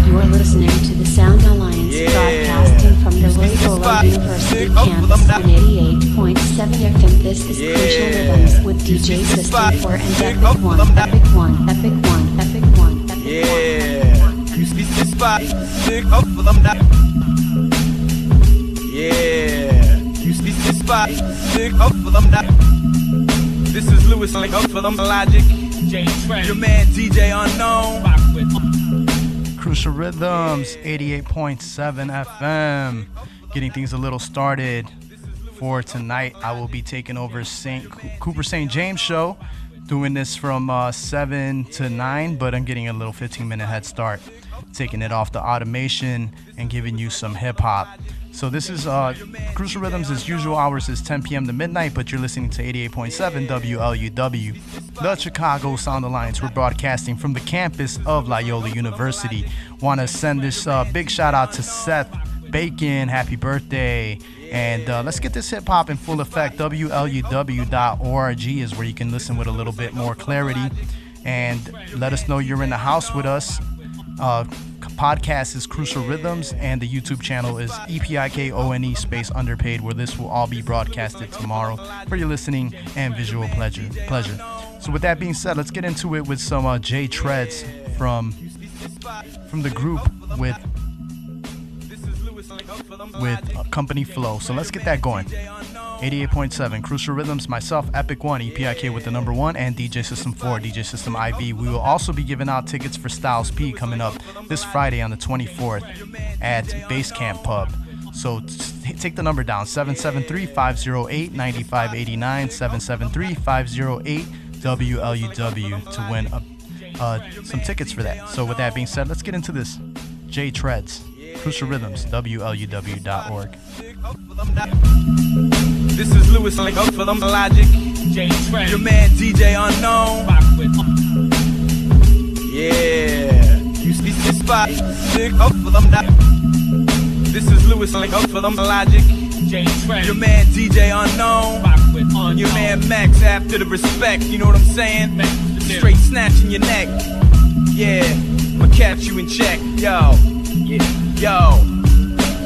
You are listening to the Sound Alliance broadcasting from the Loyola University campus on 88.7 FM. This is Crucial Rhythms with DJ System 4 and Epic One, Epic One, Epic One, Epic One, Epic One. You see this spot, sick up for them. You see this spot, sick up for them. This is Lewis, like up for them. Logic, your man DJ Unknown. Crucial Rhythms, 88.7 FM. Getting things a little started for tonight. I will be taking over Cooper St. James show, doing this from 7 to 9, but I'm getting a little 15-minute head start, taking it off the automation and giving you some hip-hop. So this is Crucial Rhythms. As usual, hours is 10 p.m. to midnight, but you're listening to 88.7 WLUW, the Chicago Sound Alliance. We're broadcasting from the campus of Loyola University. Want to send this big shout out to Seth Bacon. Happy birthday. And let's get this hip-hop in full effect. WLUW.org is where you can listen with a little bit more clarity. And let us know you're in the house with us. Podcast is Crucial Rhythms, and the YouTube channel is EPIKONE space underpaid, where this will all be broadcasted tomorrow for your listening and visual pleasure. So with that being said, let's get into it with some J Treads from the group with Company Flow. So let's get that going. 88.7 Crucial Rhythms, myself, Epic One, EPIK with the number 1, and DJ System 4, DJ System IV. We will also be giving out tickets for Styles P coming up this Friday on the 24th at Basecamp Pub. So take the number down, 773-508-9589, 773-508-WLUW to win some tickets for that. So with that being said, let's get into this. J Treads, Crucial Rhythms, WLUW.org. This is Lewis, like up for them. Logic, your man DJ Unknown. You see this spot, sick up for them. This is Lewis, like up for them. Logic, your man DJ Unknown. Your man Max, after the respect, you know what I'm saying? Straight snatching your neck. I'ma catch you in check, yo.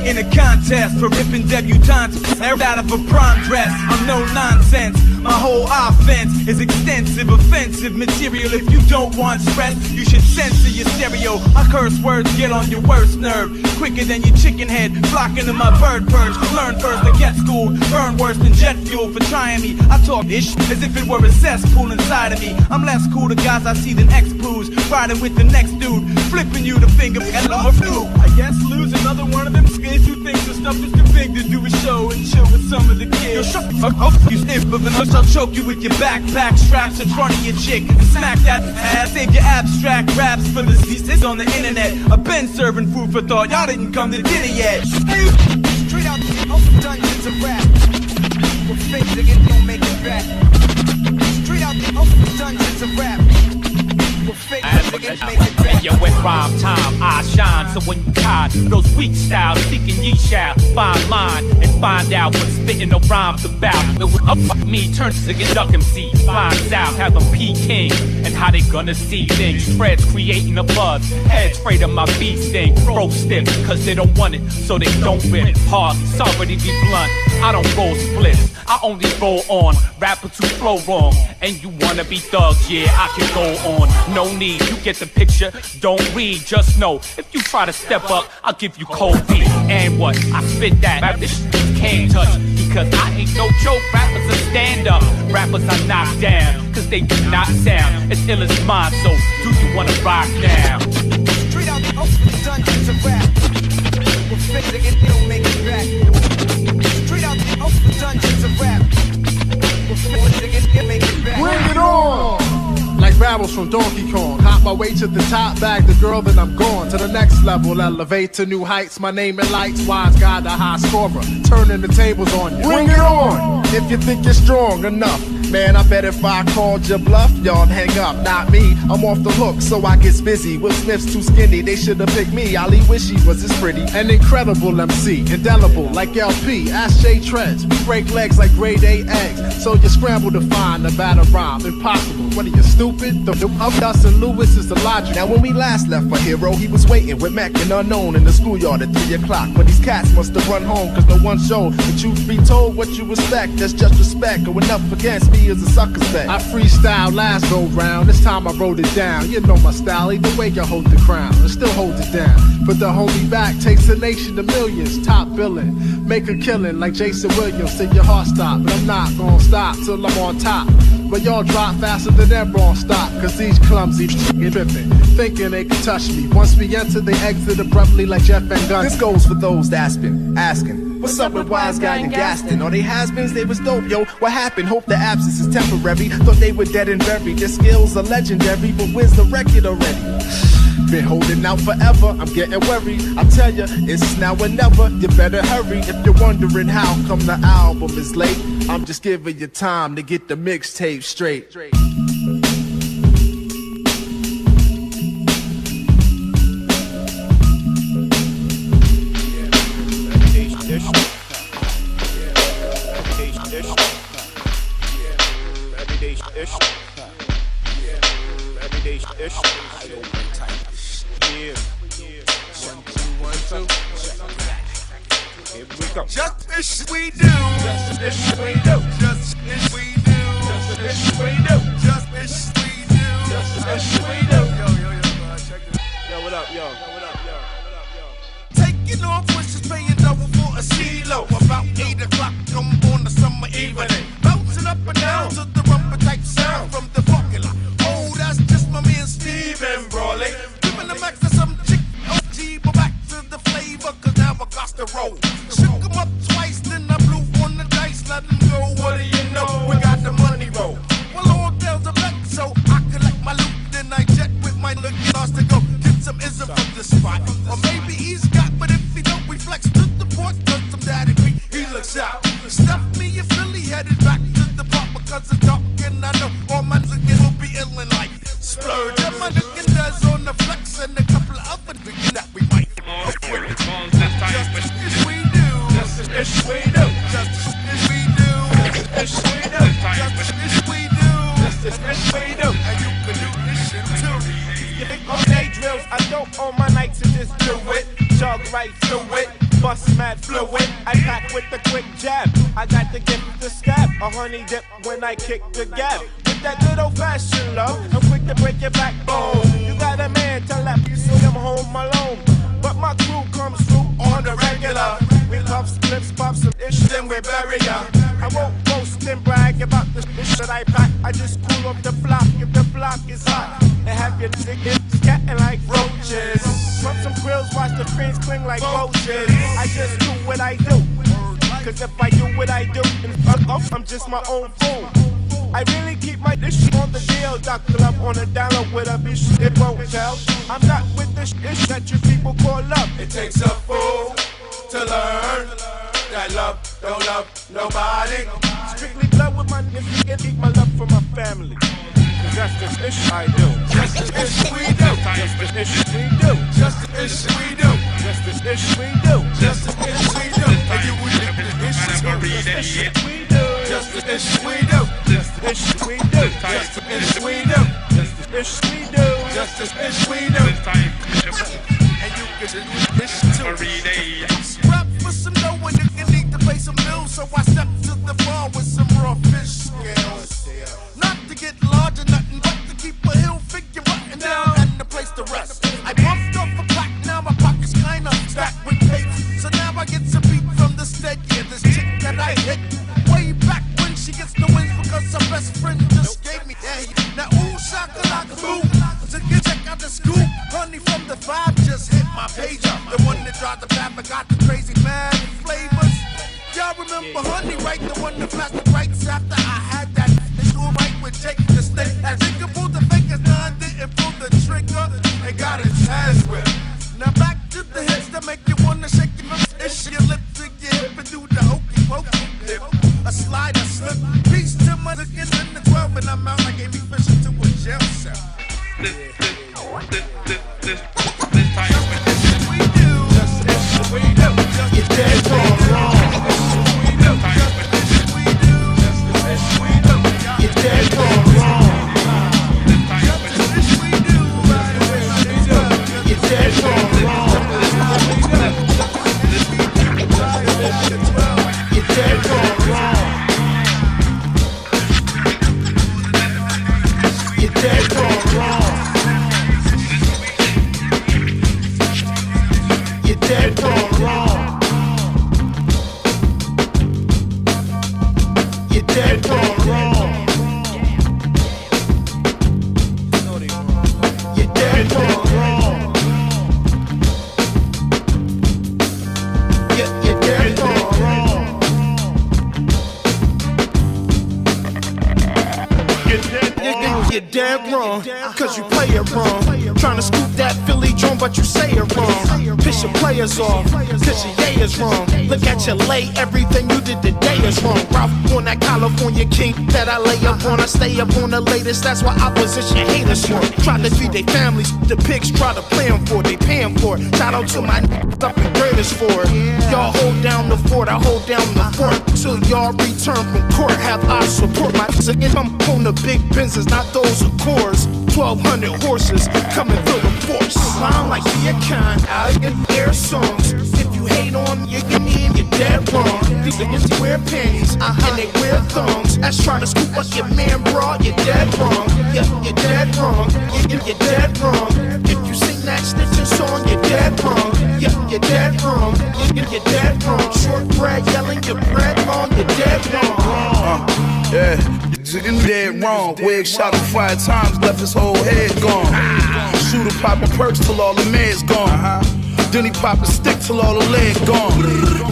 In a contest for ripping debutantes, out of a prom dress, I'm no nonsense. My whole offense is extensive, offensive material. If you don't want stress, you should censor your stereo. My curse words get on your worst nerve, quicker than your chicken head, flocking to my bird perch. Learn first to get schooled, burn worse than jet fuel for trying me. I talk ish as if it were a cesspool inside of me. I'm less cool to guys I see than ex-booze, riding with the next dude, flipping you the finger and I'm a fool. I guess lose another one of them skids who thinks the stuff is too big to do a show and chill with some of the kids. Yo, shut the fuck up, you stiff, but I'll choke you with your backpack straps in front of your chick and smack that ass. Save your abstract raps for the ceases on the internet. I've been serving food for thought, y'all didn't come to dinner yet. Straight out the dungeons of rap, with fakes that don't make it back. Straight out the dungeons of rap. Yo, it's rhyme time, I shine. So when you tired, those weak styles seeking ye shall find mine and find out what spitting no rhymes about. It was up me, turn to get duck MC, finds out how the P King and how they gonna see things. Treads creating a buzz, heads afraid of my beat sting. Bro stiff, cause they don't want it, so they don't rip hard. Sorry to be blunt, I don't roll splits, I only roll on rappers who flow wrong. And you wanna be thugs, yeah, I can go on. No need, you get the picture, don't read, just know if you try to step up, I'll give you cold feet. And what? I spit that, rap this can't touch, because I ain't no joke. Rappers are stand up, rappers I knock down, cause they do not sound as ill as mine. So do you wanna rock now? Straight out the dungeons of rap, with fakes that don't make it back. Straight out the dungeons of rap, with fakes that make it back. Bring it on! Like barrels from Donkey Kong, hop my way to the top, bag the girl, then I'm gone. To the next level, elevate to new heights. My name in lights, wise guy, the high scorer, turning the tables on you. Bring it on! if you think you're strong enough. Man, I bet if I called your bluff, y'all hang up, not me. I'm off the hook, so I get busy. Will Smith's too skinny, they should've picked me. Ali wish he was as pretty. An incredible MC, indelible like LP. Ask Jay Treads, we break legs like grade A eggs. So you scramble to find a battle rhyme, impossible. What are you, stupid? The of us and Lewis is the logic. Now when we last left for Hero, he was waiting with Mac and Unknown in the schoolyard at 3 o'clock. But these cats must have run home, cause no one showed. The truth be told, what you respect, that's just respect. Going up against me is a sucker's bet. I freestyle last go round, this time I wrote it down. You know my style, either way you hold the crown, and still hold it down. But the homie back takes a nation to millions, top billing. Make a killing like Jason Williams, till your heart stop. But I'm not gonna stop till I'm on top. But y'all drop faster than that wrong stop, cause these clumsy get tripping, thinking they can touch me. Once we enter, they exit abruptly like Jeff Van Gundy. This goes for those that's been asking, what's up with Wise Guy and Gaston? Are they has-beens? They was dope, yo. What happened? Hope the absence is temporary. Thought they were dead and buried. Their skills are legendary, but where's the record already? Been holding out forever, I'm getting worried. I tell ya, it's now or never. You better hurry if you're wondering how come the album is late. I'm just giving you time to get the mixtape straight. Just as we do. Just as we do. Just as we do. Just as we do. Just as we do. Just as we do. Yo, check this. Yo, what up, yo? What up, yo? Taking off wishes, paying double for a CeeLo. About 8 o'clock, come on the summer evening. Bouncing up and down to the rumba type sound from the parking lot. Oh, that's just my man Steven Brawley. Giving the max to some chick OG, but back to the flavor, cause now I got to roll. Shook him up twice, then I blew on the dice, let him go. What do you know? We got the money roll. Well, all bells are back, so I collect my loot, then I jet with my look lost to go. Get some ism from the spot. Or maybe he's got, but if he don't, we flex to the port, cause some daddy beat, he looks out. Stuff me in Philly, headed back to the park because it's dark, and I know all my looking will be ill in life. Splurge, and my looking does on the flex, and a couple of other things that we might. Just as we do. Just as we do. Just as we do. Just as we do. Just as we do. Just as we do. And you can do this shit too. You think all day drills, I don't own my nights to just do it. Jog right through it. Bust mad fluid. I pack with the quick jab. I got the gift to stab. A honey dip when I kick the gap. With that good old fashioned love, I'm quick to break your backbone. You got a man, tell that you see I'm home alone. But my crew comes through on the regular. We love spliffs, pop some ish, then we bury ya. I won't boast and brag about the ish that I pack. I just cool up the block if the block is hot. And have your niggas scatting like roaches. Pump some grills, watch the fins cling like roaches. I just do what I do. Cause if I do what I do, then fuck off, I'm just my own fool. I really keep my dish on the deal. Dr. Love on a dollar with a bitch, it won't tell. I'm not with this ish that you people call love. It takes a fool to learn that love don't love nobody. Strictly blood with my niggas and keep my love for my family. Cause that's the ish I do. Just the ish we do. Just the ish we do. Just the ish we do. Just the ish we do. Just the ish we do. And you would think the ish too. Just the ish we do. Just the ish we do. Just the ish we do. Just the ish we do. Just the ish we do. Just the ish we do. And you can do this too. Rap for some dough when you need to pay some bills. So I step to the bar with some raw fish scales. Not to get large or nothing, but to keep a hill figure button down and the place to rest. I bumped off a pack, now my pocket's kinda stacked with tapes. So now I get some beat from the stead. Yeah, this chick that I hit way back when she gets the wins because her best friend just gave me that. Now ooh, shakalaka boom. So you check out the scoop. Honey from the 5 just hit my page up. The one that dropped the pap, I got the crazy mad flavors. Y'all remember Honey, right? The one that flashed the brights after I had that. It's all right with Jake the Snake. That nigga pulled the fakers, now I didn't pull the trigger and got his ass whipped. Now back to the hits that make you wanna shake your lips, ish your lips to your hip and do the hokey pokey dip. A slide, a Cause you play it wrong. Trying to scoop that Philly drum, but you say it wrong. Piss your players off, cause your yay is wrong. Look at your lay, everything you did today is wrong. Ralph on that California king that I lay up on. I stay up on the latest, that's why opposition haters want. Try to feed their families, the pigs try to play them for, they pay them for it. Shout out to my up in greatest for it. Y'all hold down the fort, I hold down the fort. Till y'all return from court, have our support. My I'm on the big Benzes, not those Accords. 1,200 horses coming through the force. Sound like the kind, out of their songs. If you hate on me, you're dead wrong. These niggas wear panties and they wear thongs. That's trying to scoop up your man, bro. You're dead wrong. You're dead wrong. You're dead wrong. If you sing that Stitching song, you're dead wrong. You're dead wrong. You're dead wrong. Short bread yelling your bread long. You're dead wrong. Yeah. Dead wrong. Wig shot him 5 times, left his whole head gone. Shooter popping perks till all the meds gone. Then he pop a stick till all the legs gone.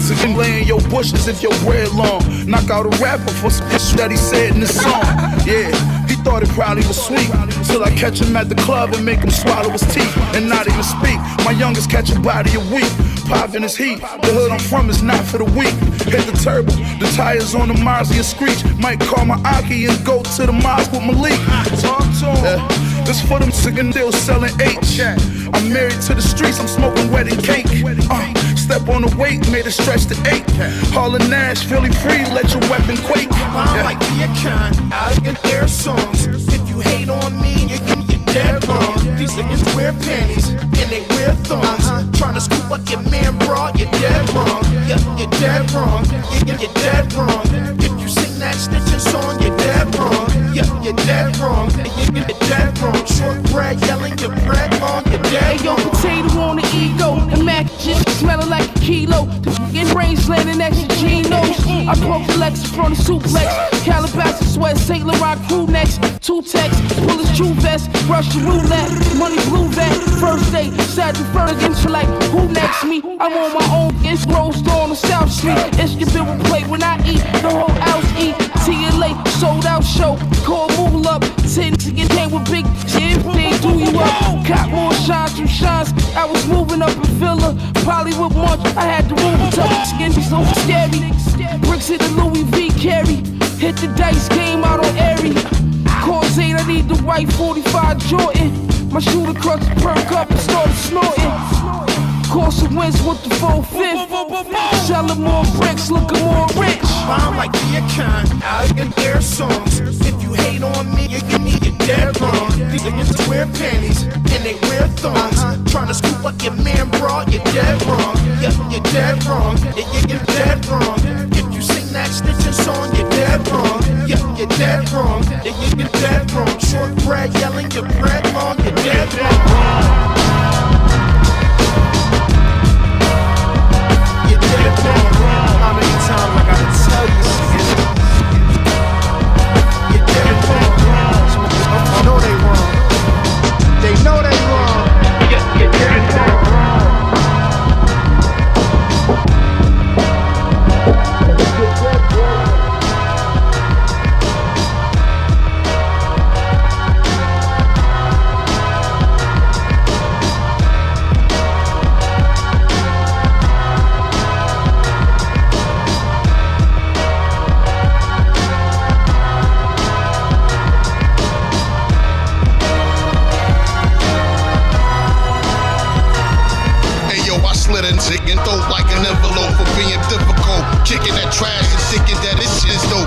So him laying your bushes if your bread long. Knock out a rapper for some shit that he said in the song. Yeah, he thought it probably was sweet. Till I catch him at the club and make him swallow his teeth and not even speak. My youngest catch a body a week. Pop in his heat. The hood I'm from is not for the weak. Hit the turbo, the tires on the Marzi and screech. Might call my Aki and go to the mosque with Malik. Talk to him. This for them sick still selling H. I'm married to the streets, I'm smoking wedding cake. Step on the weight, made it stretch to 8. Hauling Nash, Philly free, let your weapon quake. I'm like the kind, out of their songs. If you hate on me, you're dead wrong. These niggas wear panties and they wear thongs. Trying to scoop up your man, bro. You're dead wrong. You're dead wrong. You're dead wrong. If you sing that Stitching song, you're dead wrong. You're dead wrong. You're dead wrong. Short bread yelling your bread long. You're dead wrong. Hey, yo, potato on the ego. And Mac just smelling like a kilo. The f***ing brains landing next to Geno's. I poke the Lex from the suplex. Calabasas sweat, St. Laurent crew next. 2 texts, pull his true vest. Russian roulette, money blue vet. First day, sat the Fergans like, who next me? I'm on my own, it's roast on the South Street. It's your bill will play when I eat, the whole house eat. TLA, sold out show, call move up. 10 to get came with big shit, they do you up. Cop more shines from shines, I was moving up in Villa. Probably with Munch, I had to move it up. Skin so scary, bricks hit the Louis V carry. Hit the dice game out on Airy. Cause 8, I need the white 45 Jordan. My shooter crutch perk up and started snorting. Caught some wins with the 4/5. Selling more bricks, looking more rich. I'm like the kind, out of their songs. If you hate on me, you're dead wrong. These niggas wear panties and they wear thongs. Trying to scoop up your man, bro. You're dead wrong. You're dead wrong. You're dead wrong. If you sing that Stitching song, you're dead wrong. You're dead wrong. You're dead wrong. Short bread yelling your bread long. You're dead wrong. You're dead wrong. How many times I gotta tell you? You're dead wrong. I know they wrong. They know they wrong. You're dead wrong. Sick and throw like an envelope for being difficult. Kicking that trash and thinking that it is dope.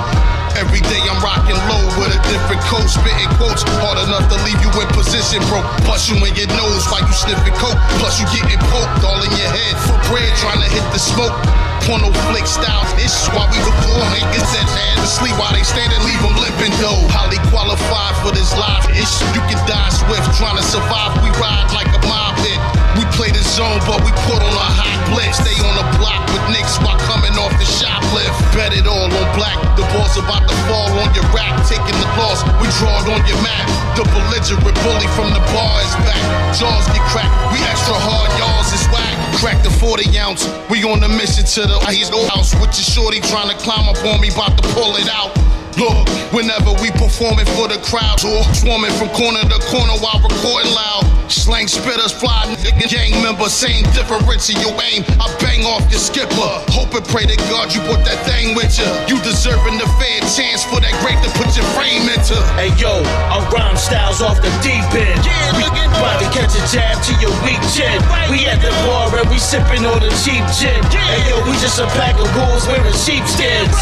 Every day I'm rocking low with a different coat, spitting quotes hard enough to leave you in position, bro. Plus you in your nose while you sniffing coke. Plus you getting poked all in your head for bread, trying to hit the smoke. Porno flick style, it's why we record niggas that had to sleep while they stand and leave them limping though. Highly qualified for this live ish. You can die swift, trying to survive. We ride like a mob hit. We play the zone, but we put on a hot blitz. Stay on the block with Knicks while coming off the shoplift. Bet it all on black. The ball's about to fall on your rack. Taking the loss, we draw it on your map. The belligerent bully from the bar is back. Jaws get cracked, we extra hard, y'all's is whack. Crack the 40 ounce, we on the mission to the house. With your shorty trying to climb up on me, about to pull it out. Look, whenever we performing for the crowd, or swarming from corner to corner while recording loud. Slang spitters, fly nigga, gang member, same difference in your aim. I bang off your skipper. Hope and pray to God you put that thing with ya. You deserving the fair chance for that grape to put your frame into. Hey yo, our rhyme styles off the deep end. We about to catch a jab to your weak chin. We at the bar and we sipping on the cheap gin. Hey yo, we just a pack of wolves wearing sheepskins.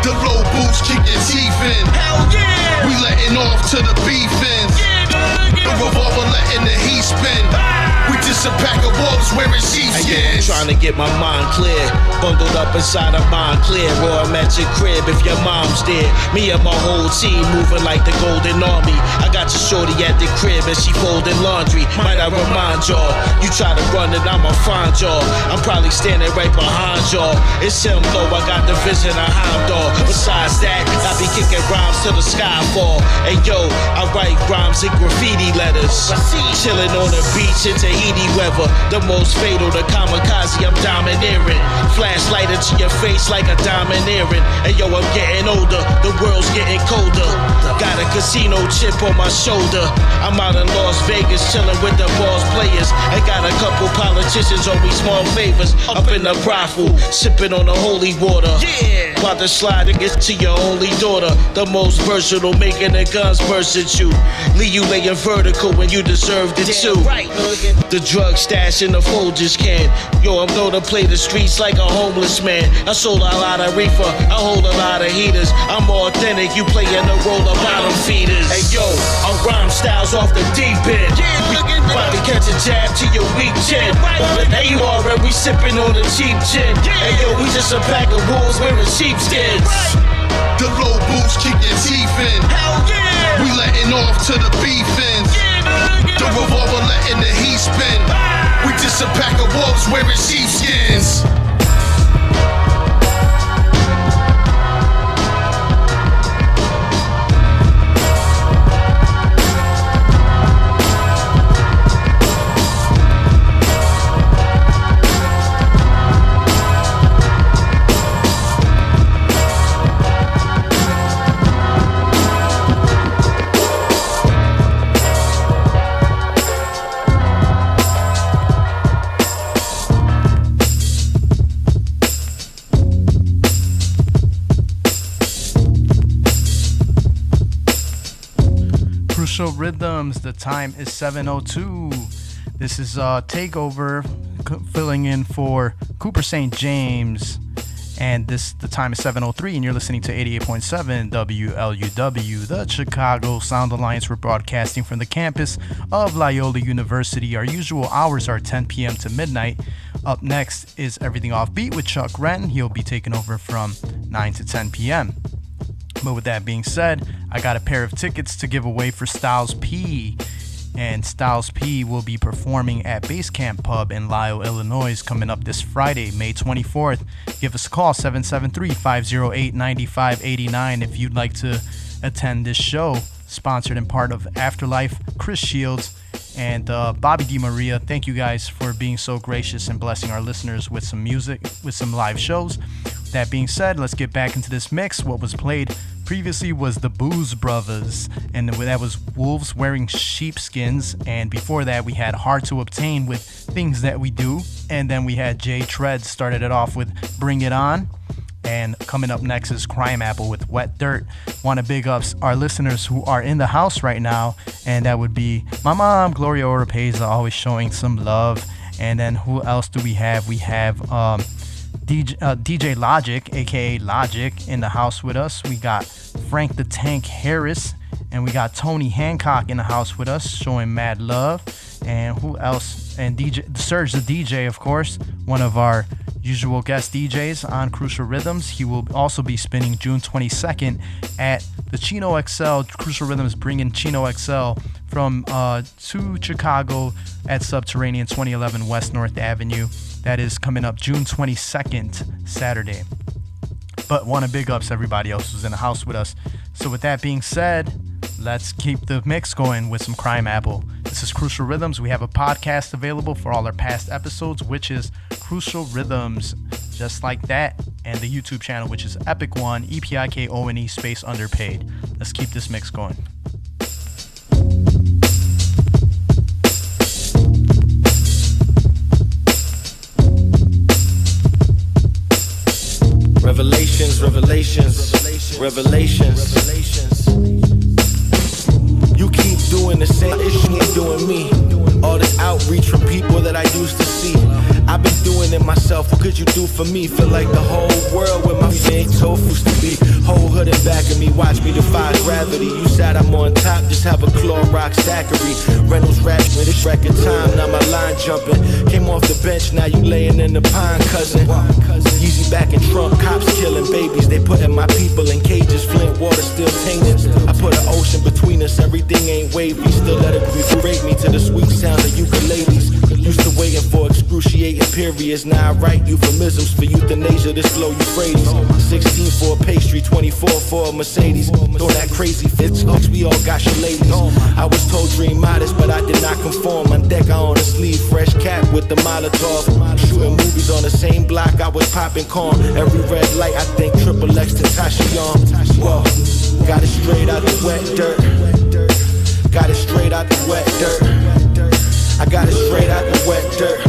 The low boots kick your teeth in. Hell yeah! We letting off to the beef ends. The revolver letting the heat spin. We just a pack of wolves wearing sheepskins. Trying to get my mind clear, bundled up inside a mind clear. Or I'm at your crib if your mom's there. Me and my whole team moving like the Golden Army. I got your shorty at the crib and she folding laundry. Might I remind y'all, you try to run it, I'ma find y'all. I'm probably standing right behind y'all. It's him though, I got the vision of Heimdall. Besides that, I be kicking rhymes till the sky fall. And yo, I write rhymes in graffiti letters. Chilling on the beach in Tahiti weather. The most fatal, the kamikaze, I'm domineering. Flashlight into your face like a diamond earring. And yo, I'm getting older, the world's getting colder. Got a casino chip on my shoulder. I'm out in Las Vegas chilling with the boss players. And got a couple politicians owe me small favors. Up in the brothel, sipping on the holy water. About to slide and get to your only daughter. The most versatile, making the guns burst at you. Leave you laying vertical when you deserved it too. The drug stash in the Folgers can. Yo, I'm known to play the streets like a homeless man. I sold a lot of reefer, I hold a lot of heaters. I'm authentic, you playing the role of bottom feeders. Hey yo, our rhyme styles off the deep end. About to catch a jab to your weak chin. But there you are, and we sipping on the cheap gin. Hey yo, we just a pack of wolves wearing sheepskins. The low boots kick your teeth in. Hell yeah! We letting off to the beef ends. The revolver letting the heat spin. We just a pack of wolves wearing sheepskins. Rhythms. The time is 7:02. This is Takeover filling in for Cooper St. James, and the time is 7:03, and you're listening to 88.7 WLUW, the Chicago Sound Alliance. We're broadcasting from the campus of Loyola University. Our usual hours are 10 p.m. to midnight. Up next is Everything Offbeat with Chuck Wren. He'll be taking over from 9 to 10 p.m. But with that being said, I got a pair of tickets to give away for Styles P. And Styles P will be performing at Basecamp Pub in Lisle, Illinois, coming up this Friday, May 24th. Give us a call, 773-508-9589, if you'd like to attend this show. Sponsored in part of Afterlife, Chris Shields, and Bobby DeMaria. Thank you guys for being so gracious and blessing our listeners with some music, with some live shows. That being said, let's get back into this mix. What was played previously was the Booze Brothers, and that was Wolves Wearing Sheepskins. And before that, we had Hard to Obtain with Things That We Do. And then we had Jay Tread started it off with Bring It On. And coming up next is Crime Apple with Wet Dirt. Want to big ups our listeners who are in the house right now, and that would be my mom, Gloria Oropeza, always showing some love. And then who else do we have? We have DJ Logic, aka Logic, in the house with us. We got Frank the Tank Harris, and we got Tony Hancock in the house with us, showing mad love. And who else? And DJ Surge the DJ, of course, one of our usual guest DJs on Crucial Rhythms. He will also be spinning June 22nd at the Chino XL. Crucial Rhythms bringing Chino XL from to Chicago at Subterranean 2011 West North Avenue. That is coming up June 22nd, Saturday. But want to big ups everybody else who's in the house with us. So with that being said, let's keep the mix going with some Crime Apple. This is Crucial Rhythms. We have a podcast available for all our past episodes, which is Crucial Rhythms, just like that, and the YouTube channel, which is Epic One, EPIKONE space underpaid. Let's keep this mix going. Revelations, you keep doing the same issue, ain't doing me. All this outreach from people that I used to see. I've been doing it myself, what could you do for me? Feel like the whole world with my fake tofu used to be. Whole hood in back of me, watch me defy gravity. You said I'm on top, just have a claw rock stackery. Reynolds rap with this record time, now my line jumping. Came off the bench, now you laying in the pine, cousin. Easy back in Trump, cops killing babies. They putting my people in cages, Flint water still tainted. I put an ocean between us, everything ain't wavy. Still let it break me to the sweet sound of ukuleles. Used to waiting for excruciating periods. Now I write euphemisms for euthanasia, this flow Euphrates. 16 for a pastry, 24 for a Mercedes. Throw that crazy fits, we all got your ladies. I was told dream modest, but I did not conform. On deck I on a sleeve, fresh cap with the Molotov. Shooting movies on the same block, I was popping corn. Every red light, I think Triple X to Tashion. Whoa, got it straight out the wet dirt. Got it straight out the wet dirt. I got it straight out the wet dirt.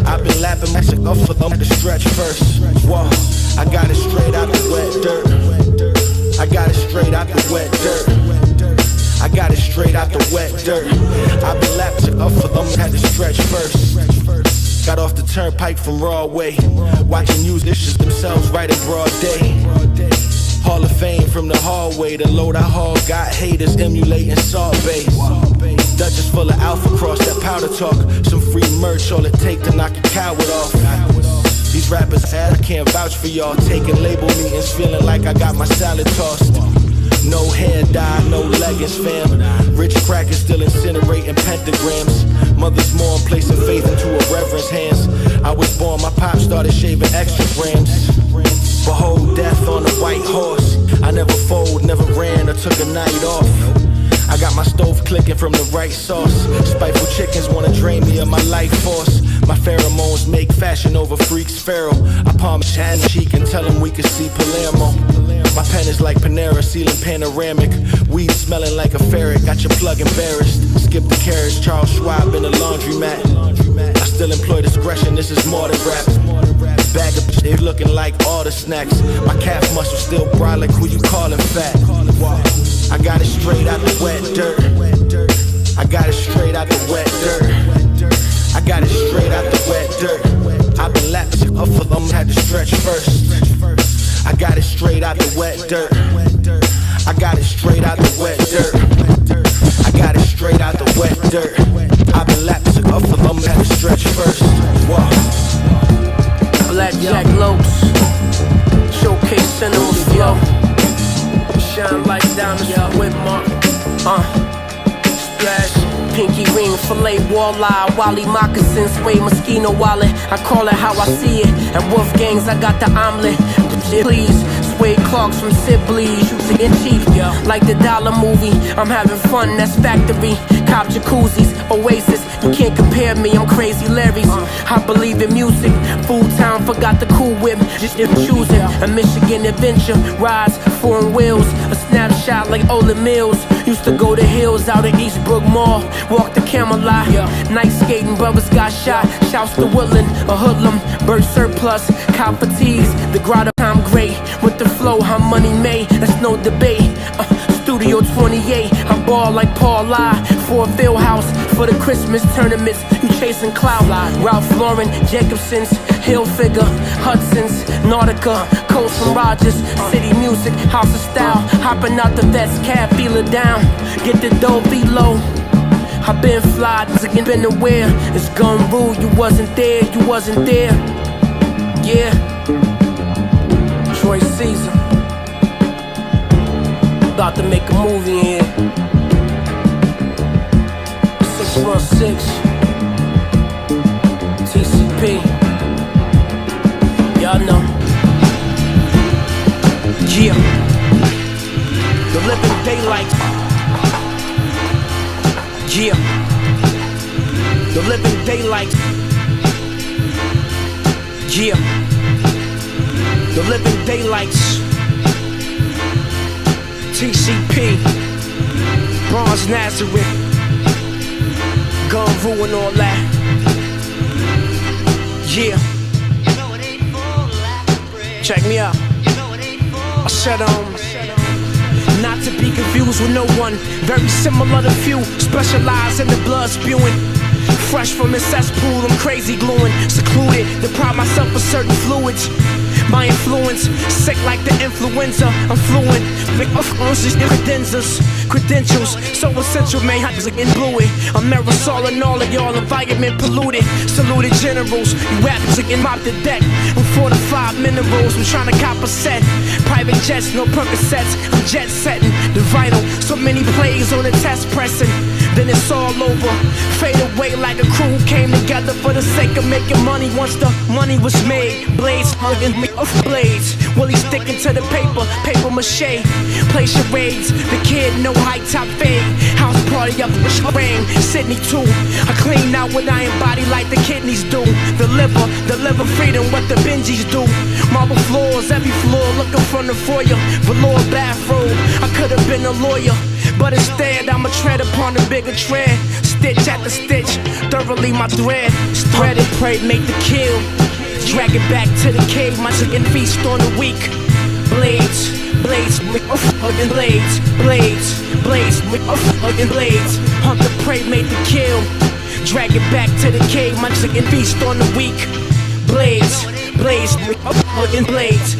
I've been lapping my shit up for them to stretch first. Whoa, I got it straight out the wet dirt. I got it straight out the wet dirt. I got it straight out the wet dirt. I've been lapping up for them, had to stretch first. Got off the turnpike from Broadway, watching musicians themselves right in broad day. Hall of Fame from the hallway, the load I haul got haters emulating Salt Bay. Dutchess full of Alpha Cross, that powder talk. Some free merch, all it take to knock a coward off. These rappers, I can't vouch for y'all. Taking label meetings, feeling like I got my salad tossed. No hair dye, no leggings, fam. Rich crackers still incinerating pentagrams. Mothers mourn, placing faith into a reverend's hands. I was born, my pop started shaving extra grams. Behold death on a white horse. I never fold, never ran or took a night off. I got my stove clicking from the right sauce. Spiteful chickens wanna drain me of my life force. My pheromones make fashion over freaks feral. I palm his hand cheek and tell him we can see Palermo. My pen is like Panera, ceiling panoramic. Weed smelling like a ferret, got your plug embarrassed. Skip the carriage, Charles Schwab in a laundromat. I still employ discretion, this is more than rap. Bag of shit looking like all the snacks. My calf muscle still brolic, who you callin' fat? I got it straight out the wet dirt. I got it straight out the wet dirt. I got it straight out the wet dirt. I've been lapping up for them, had to stretch first. I got it straight out the wet dirt. I got it straight out the wet dirt. I got it straight out the wet dirt. I've been lapping up for them, had to stretch first. Whoa. Blackjack Lopes, showcase cinema flow. Shine like diamonds from Whitmark. Splash, pinky ring, fillet walleye, Wally moccasins, suede Moschino wallet. I call it how I see it. At Wolfgang's, I got the omelet. Please, suede Clarks from Sibley's, using it cheap. Like the dollar movie, I'm having fun, that's factory. Cop jacuzzis, Oasis, you can't compare me, I'm crazy Larry's. I believe in music, Food Town, forgot the cool whip, just choosing. A Michigan adventure, rides, foreign wheels, a snapshot like Ole Mills. Used to go to hills out at Eastbrook Mall, walk the Camelot. Night skating, brothers got shot, shouts to Woodland, a hoodlum, bird surplus, cop fatigues, the grotto time great. With the flow, how money made, that's no debate. Studio 28, I ball like Paul I. For a field house, for the Christmas tournaments. You chasing clout. Ralph Lauren, Jacobson's, Hilfiger, Hudson's, Nautica, Coast from Rogers, City Music, House of Style. Hopping out the vest, cab, feel it down. Get the dough, be low. I been fly, again been aware. It's gun rule, you wasn't there, you wasn't there. Yeah. Troy Caesar. About to make a movie in here. 616 TCP. Y'all know. Yeah. The living daylight. Yeah. The living daylight. Yeah. The living daylights. TCP. Bronze Nazareth. Gun ruin all that. Yeah. Check me out. I said not to be confused with no one. Very similar to few. Specialize in the blood spewing. Fresh from the cesspool, I'm crazy gluing. Secluded, deprive myself of certain fluids. My influence, sick like the influenza. I'm fluent, credentials, so essential, man. I just in bluey. I'm aerosol and all of y'all environment polluted. Saluted generals, you rappers again mop the deck. I'm 45 minerals, I'm trying to cop a set. Private jets, no Percocets, I'm jet setting. The vital, so many plays on the test pressing. Then it's all over, fade away like a crew came together for the sake of making money once the money was made. Blades hugging me off blades. Willie sticking to the paper mache. Play charades, the kid no high top fade. House party up with rain, Sydney too. I clean out what I embody like the kidneys do. Deliver freedom, what the Benjis do. Marble floors, every floor looking from the foyer. Velour bathrobe, I could've been a lawyer. But instead, I'ma tread upon the bigger tread. Stitch at the stitch, thoroughly my thread. Thread and pray, make the kill. Drag it back to the cave, my chicken feast on the weak. Blades, hugging blades, hugging blades. Hunt the prey, make the kill. Drag it back to the cave, my chicken feast on the weak. Blades, hugging blades,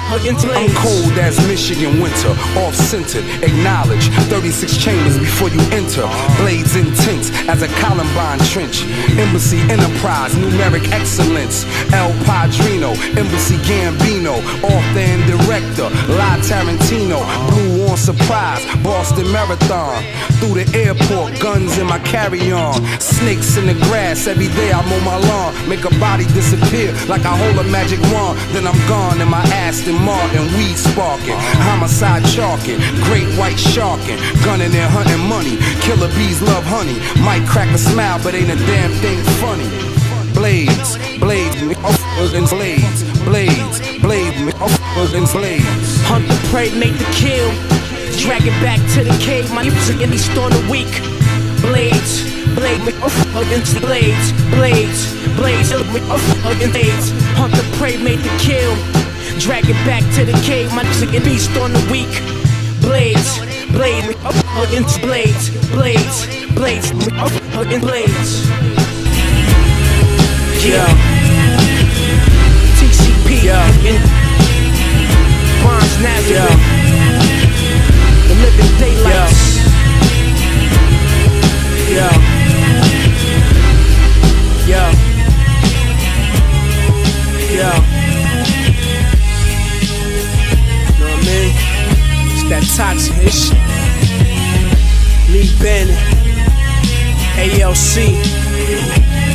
hugging blades. I'm cold as Michigan winter, off-centered, acknowledge 36 chambers before you enter. Blades intense as a Columbine trench. Embassy Enterprise, numeric excellence. El Padrino, Embassy Gambino, author and director. La Tarantino, Blue on surprise, Boston Marathon. Through the airport, guns in my carry-on. Snakes in the grass, every day I mow my lawn. Make a body disappear like I hold a magic wand. Then I'm gone in my Aston Martin, weed sparking, homicide chalking, great white sharking, gunning and hunting money. Killer bees love honey, might crack a smile, but ain't a damn thing funny. Blades, Hunt the prey, make the kill. Drag it back to the cave, my lips are in these storm the weak. Blades, against blades, hugging blades. Hunt the prey, made the kill. Drag it back to the cave, my lips are beast on the weak. Blades, against blades, hugging blades. Yeah. TCP, Bronze Nazareth. The living daylights. Yeah. Know what I mean? It's that toxic shit. Lee Bennett, ALC,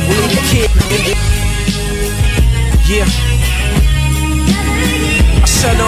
Willie the Kid. Yeah. I said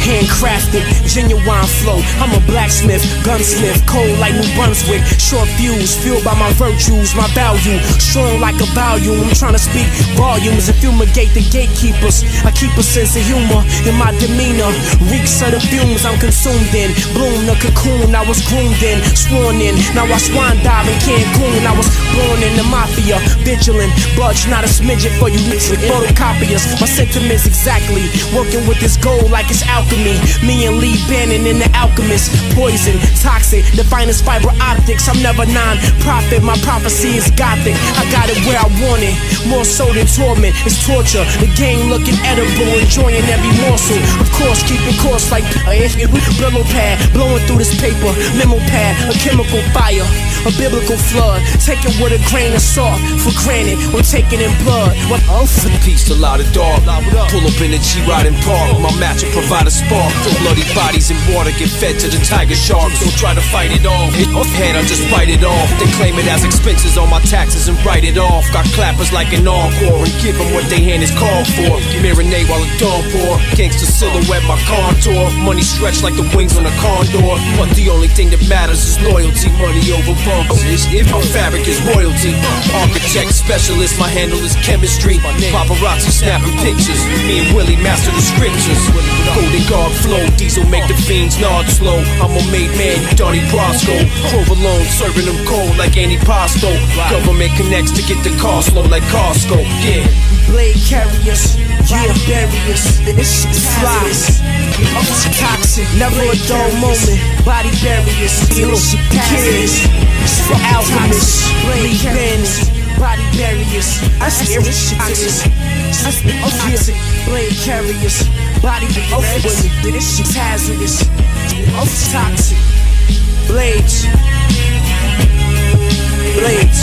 handcrafted, genuine flow. I'm a blacksmith, gunsmith, cold like New Brunswick. Short fuse, fueled by my virtues, my value. Strong like a volume, I'm trying to speak volumes and fumigate the gatekeepers. I keep a sense of humor in my demeanor. Reeks of the fumes I'm consumed in. Bloom the cocoon I was groomed in. Sworn in, now I swan dive in Cancun. I was born in the mafia, vigilant. Budge, not a smidget for you niggas with photocopiers. My sentiments exactly, working with this gold like it's alchemy. alchemy. Me and Lee Bannon in The Alchemist. Poison, toxic, the finest fiber optics. I'm never non-profit, my prophecy is gothic. I got it where I want it, more so than torment. It's torture, the game looking edible, enjoying every morsel. Of course, keeping course like Brillo pad, blowing through this paper, memo pad, a chemical fire, a biblical flood. Take it with a grain of salt, for granted, I'm taking in blood. What Peace to lot of dog. Pull up in the G-Riding Park. My match will provide a spark. The bloody bodies in water get fed to the tiger sharks. Don't try to fight it off. Hit off head, I'll just bite it off. Then claim it as expenses on my taxes and write it off. Got clappers like an encore and give them what they hand is called for. Marinade while the dawn pour. Gangsta silhouette my contour. Money stretched like the wings on a condor. But the only thing that matters is loyalty. Money over bumps. If my fabric is royalty. Architect specialist, my handle is chemistry. Paparazzi snapping pictures. Me and Willie master the scriptures. Golden guard flow. Diesel make the fiends nod slow. I'm a made man, you Donnie Brasco. Provolone serving them cold like antipasto. Government connects to get the cost low like Costco. Yeah. blade carriers, yeah, barriers. This shit flies. Toxic, never a dull moment. Body barriers, kids, for alchemists, blade bends, body barriers. I scare toxic, toxic, blade carriers, body barriers. This shit's hazardous, toxic, blades, blades.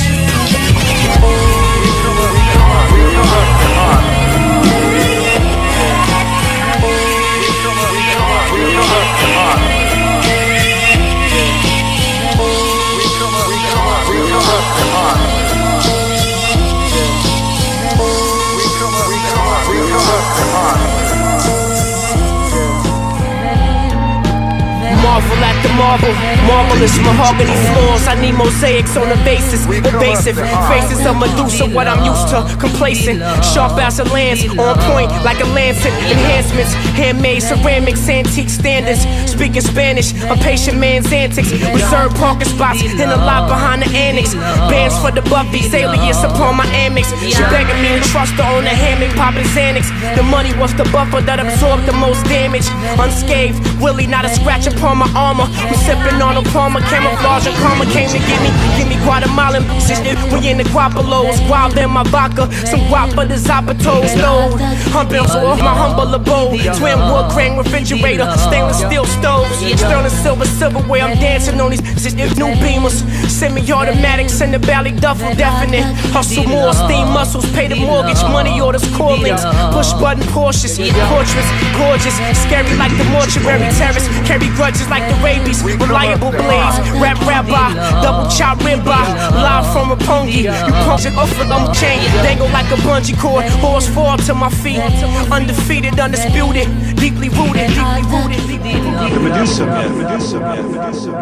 Marvel at the marble, marvelous mahogany floors. I need mosaics on the basis, evasive faces of Medusa, what I'm used to, complacent. Sharp as a lance, on point like a lancet. Enhancements, handmade ceramics, antique standards. Speaking Spanish, a patient man's antics. Reserved parking spots in the lot behind the annex. Bands for the Buffy's, alias upon my Amex. She begging me to trust her on the hammock, popping Xanax. The money was the buffer that absorbed the most damage. Unscathed, Willie, not a scratch upon my armor. I'm sipping on a Palmer, camouflage and karma came to give me Guatemalan bitches. We in the Guapalos, wild in my vodka, some guap for the Zapatos load. Humping off my humble abode, twin wood grain refrigerator, stainless steel stoves, sterling silverware. I'm dancing on these new Beamers, semi-automatics in the Valley duffel, definite. Hustle more, steam muscles, pay the mortgage, money orders, callings, push button Porsches, portraits, gorgeous, scary like the mortuary terrace, carry grudges like the rabies, reliable blades, rap rabbi, double chop ribeye, live from Rapongi. You punch it off with a chain, dangle like a bungee cord, horse fall to my feet, undefeated, undisputed, deeply rooted, deeply rooted. The Medusa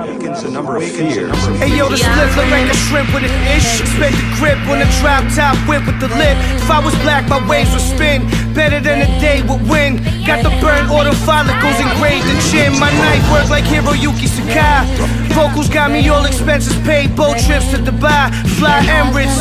begins a number of fears. Hey yo, the split look like a shrimp with an ish. Expect the grip on a drop top whip with the lip. If I was black, my waves would spin. Better than a day would win. Got the burnt auto follicles engraved in chin. My knife work like Hiroyuki Sakai. Vocals got me all expenses paid. Boat trips to Dubai, fly Emirates.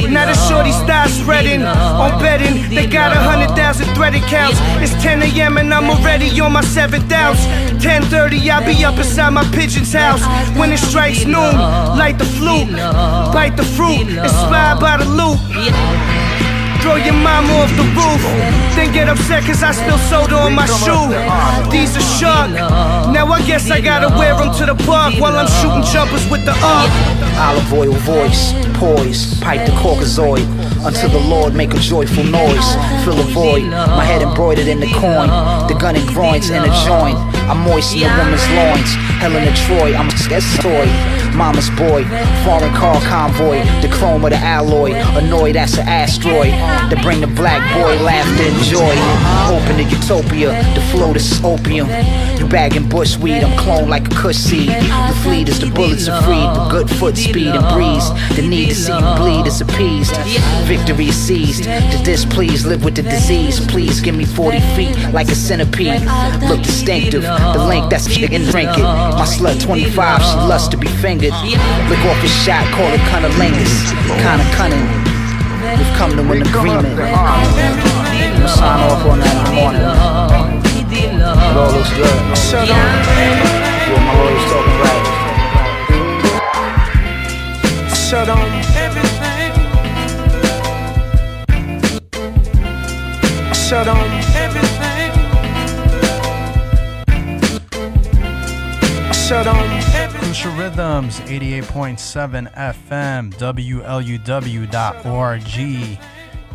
Now the shorty style spreading on bedding. They got 100,000 threaded counts. It's 10 a.m. and I'm already on my 7th ounce. 10:30, I'll be up inside my pigeon's house. When it strikes noon, light the flute, bite the fruit, inspired by the loop. Throw your mama off the roof, then get upset cause I spill soda on my shoe. These are sharp, now I guess I gotta wear them to the park while I'm shooting jumpers with the arc. Olive oil voice, poise, pipe the Caucasoid, until the Lord make a joyful noise. Fill a void, my head embroidered in the coin, the gun and groins in a joint. I'm moist in a woman's loins, Helen of Troy, I'm a toy. Mama's boy, foreign car convoy, the chrome of the alloy, annoyed that's an asteroid, to bring the black boy laughter and joy. Open to utopia, the flow this is opium. You bagging bushweed, I'm cloned like a kush seed. The fleet as the bullets are freed, with good foot speed and breeze. The need to see you bleed is appeased, victory is seized. The displeased live with the disease, please give me 40 feet like a centipede. Look distinctive, the link that's in the trinket. My slut 25, she loves to be fingered. Lick off his shot, call it cunnilingus. Kinda cunning, we've come to an agreement. I'm gonna sign off on that in the morning. It all looks good. Shut up. Yeah, my lawyer's talking right. Shut on. Shut on. Shut on. Crucial Rhythms, 88.7 FM, WLUW.org.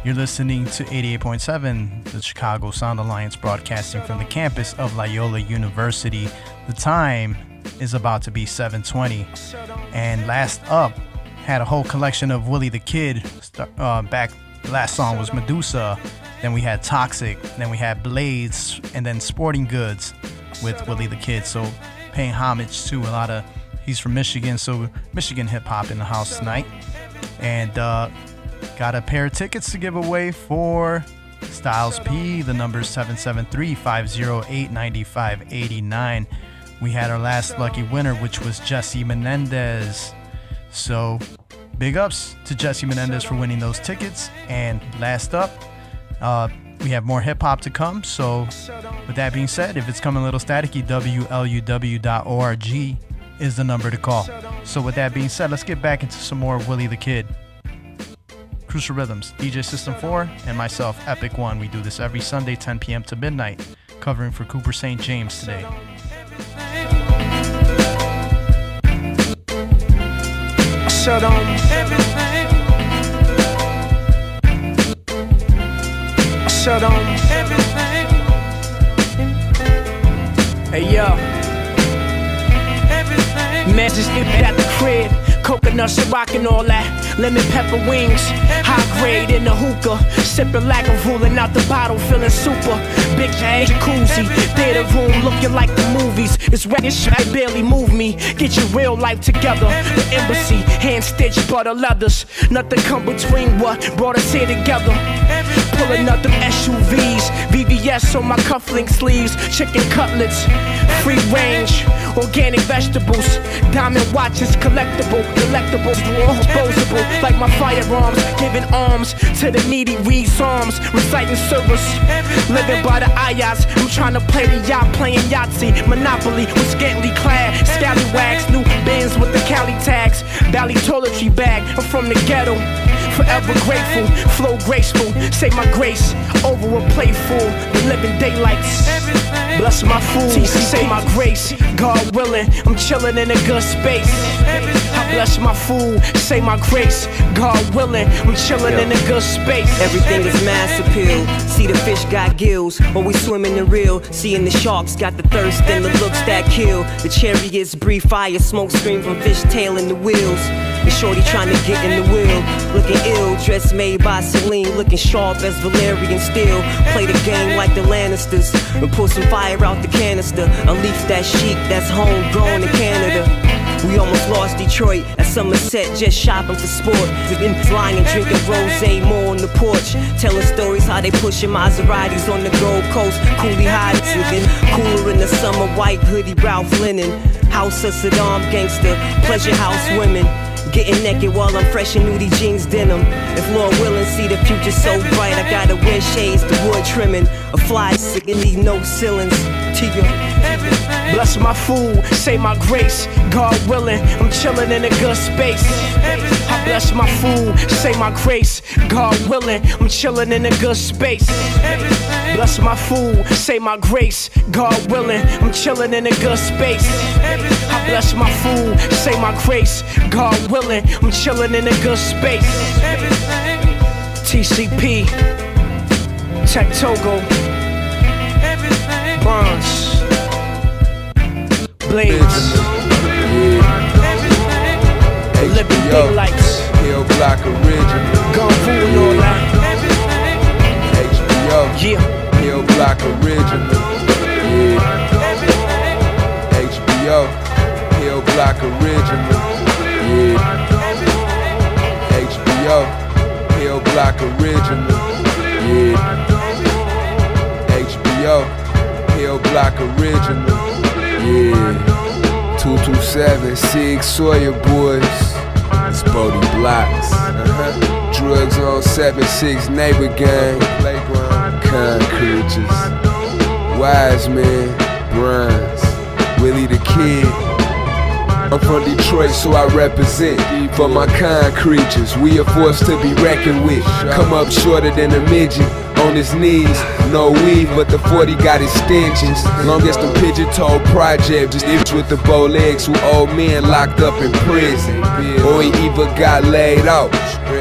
You're listening to 88.7, the Chicago Sound Alliance, broadcasting from the campus of Loyola University. The time is about to be 7:20. And last up, had a whole collection of Willie the Kid. Back, the last song was Medusa. Then we had Toxic. Then we had Blades. And then Sporting Goods with Willie the Kid. So paying homage to a lot of, he's from Michigan, so Michigan hip hop in the house tonight. And got a pair of tickets to give away for Styles P. The number is 773-508-9589. We had our last lucky winner, which was Jesse Menendez. So big ups to Jesse Menendez for winning those tickets. And last up, we have more hip hop to come. So with that being said, if it's coming a little staticky, WLUW.org is the number to call. So with that being said, let's get back into some more Willie the Kid. Crucial Rhythms, DJ System 4, and myself, Epic One. We do this every Sunday, 10 p.m. to midnight, covering for Cooper St. James today. Shut on. Shut on. Hey yo. Man, just get at the crib. Coconut Ciroc and all that. Lemon pepper wings. High grade in the hookah. Sipping like a rolling out the bottle, feeling super. Big jacuzzi. Theater room looking like the movies. It's wet as shit, I barely move me. Get your real life together. The embassy, hand stitched butter leathers. Nothing come between what brought us here together. Pulling up them SUVs. VVS on my cufflink sleeves. Chicken cutlets. Free range. Organic vegetables. Diamond watches, collectible. Delectables, disposable. Like my firearms. Giving arms to the needy. Read psalms. Reciting service. Living by the ayahs. I'm trying to play the yacht. Playing Yahtzee. Monopoly with scantily clad. Scallywags. New bins with the Cali tags. Valley toiletry bag. I'm from the ghetto. Forever grateful. Flow graceful. Say my grace. Over a playful. The living daylights. Bless my food. Say my grace. God willing. I'm chilling in a good space. I bless my food. Say my grace. God willing. I'm chilling in a good space. Everything is mass appeal. See the fish got gills. Always swimming in real. Seeing the sharks got the thirst and the looks that kill. The chariots breathe fire. Smoke scream from fish tail in the wheels. The shorty trying to get in the wheel. Looking ill, dress made by Celine. Looking sharp as Valerian steel. Play the game like the Lannisters. And pull some fire out the canister. A leaf that chic, that's homegrown in Canada. We almost lost Detroit at Somerset, just shopping for sport. Been flying and drinking rosé more on the porch. Telling stories how they pushing Maseratis on the Gold Coast. Coolie hides, looking cooler in the summer. White hoodie, Ralph Lauren. House of Saddam gangster, pleasure house women. Getting naked while I'm fresh in nudie jeans denim. If Lord willing, see the future so bright, I gotta wear shades, the wood trimming. A fly sick and need no ceilings. Tiga. Bless my food, say my grace. God willing, I'm chilling in a good space. I bless my food, say my grace. God willing, I'm chilling in a good space. Bless my food, say my grace. God willing, I'm chilling in a good space. I bless my food, say my grace. God willing, I'm chilling in a good space. TCP, Tech Togo, Bronze, Blades, Living Daylights, Hill Block Original, Gun Food and all that. HBO, Yeah. Hill Block Original, yeah. HBO, Hill Block Original, yeah. HBO, Hill Block Original, yeah. HBO, Hill Block Original, yeah. 227, Sig Sawyer Boys, it's Bodie Blocks, Drugs on 7-6 Neighbor Gang, Playground, Concretes, Wise Man. Bruns, Willie the Kid. I'm from Detroit, so I represent. For my kind creatures, we are forced to be reckoned with. Come up shorter than a midget, on his knees. No weave, but the 40 got extensions. Long as the pigeon-toed project, just itch with the bow legs who old men locked up in prison. Or he even got laid out.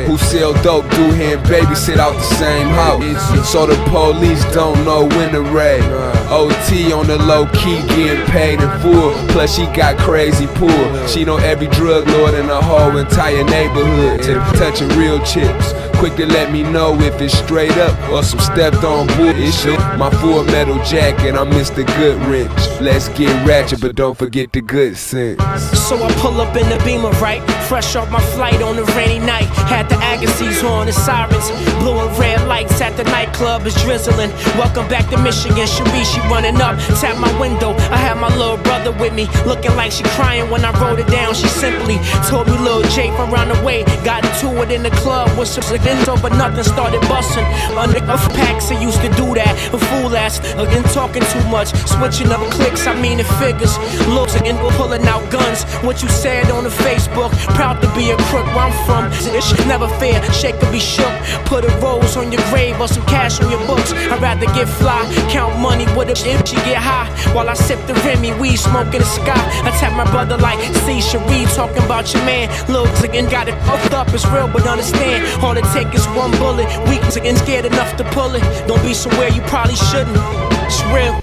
Who sell dope, do him babysit out the same house. So the police don't know when to raid. OT on the low key, getting paid in full. Plus she got crazy pool. She know every drug lord in the whole entire neighborhood. Touching real chips. Quick to let me know if it's straight up or some stepped on bullshit. My full metal jacket, I'm Mr. Goodrich. Let's get ratchet, but don't forget the good sense. So I pull up in the Beamer, right? Fresh off my flight on a rainy night. Had the Agassiz on, the sirens. Blue and red lights at the nightclub is drizzling. Welcome back to Michigan, Cherie, she running up. Tap my window, I had my little brother with me. Looking like she crying when I wrote it down. She simply told me Lil J from around the way. Got into it in the club with some Ginzo, but nothing started busting. A nigga packs, I used to do that. A fool ass, again talking too much. Switching up clicks, I mean the figures. Looks again, pulling out guns. What you said on the Facebook, proud to be a crook where I'm from. This shit never fair, shake to be shook. Put a rose on your grave or some cash on your books. I'd rather get fly, count money with a if she get high. While I sip the Remy, weed smoke in the sky. I tap my brother like, see Cherie talking about your man. Looks again, got it fucked up, it's real, but understand. All it take is one bullet. Weak again, scared enough to pull it. Don't be somewhere you probably shouldn't. It's real.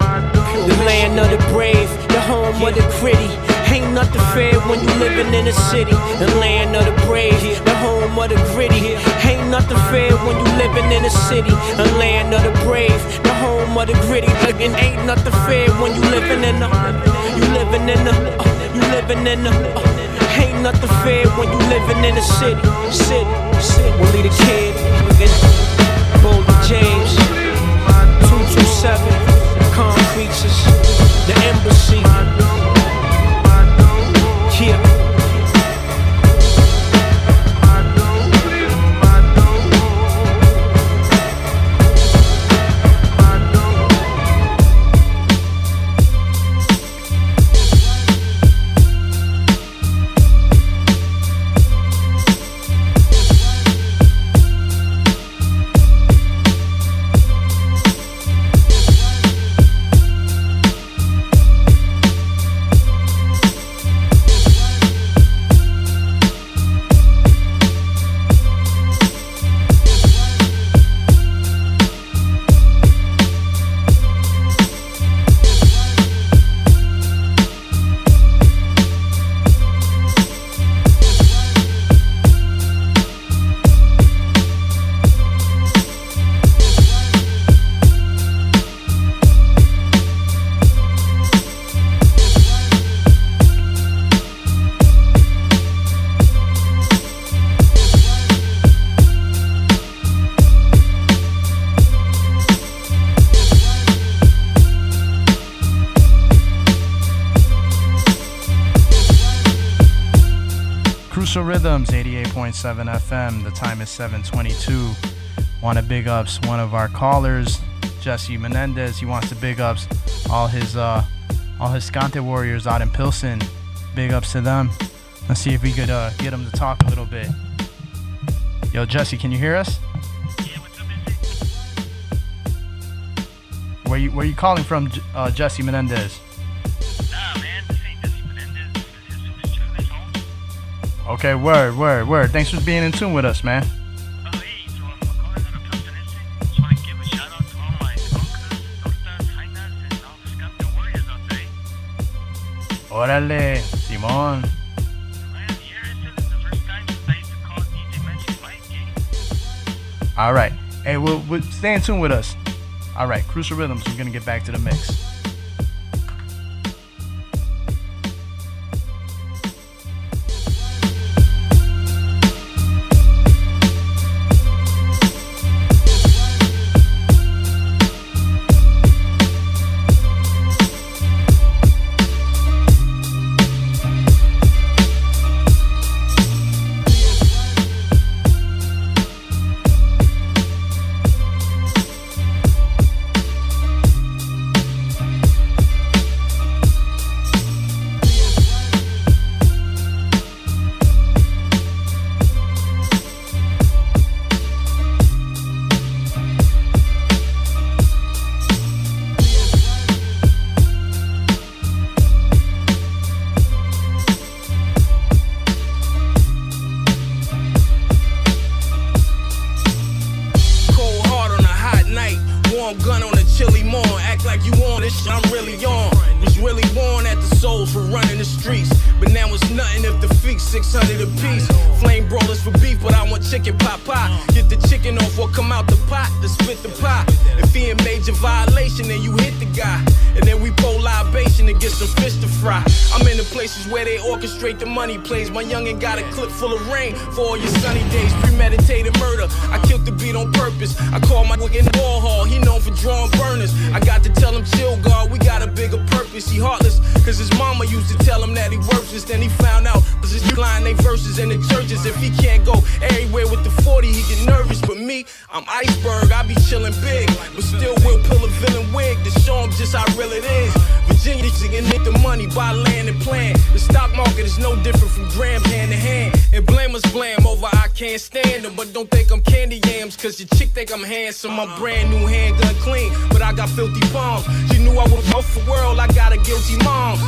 The land of the brave, the home of the gritty. Ain't nothing fair when you living in a city. The land of the brave, the home of the gritty. Ain't nothing fair when you living in a city. The land of the brave, the home of the gritty. Again, ain't nothing fair when you living in a, you living in a, you living in a. Ain't nothing fair when you living in a city. Willie the Kid, Boldy James, 227, Concretes, the Embassy. Yeah. Rhythms 88.7 FM. The time is 7:22. Want to big ups one of our callers, Jesse Menendez. He wants to big ups all his Scante warriors out in Pilsen. Big ups to them. Let's see if we could get them to talk a little bit. Yo, Jesse, can you hear us? Yeah, what's up, Izzy? Where you calling from, Jesse Menendez? Nah, man, this ain't Jesse Menendez. This is Charles home. Okay, word. Thanks for being in tune with us, man. Oh, hey, so I'm calling out of Pilsen, Izzy. Just want to give a shout out to all my skunkers, tortas, jainas, and all the Scante warriors out there. Órale, Simón. All right. Hey, we'll stay in tune with us. All right, Crucial Rhythms. We're going to get back to the mix. this shit I'm really on. Was really born at the souls for running the streets. But now it's nothing if the feet 600 apiece. Flame brawlers for beef, but I want chicken pot pie. Get the chicken off or come out the pot to split the pie. If he in major violation, then you hit the guy. And then we pour libation and get some fish to fry. I'm in the places where they orchestrate the money plays. My youngin' got a clip full of rain for all your sunny days. Premeditated murder, I killed the beat on purpose. I call my in the ball hall, he known for drawing burners. I got to tell him chill, God, we got a bigger purpose. He heartless, cause his mama used to tell him that he worthless. Then he found out, cause his line they verses in the churches. If he can't go everywhere with the 40, he get nervous. But me, I'm iceberg, I be chillin' big. But still will pull a villain wig to show him just how real it is. Virginia can make the money, buy land and plan. The stock market is no different from grams hand to hand. And blamers blame over I can't stand them. But don't think I'm candy yams, cause your chick think I'm handsome. My brand new handgun clean, but I got filthy palms. She knew I would go for world, I got a guilty mom.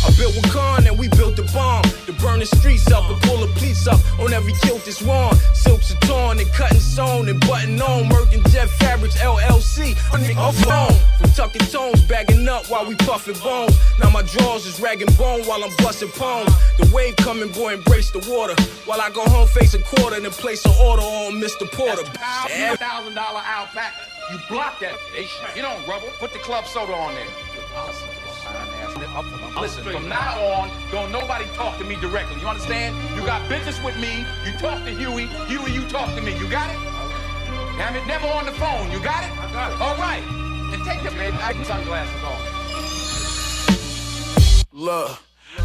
I built Wakan and we built the bomb to burn the streets up and pull the police up on every kilt that's worn. Silks are torn and cut and sewn and button on. Merc and Jet Fabrics LLC. Off phone from tucking tones, bagging up while we puffing bones. Now my drawers is ragging bone while I'm busting poems. The wave coming, boy, embrace the water. While I go home, face a quarter and place an order on Mr. Porter. $1,000 alpaca. You block that. You don't rubble. Put the club soda on there. Listen, from now on, don't nobody talk to me directly. You understand? You got business with me. You talk to Huey. Huey, you talk to me. You got it? Damn it, never on the phone. You got it? I got it. All right. And take the sunglasses off. Look,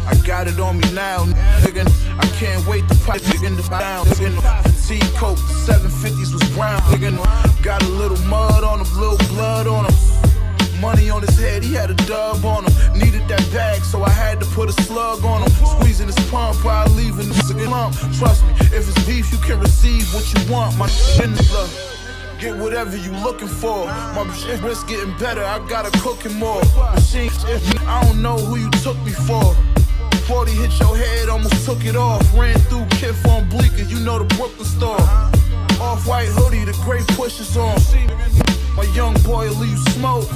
I got it on me now, nigga. I can't wait to pipe it in the down. Fatigue coat, 750s was brown, nigga. Got a little mud on him, little blood on him. Money on his head, he had a dub on him. Needed that bag, so I had to put a slug on him. Squeezing his pump while leaving this lump. Trust me, if it's beef, you can receive what you want. My in the blood. Get whatever you looking for. My wrist getting better, I gotta cook it more. Machine, I don't know who you took me for. 40 hit your head, almost took it off. Ran through Kiff on Bleecker, you know the Brooklyn store. Off-white hoodie, the great pushes on. My young boy will leave smoke.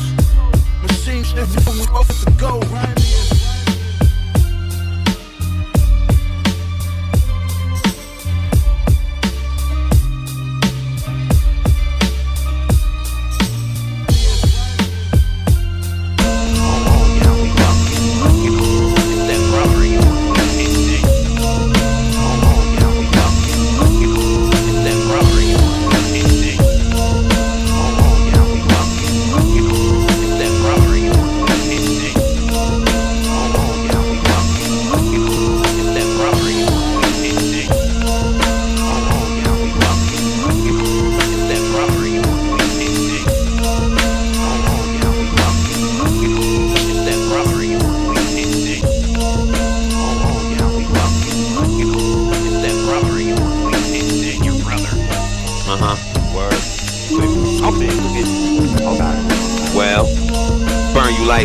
Machine shit, we off to go.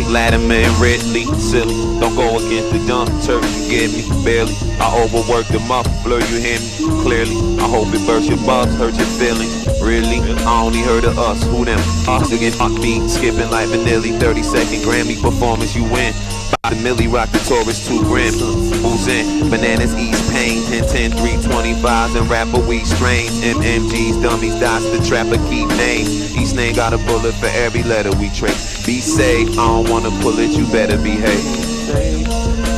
Latimer and Ridley, silly. Don't go against the dump turf, you get me, barely. I overwork them up, blur you hear me clearly. I hope it burst your bubs, hurt your feelings, really. I only heard of us, who them us against me, skipping like vanilla. 30-second Grammy performance, you win. By the Millie rock the Taurus 2 grams. Who's in? Bananas, East Pain, 10, 325s and rapper weed strains. MMGs, dummies, dots, the trapper keep names. Each name got a bullet for every letter we trace. Be safe, I don't wanna pull it, you better behave.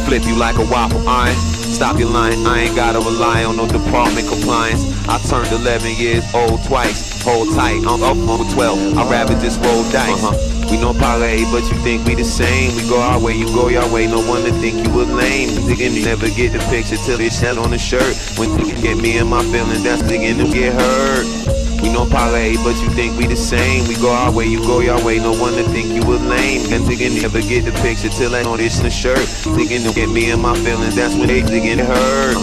Flip you like a waffle iron. Stop your lying, I ain't gotta rely on no department compliance. I turned 11 years old twice. Hold tight, I'm up on 12. I'd rather just roll dice. We no parlay, but you think we the same. We go our way, you go your way. No one to think you a lame. Nigga never get the picture till it's shell on the shirt. When you get me in my feelings, that's nigga to get hurt. We no parlay, but you think we the same. We go our way, you go your way. No one to think you a lame. And nigga never get the picture till I know this in the shirt. Nigga to get me in my feelings, that's when they get hurt.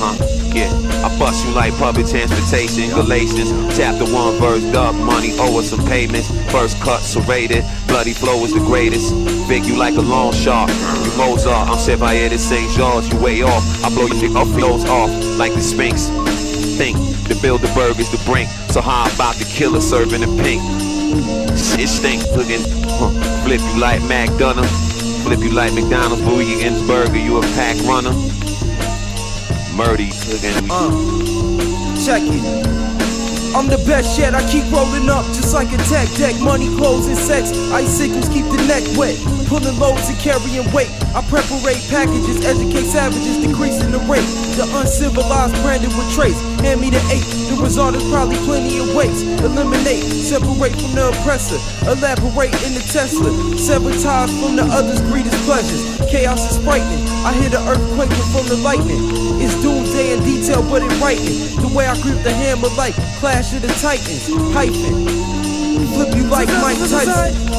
Yeah, I bust you like public transportation. Galatians, chapter 1, verse up. Money owe us some payments. First cut, serrated. Bloody flow is the greatest. Big you like a long shot. You Mozart, I'm Chevalier de St. George. You way off. I blow your up flows off like the Sphinx. Think the Bilderberg is the brink. So how about the killer serving the pink? Shit stink, looking. Flip you like McDonough. Flip you like McDonald's. Boogie Ginsburger, you a pack runner. Murdy, check it. I'm the best yet, I keep rolling up just like a tech deck. Money, clothes, and sex, icicles keep the neck wet. Pulling loads and carrying weight. I preparate packages, educate savages, decreasing the rate. The uncivilized branded with trace. Hand me the 8, the result is probably plenty of weights. Eliminate, separate from the oppressor. Elaborate in the Tesla. Sever ties from the other's greatest pleasures. Chaos is frightening. I hear the earthquake from the lightning. It's doomsday in detail, but it writing. The way I grip the hammer like Clash of the Titans. Hyphen. Flip you like Mike Tyson.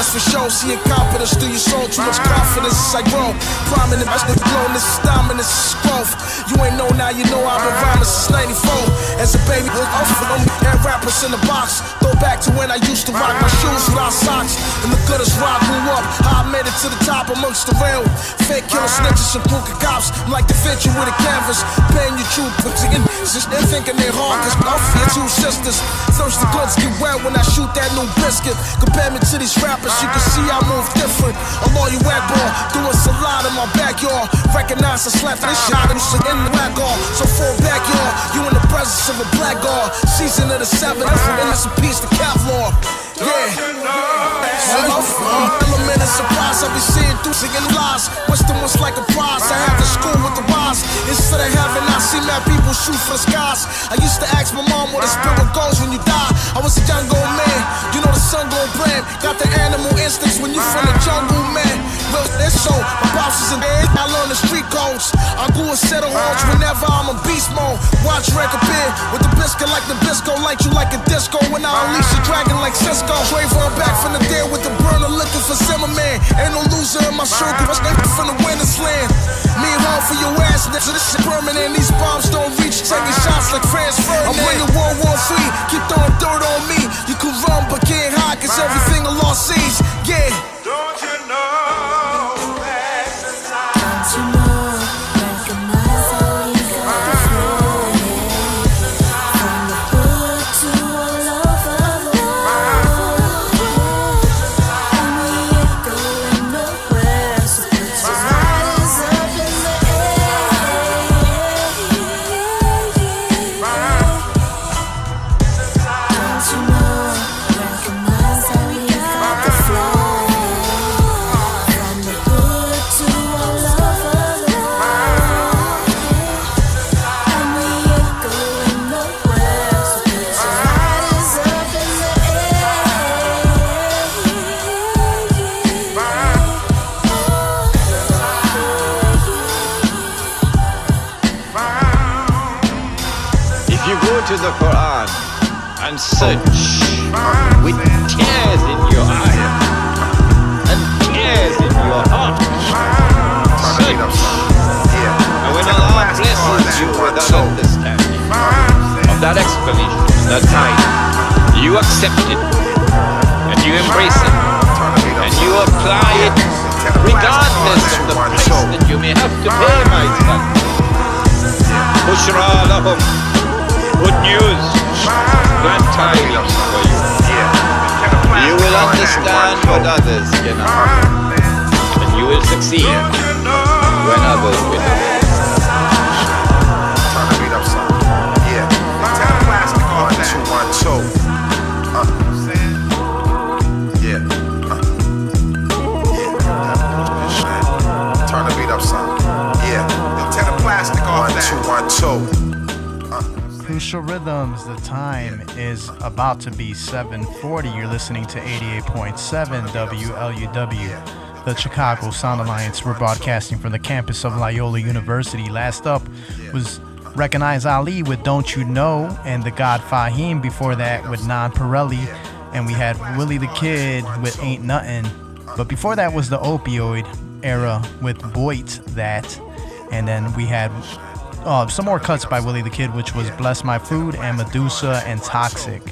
For sure, see incompetence through your soul. Too much confidence as I grow. Prominent, I still blown. This is dominance, this is growth. You ain't know now, you know I've been rhyming since '94. As a baby, I'm for them air rappers in the box. Throw back to when I used to rock my shoes without socks. And the goodest rock grew up. How I made it to the top amongst the real. Fake killer snitches and crooked cops. I'm like the fit you with a canvas. Paying you true, putting in. They're thinking they're hard, cause I'm your two sisters. Thirsty goods get wet when I shoot that new biscuit. Compare me to these rappers. You can see I move different. I'm all you whack ball, doing salad in my backyard. Recognize I slapped this shot and shit in the black guard. So fall back, y'all. You in the presence of a black guard. Season of the 7th, and that's a piece to Kevlar. Yeah. Element of surprise, I be seeing through singing lies. Wisdom was like a prize. I had to school with the wise. Instead of having I see mad people shoot for the skies. I used to ask my mom where the spirit goes when you die. I was a young old man, you know the sun gon' blame. Got the animal instincts when you from the jungle, man. Well, that's so, my boss is in there, I learn the street codes. I grew a set of horns whenever I'm in beast mode. Watch Rank appear with the biscuit like the bisco. Light you like a disco when I unleash a dragon like Cisco. Trayvon back from the dead with the burner looking for Zimmerman. Ain't no loser in my circle, I stay from the winner's land. Me home for your ass, nigga, this shit permanent. These bombs don't reach, taking shots like Franz Ferdinand. I'm bringing World War III, keep throwing dirt on me. You can run but can't hide, cause everything a lost sees. Yeah. Don't you know that Don't you know, recognize how you got the flow. From the hood to all over the world. And we ain't going nowhere, so put your lighters up in the air. Don't you know, recognize how you got the flow. To the Quran and search with tears in your eyes and tears in your heart. Search. And when Allah blesses you with that understanding of that explanation, that time, you accept it and you embrace it and you apply it regardless of the price that you may have to pay, my son. Bushra lahum. Good news, glad tidings for you. You will understand what others cannot, and you will succeed when others will not. up something. Yeah, tear the plastic off that. 1, 2, 1, 2. Crucial Rhythms, the time is about to be 7:40. You're listening to 88.7 WLUW, the Chicago Sound Alliance. We're broadcasting from the campus of Loyola University. Last up was Recognize Ali with Don't You Know, and The God Fahim before that with Non Pirelli, and we had Willie the Kid with Ain't Nuttin'. But before that was the Opioid era with Boit That, and then we had some more cuts by Willie the Kid, which was Bless My Food and Medusa and Toxic.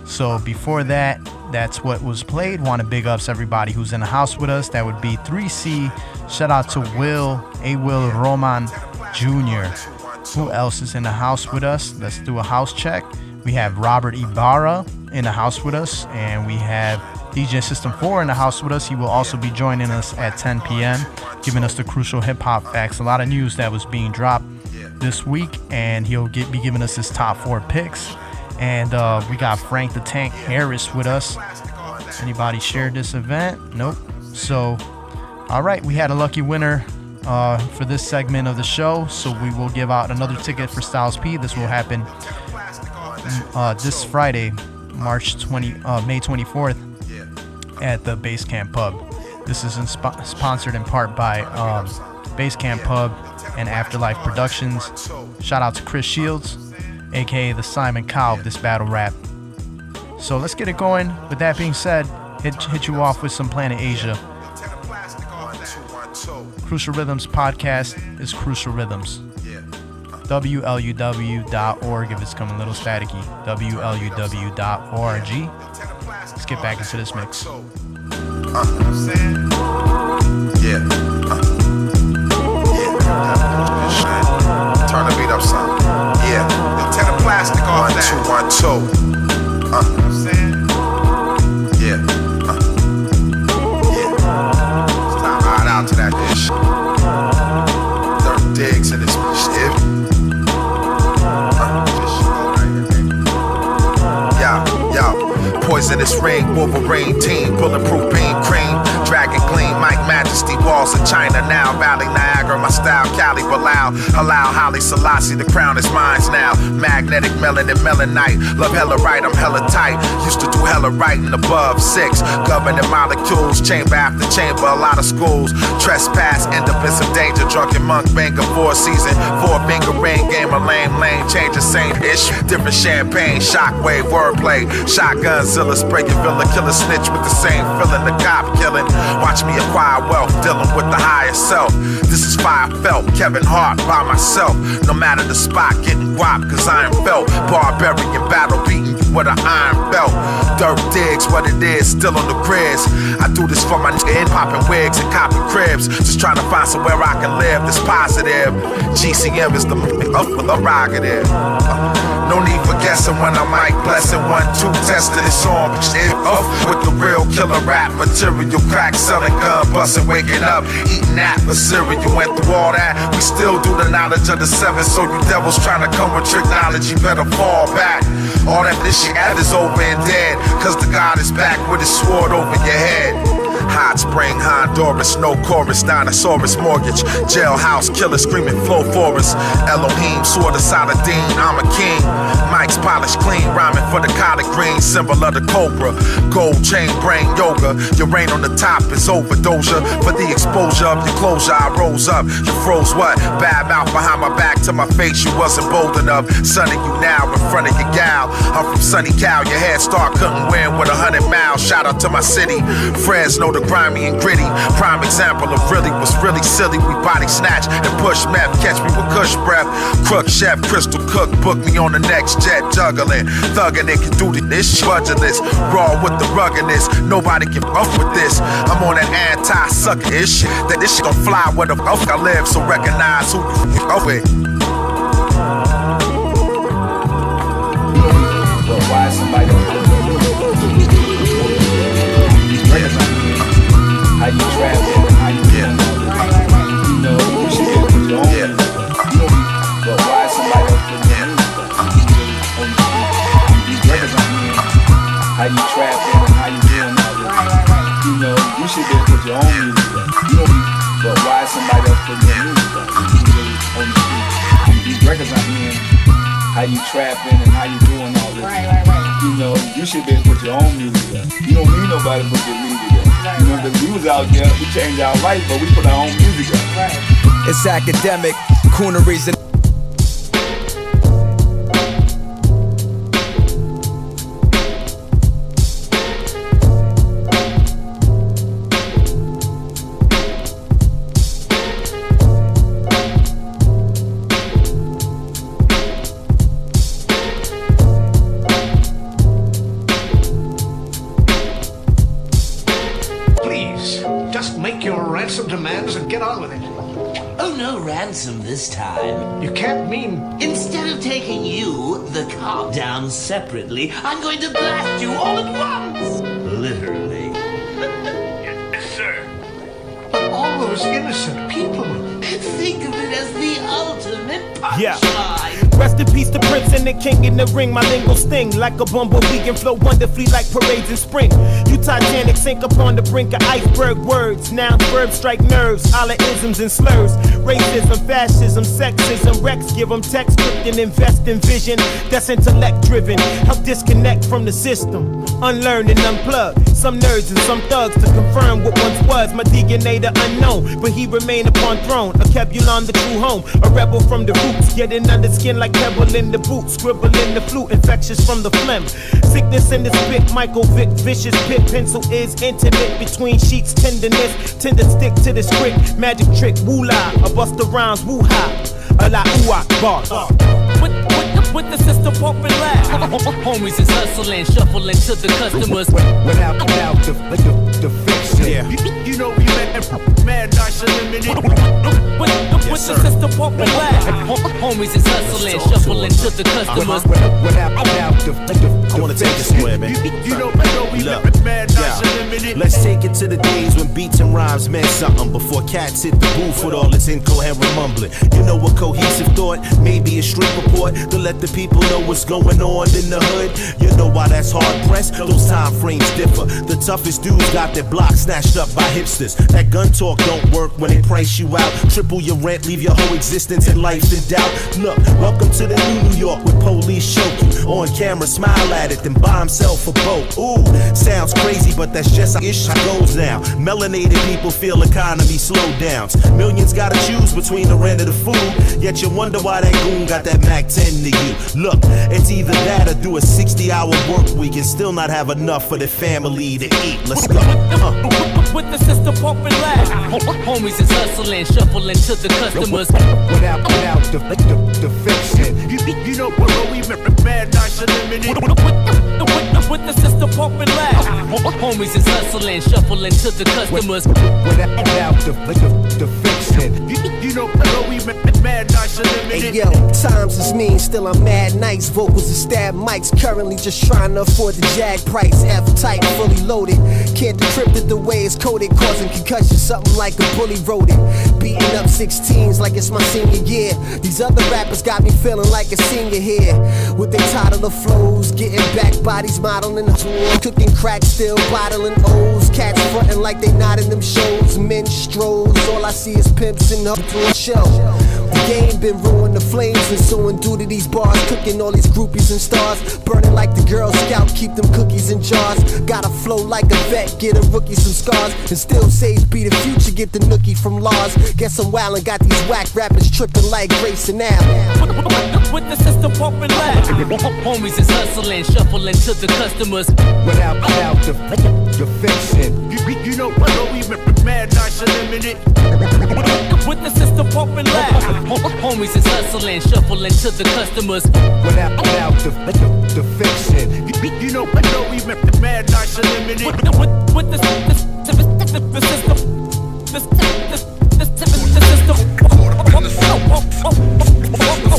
So before that, that's what was played. Want to big ups everybody who's in the house with us. That would be 3C. Shout out to Will Roman Jr. Who else is in the house with us? Let's do a house check. We have Robert Ibarra in the house with us, and we have DJ System 4 in the house with us. He will also be joining us at 10 p.m., giving us the crucial hip-hop facts. A lot of news that was being dropped this week, and he'll be giving us his top 4 picks. And we got Frank the Tank Harris with us. Anybody shared this event? Nope. So, all right, we had a lucky winner for this segment of the show, so we will give out another ticket for Styles P. This will happen this Friday, May 24th at the Basecamp Pub. This is sponsored in part by Basecamp Pub and Afterlife Productions. Shout out to Chris Shields, aka the Simon Cowell of this battle rap. So let's get it going. With that being said, hit you off with some Planet Asia. Crucial Rhythms podcast is Crucial Rhythms. WLUW.org if it's coming a little staticky. WLUW.org. Let's get back into this mix. Turn the beat up some. Yeah, tear the plastic off that. 1, 2, 1, 2. Yeah. It's time to ride out to that dish. Dirt digs in this shit. Poisonous ring, Wolverine team, bulletproof beam cream, dragon gleam, Mike Majesty, walls of China now, Valley Niagara, my style, Cali, Bilal, Halal, Holly, Selassie, the crown is mine now, magnetic melanin, melanite, love hella right, I'm hella tight, used to do hella writing above 6, governing molecules, chamber after chamber, a lot of schools, trespass, end up in some danger, drunken monk, banger, 4 season, 4-finger ring, game of lame lane, change the same ish, different champagne, shockwave, wordplay, shotguns, Zilla, spray your villa, killer snitch with the same feeling, the cop killing. Watch me acquire wealth, dealing with the higher self. This is fire felt, Kevin Hart by myself. No matter the spot, getting guap, cause I am felt. Barbarian battle, beating you with an iron belt. Dirt digs, what it is, still on the grids. I do this for my head, popping wigs and copping cribs. Just trying to find somewhere I can live that's positive. GCM is the up with a rogative. No need for guessing when I might blessing 1, 2, testing this on. Shit off with the real killer rap material, crack selling, gun busting, waking up, eating that for cereal. Went through all that, we still do the knowledge of the 7. So you devils trying to come with trick knowledge, you better fall back. All that this shit is over and dead, cause the God is back with his sword over your head. Hot Spring, Honduras, no chorus, Dinosaurus, mortgage, jailhouse, killer screaming, flow forest, Elohim, sword of Saladin, I'm a king, Mike's polished clean, rhyming for the collard green, symbol of the cobra, gold chain, brain yoga, your reign on the top is over, Doja, for the exposure of your closure, I rose up, you froze what, bad mouth behind my back to my face, you wasn't bold enough, sunning you now in front of your gal, I'm from sunny Cal, your head start couldn't win with 100 miles, shout out to my city, Fresno, the grimy and gritty, prime example of really was really silly. We body snatch and push meth, catch me with kush breath. Crook chef, crystal cook, book me on the next jet, juggling, thugging it can do this budgetless, raw with the ruggedness. Nobody can buff with this. I'm on that anti-sucker-ish shit. That this shit gon' fly where the fuck I live, so recognize who you fuck with. Why somebody how you trapping, how you doing, you know, you should get with your own, but why somebody else put your how you trapping, how you doing, you know, you should get with your own music, but why somebody else putting your music out. You really on the street. These records are in how you trapping and how you doing all this. Right. You know, you should be able to put your own music out. You don't need nobody to put your music out. You know, because we was out there, we changed our life, but we put our own music out. It's academic, cooneries and Just make your ransom demands and get on with it. Oh, no ransom this time. You can't mean... Instead of taking you, the cop, down separately, I'm going to blast you all at once. Literally. Yes, sir. But all those innocent people... Think of it as the ultimate punchline. Yeah. Rest in peace, the prince and the king in the ring. My lingo sting like a bumblebee and flow wonderfully like parades in spring. You Titanic sink upon the brink of iceberg words. Nouns, verbs strike nerves, all the isms and slurs. Racism, fascism, sexism, Rex give them text, script and invest in vision that's intellect driven. Help disconnect from the system, unlearn and unplug. Some nerds and some thugs to confirm what once was. My DNA the unknown, but he remained upon throne. A Kebulon, the true home, a rebel from the roots. Getting under skin like pebble in the boot. Scribble in the flute, infectious from the phlegm. Sickness in the spit, Michael Vick, vicious pit. Pencil is intimate between sheets, tenderness. Tend to stick to the script, magic trick, woo-la. A busta rhymes, woo-ha. A la ooh-ah, bar. With the system pumping loud. Homies is hustling, shuffling to the customers. Without the fix, yeah. You know we mad nice and limited. With the system pumping loud. Homies is hustling, shuffling to the customers. I wanna take this square, man. You know we mad nice and limited. Let's take it to the days when beats and rhymes meant something before cats hit the booth with all its incoherent mumbling. You know what cohesive thought? Maybe a street report to let the people know what's going on in the hood. You know why that's hard pressed? Those time frames differ. The toughest dudes got their blocks snatched up by hipsters. That gun talk don't work when they price you out. Triple your rent, leave your whole existence and life in doubt. Look, welcome to the New York where police choke you. On camera, smile at it, then buy himself a boat. Ooh, sounds crazy, but that's just how ish goes now. Melanated people feel economy slowdowns. Millions gotta choose between the rent of the food. Yet you wonder why that goon got that Mac 10 to you. Look, it's either that or do a 60-hour work week and still not have enough for the family to eat. Let's go. With the system pumping loud. Homies is hustling, shuffling to the customers. Without the fixin'. You know we mad nice and limited. With the system pumping loud. Homies is hustling, shuffling to the customers. Without the fixin'. You know we mad nice and limited. Hey yo, times is mean, still I'm mad nice. Vocals and stab mics, currently just trying to afford the jag price. F-type, fully loaded. Can't decrypt it the way it's coded, causing concussion, something like a bully wrote it. Beating up 16s like it's my senior year. These other rappers got me feeling like a senior here. With their title of flows, getting back bodies, modeling tour, cooking crack, still bottling O's. Cats frontin' like they not in them shows. Minstrels, all I see is pimps and up to a show. The game been ruined, the flames ensuing due to these bars, cooking all these groupies and stars, burning like the Girl Scout, keep them cookies in jars. Gotta flow like a vet, get a rookie some scars, and still Sage be the future, get the nookie from Lars. Guess I'm wild and got these whack rappers tripping like Grace and Al. With the system pumping loud. Homies is hustling, shuffling to the customers. Without the fixin'. You know we mad nice and limited. With the system pumping loud. Homies is hustling, shuffling to the customers. Without the fixin'. You know we mad nice and limited. With the system.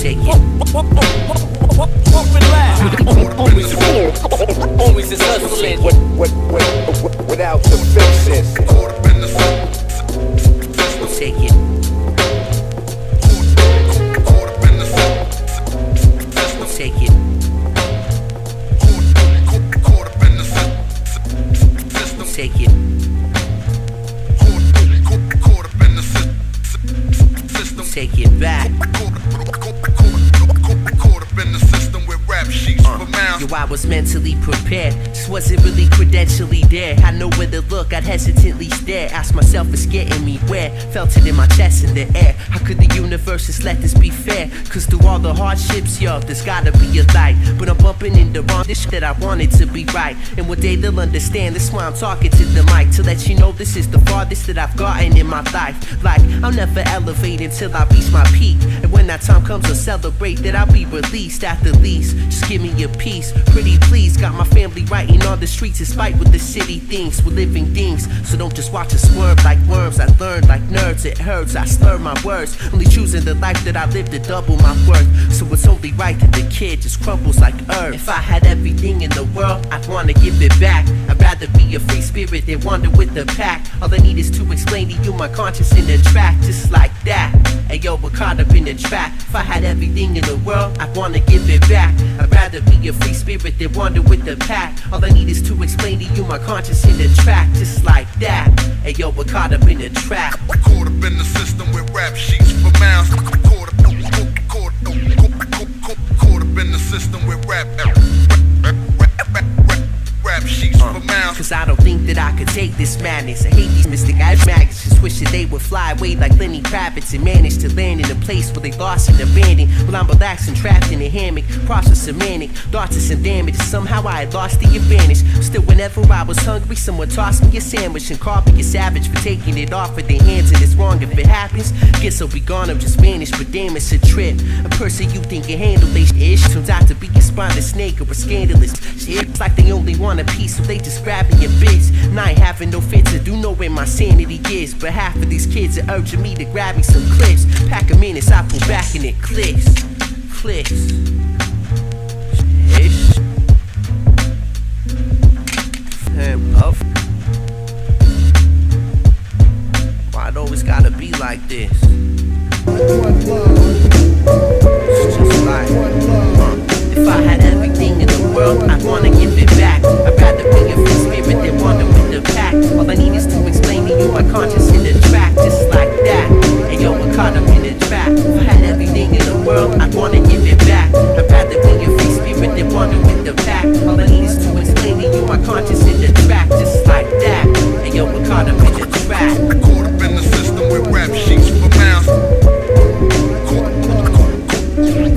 Take it. Pumping loud. Homies is hustling. Without the fixin'. Take it. Take it. Take it. take it back. In the system with rap sheets for mouths. Yo, I was mentally prepared, just wasn't really credentially there. I know where to look, I'd hesitantly stare. Ask myself, it's getting me where? Felt it in my chest, in the air. How could the universe just let this be fair? Cause through all the hardships, yo, there's gotta be a light. But I'm bumping into wrong this shit that I wanted to be right. And one day they'll understand, that's why I'm talking to the mic. To let you know this is the farthest that I've gotten in my life. Like, I'll never elevate until I reach my peak. And when that time comes, I'll celebrate that I'll be released. At the least, just give me a piece. Pretty please, got my family writing on the streets. Despite what the city thinks, we're living things. So don't just watch us swerve like worms. I learned like nerds, it hurts, I slur my words. Only choosing the life that I live to double my worth. So it's only right that the kid just crumbles like earth. If I had everything in the world, I'd wanna give it back. I'd rather be a free spirit than wander with the pack. All I need is to explain to you my conscience in the track, just like that. Hey yo, we're caught up in the trap. If I had everything in the world, I'd wanna give it back. I'd rather be a free spirit than wander with the pack. All I need is to explain to you my conscience in the track, just like that. Hey yo, we're caught up in the trap. Caught up in the system with rap sheets for mouths. Caught up in the system with rap sheets for mouths. Cause I don't think that I could take this madness. I hate these mystic eyed maggots. Just wish that they would fly away like Lenny Kravitz and manage to land in a place where they lost and abandoned. While I'm relaxing, trapped in a hammock, process semantic, thoughts of some damage. Somehow I had lost the advantage. Still, whenever I was hungry, someone tossed me a sandwich and called me a savage for taking it off with their hands. And it's wrong if it happens. Guess I'll be gone, I'm just vanished. But damn, it's a trip. A person you think can handle they ish turns out to be a spineless snake or a scandalous shit. It's like they only want a piece, so they just grab me in bits. And I ain't having no fit to do know where my sanity is. But half of these kids are urging me to grab me some clips. Pack 'em in as I pull back and it clicks. Clicks. Ish. And puff. Why it always gotta be like this? It's just like, if I had everything in the world, I'd wanna give it back. I'd rather be a free spirit than wander with the pack. All I need is to explain to you my conscience in the track, just like that. And yo, we're caught up in the trap. If I had everything in the world, I'd wanna give it back. I'd rather be a free spirit than wander with the pack. All I need is to explain to you my conscience in the track, just like that. And yo, we're caught up in the trap. Caught up in the system with rap sheets for mouths.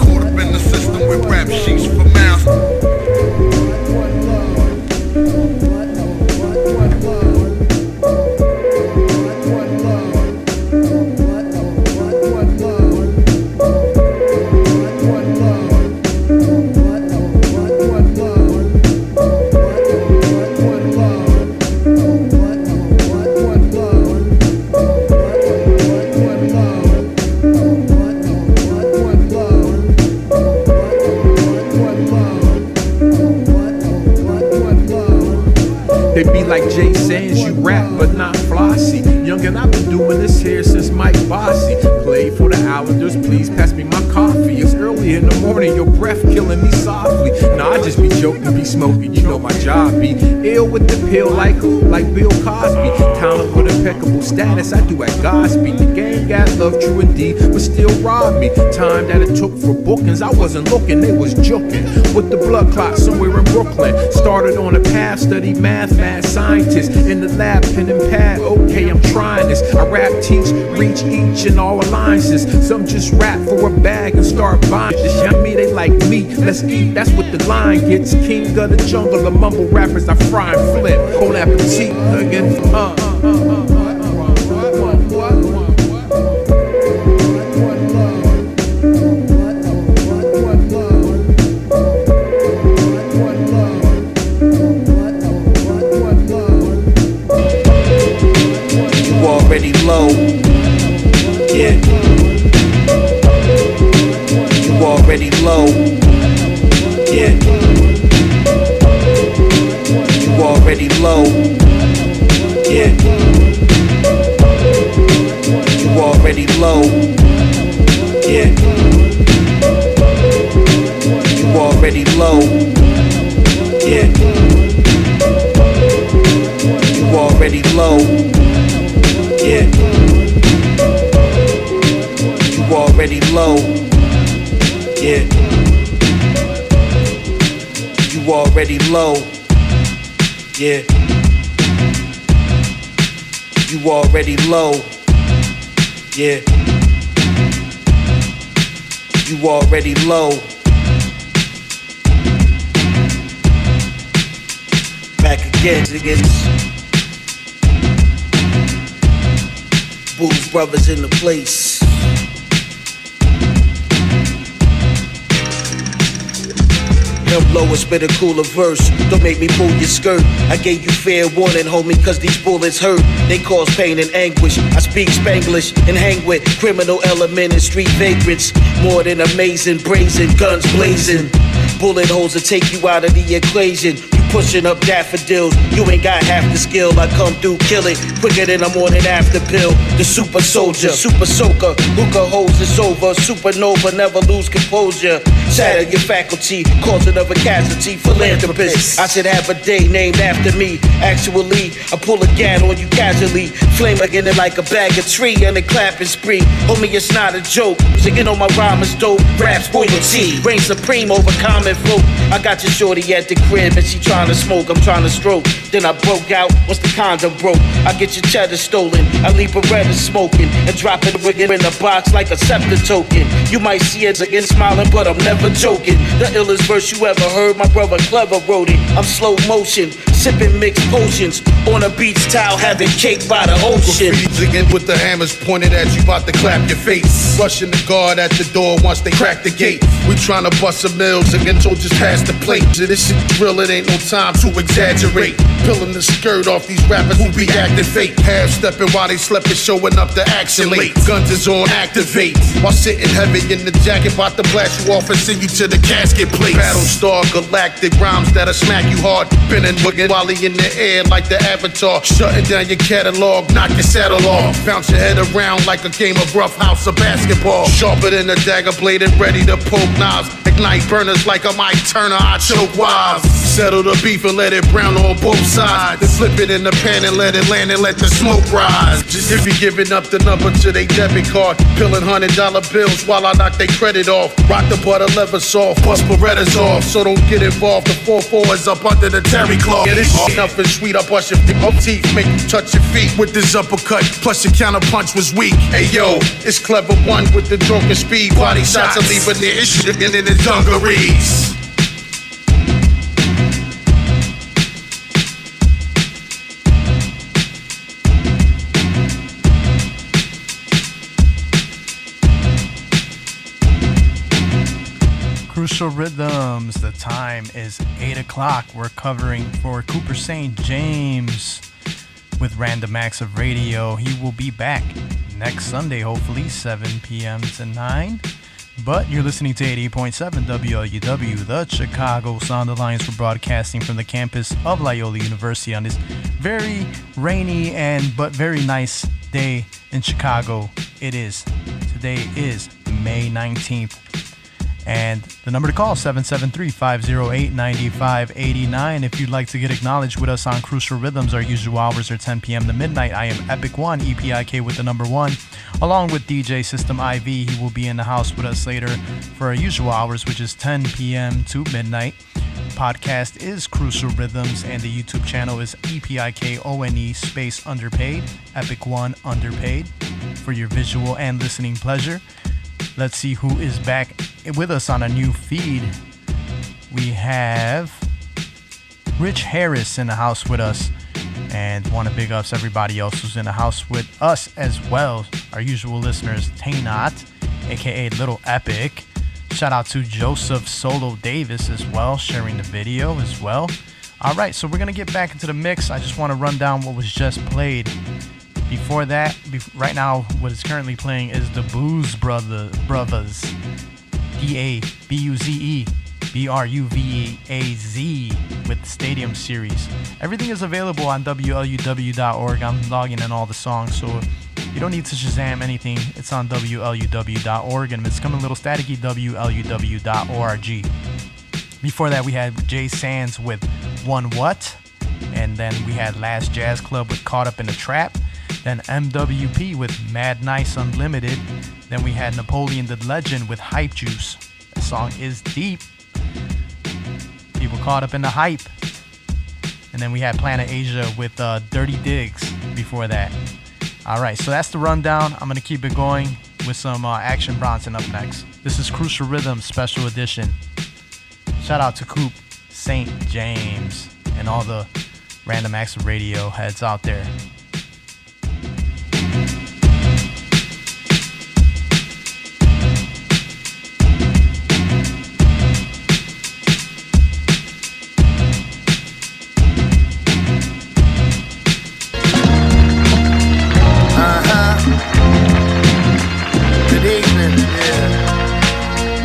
Caught up in the system with rap sheets for mouths. They be like Jay Sands, you rap but not flossy. Youngin', I've been doing this here since Mike Bossy. Play for the Islanders, please pass me my coffee. It's early in the morning, your breath killing me softly. Nah, I just be joking, be smoking, you know my job be ill with the pill like who? Like Bill Cosby. Talent with impeccable status, I do at Godspeed. The game got love, true indeed, but still robbed me. Time that it took for bookings, I wasn't looking, they was joking. With the blood clot somewhere in Brooklyn. Started on a path, studied math, mad scientist. In the lab, pen and pad, okay, I'm trying this. I rap, teach, reach each and all alliances. Some just rap for a bag and start buying this. Young me, they like meat, let's eat, that's what the line gets. King of the jungle, the mumble rappers, I fry and flip. Bon appetit, again, Already low, yeah. You already low, yeah. You already low, yeah. You already low, yeah. You already low, yeah. You already low. Yeah, you already low. Yeah. You already low. Yeah. You already low. Yeah. You already low. Back again, niggas. Boo's brothers in the place. Him low and spit a cooler verse. Don't make me pull your skirt. I gave you fair warning, homie, cause these bullets hurt. They cause pain and anguish. I speak Spanglish and hang with criminal element and street vagrants. More than amazing, brazen, guns blazing. Bullet holes to take you out of the equation. You pushing up daffodils. You ain't got half the skill. I come through, kill it quicker than a morning after pill. The super soldier, super soaker. Hookah hose is over. Supernova, never lose composure. Shatter your faculty, cause another casualty. Philanthropist, I should have a day named after me. Actually, I pull a gat on you casually. Flame again it like a bag of tree and a clapping spree. Homie, it's not a joke. Singing on my rhyme is dope. Raps royalty, reign supreme over common folk. I got your shorty at the crib and she trying to smoke. I'm trying to stroke. Then I broke out once the condom broke. I get your cheddar stolen. I leave Beretta smoking and drop it in the box like a scepter token. You might see it again smiling, but I'm never joking. The illest verse you ever heard, my brother Clever wrote it. I'm slow motion, sipping mixed potions on a beach towel, having cake by the ocean. Again with the hammers pointed at you, about to clap your face. Rushing the guard at the door once they crack the gate. We tryna bust some mills again, so just pass the plate. This shit real, it ain't no time to exaggerate. Pulling the skirt off these rappers who be acting fake. Half stepping while they slept and showing up to action late. Guns is on activate while sitting heavy in the jacket, about to blast you off and send you to the casket place. Battlestar galactic rhymes that'll smack you hard. Spinning boogie while he in the air like the Avatar. Shutting down your catalog, knock your saddle off. Bounce your head around like a game of rough house or basketball. Sharper than a dagger blade and ready to poke knives. Ignite burners like a Mike Turner, I choke wives. Settle the beef and let it brown on both sides. Then flip it in the pan and let it land and let the smoke rise. Just if you giving up the number to they debit card, peeling $100 bills while I knock they credit off. Rock the butter leather soft, bust Berettas off, so don't get involved. The 4-4 is up under the terry cloth. Yeah, this shit nothing sweet. I bust your up teeth, make you touch your feet with this uppercut. Plus your counter punch was weak. Hey yo, it's Clever One with the drunken speed. Body shots are leaving their issue in the dungarees. Crucial Rhythms. The time is 8 o'clock. We're covering for Cooper St. James with Random Acts of Radio. He will be back next Sunday, hopefully, 7 p.m. to 9. But you're listening to 88.7 WLUW, the Chicago Sound Alliance. We're broadcasting from the campus of Loyola University on this very rainy but very nice day in Chicago. It is. Today is May 19th. And the number to call, 773-508-9589. If you'd like to get acknowledged with us on Crucial Rhythms, our usual hours are 10 p.m. to midnight. I am Epic One, EPIK with the number 1, along with DJ System IV. He will be in the house with us later for our usual hours, which is 10 p.m. to midnight. Podcast is Crucial Rhythms, and the YouTube channel is EPIKONE space underpaid, Epic One underpaid, for your visual and listening pleasure. Let's see who is back with us on a new feed. We have Rich Harris in the house with us, and want to big ups everybody else who's in the house with us as well. Our usual listeners, Taynot, aka Little Epic. Shout out to Joseph Solo Davis as well, sharing the video as well. All right, so we're going to get back into the mix. I just want to run down what was just played. Before that, right now, what is currently playing is the Booze Brothers, DABUZE, BRUVAZ with Stadium Series. Everything is available on WLUW.org. I'm logging in all the songs, so you don't need to Shazam anything. It's on WLUW.org, and if it's coming a little staticky, WLUW.org. Before that, we had Jay Sands with One What, and then we had Last Jazz Club with Caught Up in the Trap. Then MWP with Mad Nice Unlimited. Then we had Napoleon the Legend with Hype Juice. The song is deep. People caught up in the hype. And then we had Planet Asia with Dirty Digs before that. Alright, so that's the rundown. I'm going to keep it going with some Action Bronson up next. This is Crucial Rhythm Special Edition. Shout out to Coop St. James and all the Random Acts of Radio heads out there.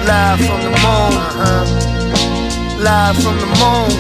Live from the moon, live from the moon.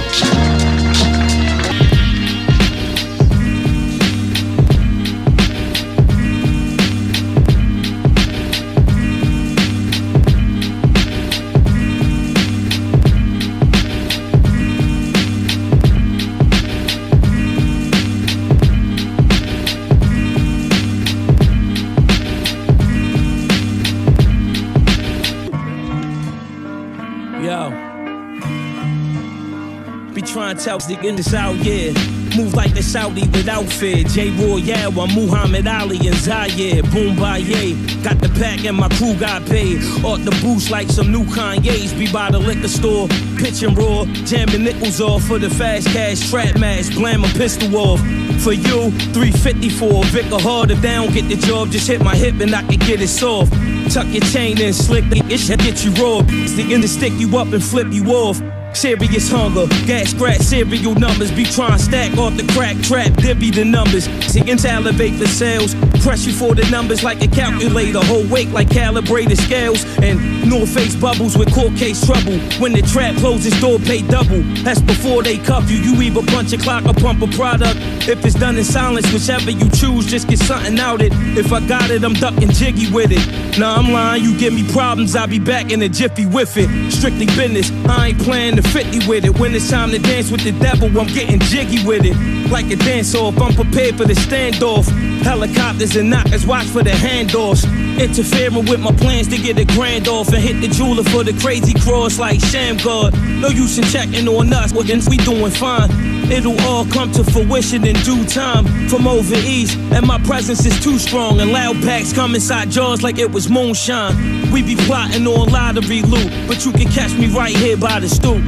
Trying to tell the in this out, yeah. Move like the Saudi without fear. J. Royale, Muhammad Ali and Zaire. Boom Baye, got the pack and my crew got paid. Ought the boost like some new Kanye's. Be by the liquor store, pitch and raw. Jamming nickels off for the fast cash trap mask. Blam a pistol off. For you, 354. Vicar hard if they don't get the job. Just hit my hip and I can get it soft. Tuck your chain in, slick, it should get you raw. Stick in to stick you up and flip you off. Serious hunger, gas scratch, serial numbers. Be trying to stack off the crack trap, divvy the numbers. Seeking to elevate the sales. Press you for the numbers like a calculator. Whole weight like calibrated scales. And North Face bubbles with court case trouble. When the trap closes, door pay double. That's before they cuff you. You either punch a clock or pump a product. If it's done in silence, whichever you choose, just get something out it. If I got it, I'm ducking jiggy with it. Nah, I'm lying, you give me problems, I'll be back in a jiffy with it. Strictly business, I ain't playing the 50 with it. When it's time to dance with the devil, I'm getting jiggy with it. Like a dance-off, I'm prepared for the standoff. Helicopters and knockers, watch for the handoffs. Interfering with my plans to get a grand off and hit the jeweler for the crazy cross like Shamgar. No use in checking on us, we doing fine. It'll all come to fruition in due time. From over east, and my presence is too strong. And loud packs come inside jars like it was moonshine. We be plotting on lottery loot, but you can catch me right here by the stoop.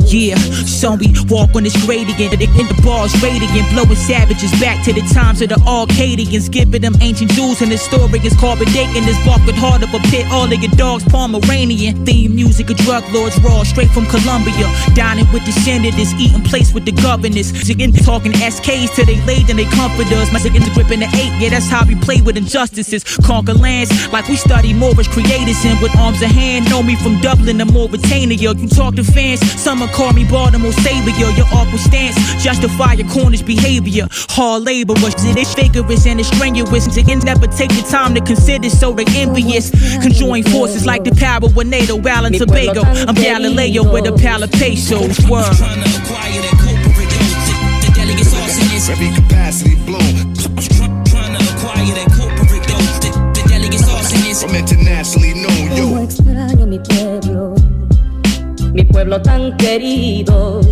Yeah, so we walk on this gradient, in the bars radiant, blowing savages back to the times of the Arcadians, giving them ancient jewels and historians, carbon dating this bark with heart of a pit, all of your dogs Pomeranian, theme music of drug lords, raw straight from Colombia, dining with the senators, eating plates with the governors, talking SKs till they laid and they comfort us, my chickens gripping the 8, yeah that's how we play with injustices, conquer lands like we study Moorish creators and with arms in hand, know me from Dublin to Mauritania, yo, you talk to fans, some call me Baltimore Savior, your awkward stance justify your cornish behavior, hard labor, it is vigorous and it's strenuous, and never take the time to consider, so they envious, conjoin forces like the power with NATO, Val and Tobago, I'm Galileo with a pal of pesos, world. Every capacity blown. Trying to acquire that corporate dough. The delegates arsonists. I'm internationally known, yo. Como extraño mi pueblo tan querido.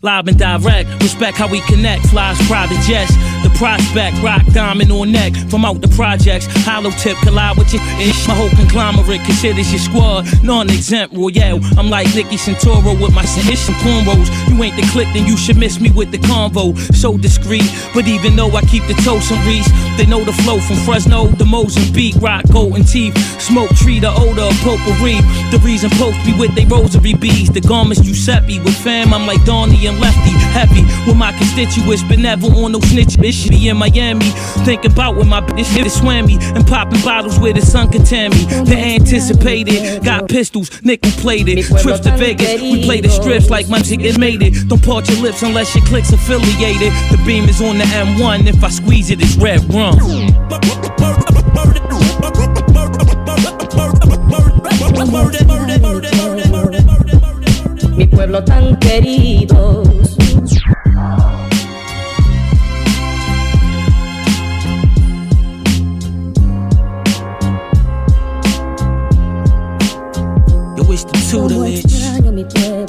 Live and direct, respect how we connect. Flies private jets, the prospect, rock diamond on neck. From out the projects, hollow tip collide with your ish. My whole conglomerate considers your squad non-exempt royale. I'm like Nicky Santoro with my ish and cornrows. You ain't the click, then you should miss me with the convo. So discreet, but even though I keep the toast and reach, they know the flow from Fresno to Mozambique. Rock golden teeth, smoke tree, the odor of potpourri. The reason post be with they rosary beads. The garments Giuseppe with fam, I'm like Donnie and Lefty. Heavy with my constituents, but never on no snitch. Bitch be in Miami, thinking about when my bitch hit a swammy and popping bottles where the sun can tan me. The anticipated, got pistols, nickel plated. Trips to Vegas, we play the strips like my ticket made it. Don't part your lips unless your click's affiliated. The beam is on the M1, if I squeeze it, it's red rum. Mi pueblo tan querido. Yo, it's the tutelage.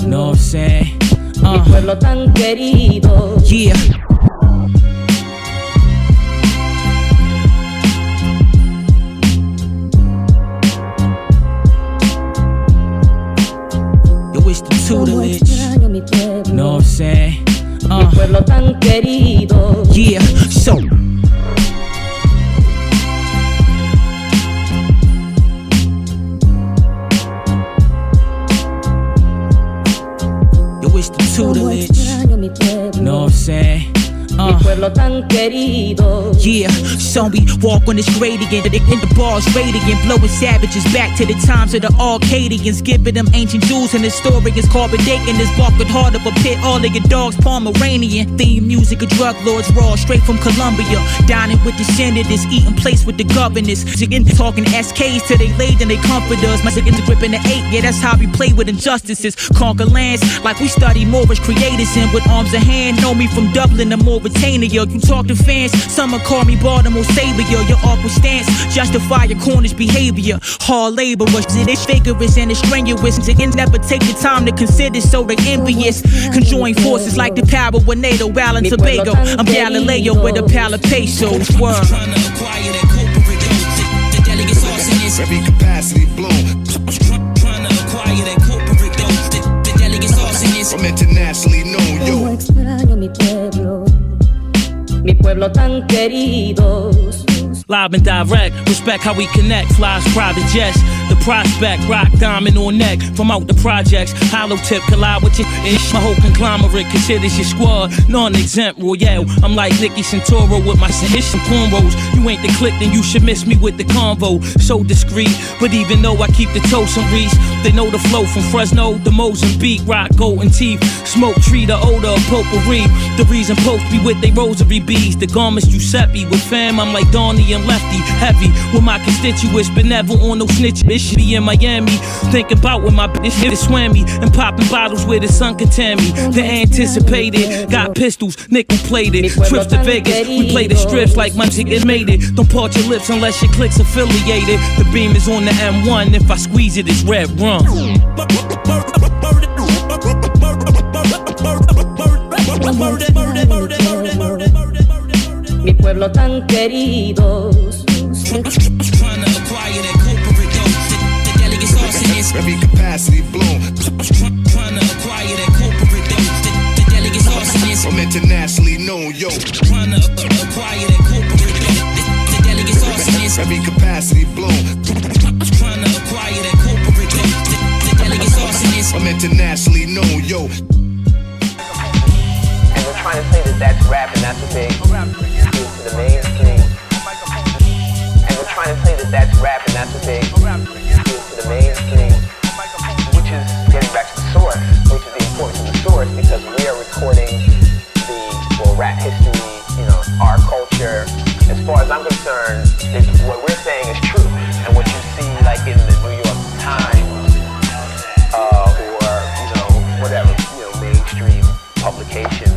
Know what I'm saying? Mi pueblo tan querido. Yeah. Tutelage. Know what I'm saying? Mi pueblo tan querido. Yeah, so yo, it's the tutelage. Know what I'm saying? Mi pueblo tan querido. Yeah, so we walk on this gradient, in the bars radiant, blowing savages back to the times of the Arcadians, giving them ancient jewels and historians, carbon dating this bark with heart of a pit, all of your dogs Pomeranian. Theme music of drug lords, raw straight from Colombia, dining with the senators, eating place with the governors, talking SKs till they laid and they comfort us. My chickens gripping the 8, yeah, that's how we play with injustices, conquer lands like we study Moorish creators, and with arms in hand, know me from Dublin to Mauritania. You talk to fans, some will call me Baltimore Savior. Your awkward stance justify your cornish behavior. Hard laborers, it is vigorous and it's strenuous. Chickens never take the time to consider, so they envious. Conjoin forces like the power of NATO, Val and Tobago. I'm Galileo with a pal of pesos. Word. Every capacity bloom. Trying to acquire that corporate dough. The delegates arsonists. I'm internationally known, yo. Extraño mi pueblo. Mi pueblo tan querido. Live and direct, respect how we connect. Flies private jets, the prospect, rock diamond on neck. From out the projects, hollow tip collide with your ish. My whole conglomerate considers your squad non-exempt royale. I'm like Nicky Santoro with my ish and cornrows. You ain't the click, then you should miss me with the convo. So discreet, but even though I keep the toast and reach, they know the flow from Fresno to Mozambique. Rock golden teeth, smoke tree, the odor of potpourri. The reason post be with they rosary beads. The garments Giuseppe with fam, I'm like Donnie and Lefty. Heavy with my constituents, but never on no snitch. Bitch be in Miami, thinking about when my bitch hit a swammy and popping bottles where the sun can tan me. The anticipated, got pistols, nickel plated. Trips to Vegas, we play the strips like my ticket made it. Don't part your lips unless your click's affiliated. The beam is on the M1, if I squeeze it, it's red rum. Mi pueblo tan querido. Trying to acquire that corporate dough. The delegates arsonists. Every capacity bloom. Trying to acquire that corporate dough. The delegates arsonists. I'm internationally known, yo. Trying to acquire that corporate dough. The delegates arsonists. Every capacity bloom. Trying to acquire that corporate dough. The delegates arsonists. I'm internationally known, yo. And we're trying to say that that's rap and that's a big deal to the mainstream. And we're trying to say that that's rap and that's a big deal to the mainstream, which is getting back to the source, which is the importance of the source, because we are recording rap history, our culture. As far as I'm concerned, what we're saying is true, and what you see like in the New York Times or whatever mainstream publications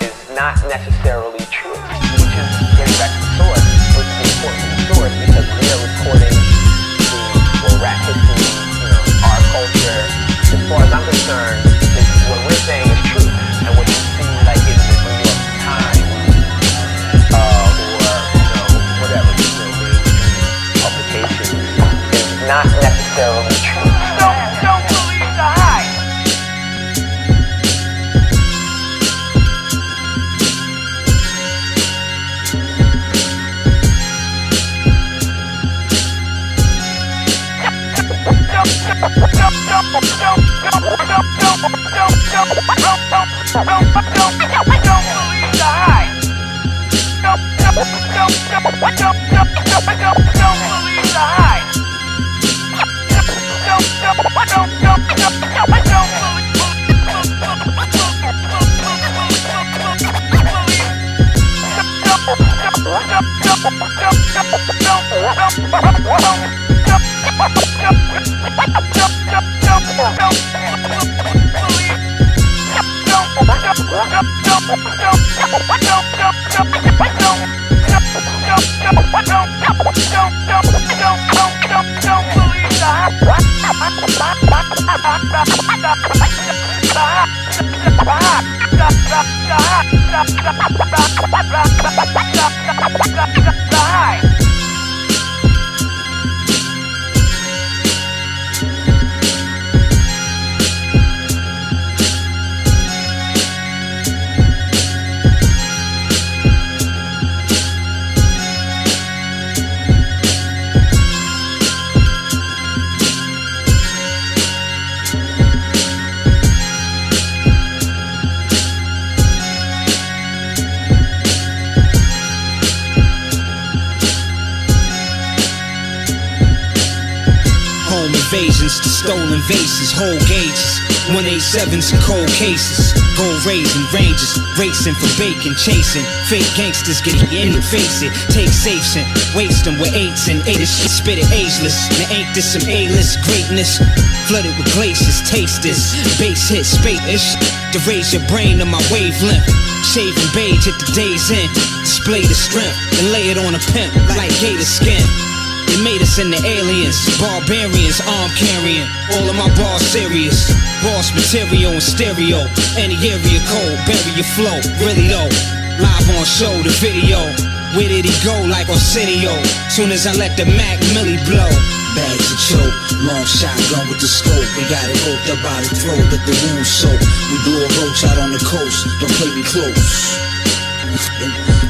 is not necessarily true, which is getting back to the source, which is the importance of the source, because we are recording the rap history, our culture. As far as I'm concerned, what we're saying is true, and what you Invasions to stolen vases, whole gauges, 187s and cold cases, gold raising ranges, racing for bacon, chasing fake gangsters, get in the face it, take safes and waste them with eights and eights, spit it ageless. Now ain't this some A-list greatness? Flooded with glaciers, taste this, bass hit, spate-ish, to raise your brain to my wavelength. Shaving beige at the day's end, display the strength, and lay it on a pimp like gator skin. They made us into aliens, barbarians, arm carrying. All of my bars serious, boss material and stereo. Any area code, bury your flow. Really though, live on show, the video. Where did he go like Arsenio? Soon as I let the Mac Millie blow. Bags of choke, long shotgun with the scope. We got it hooked up by the throat, let the wound soak. We blew a roach out on the coast, don't play me close.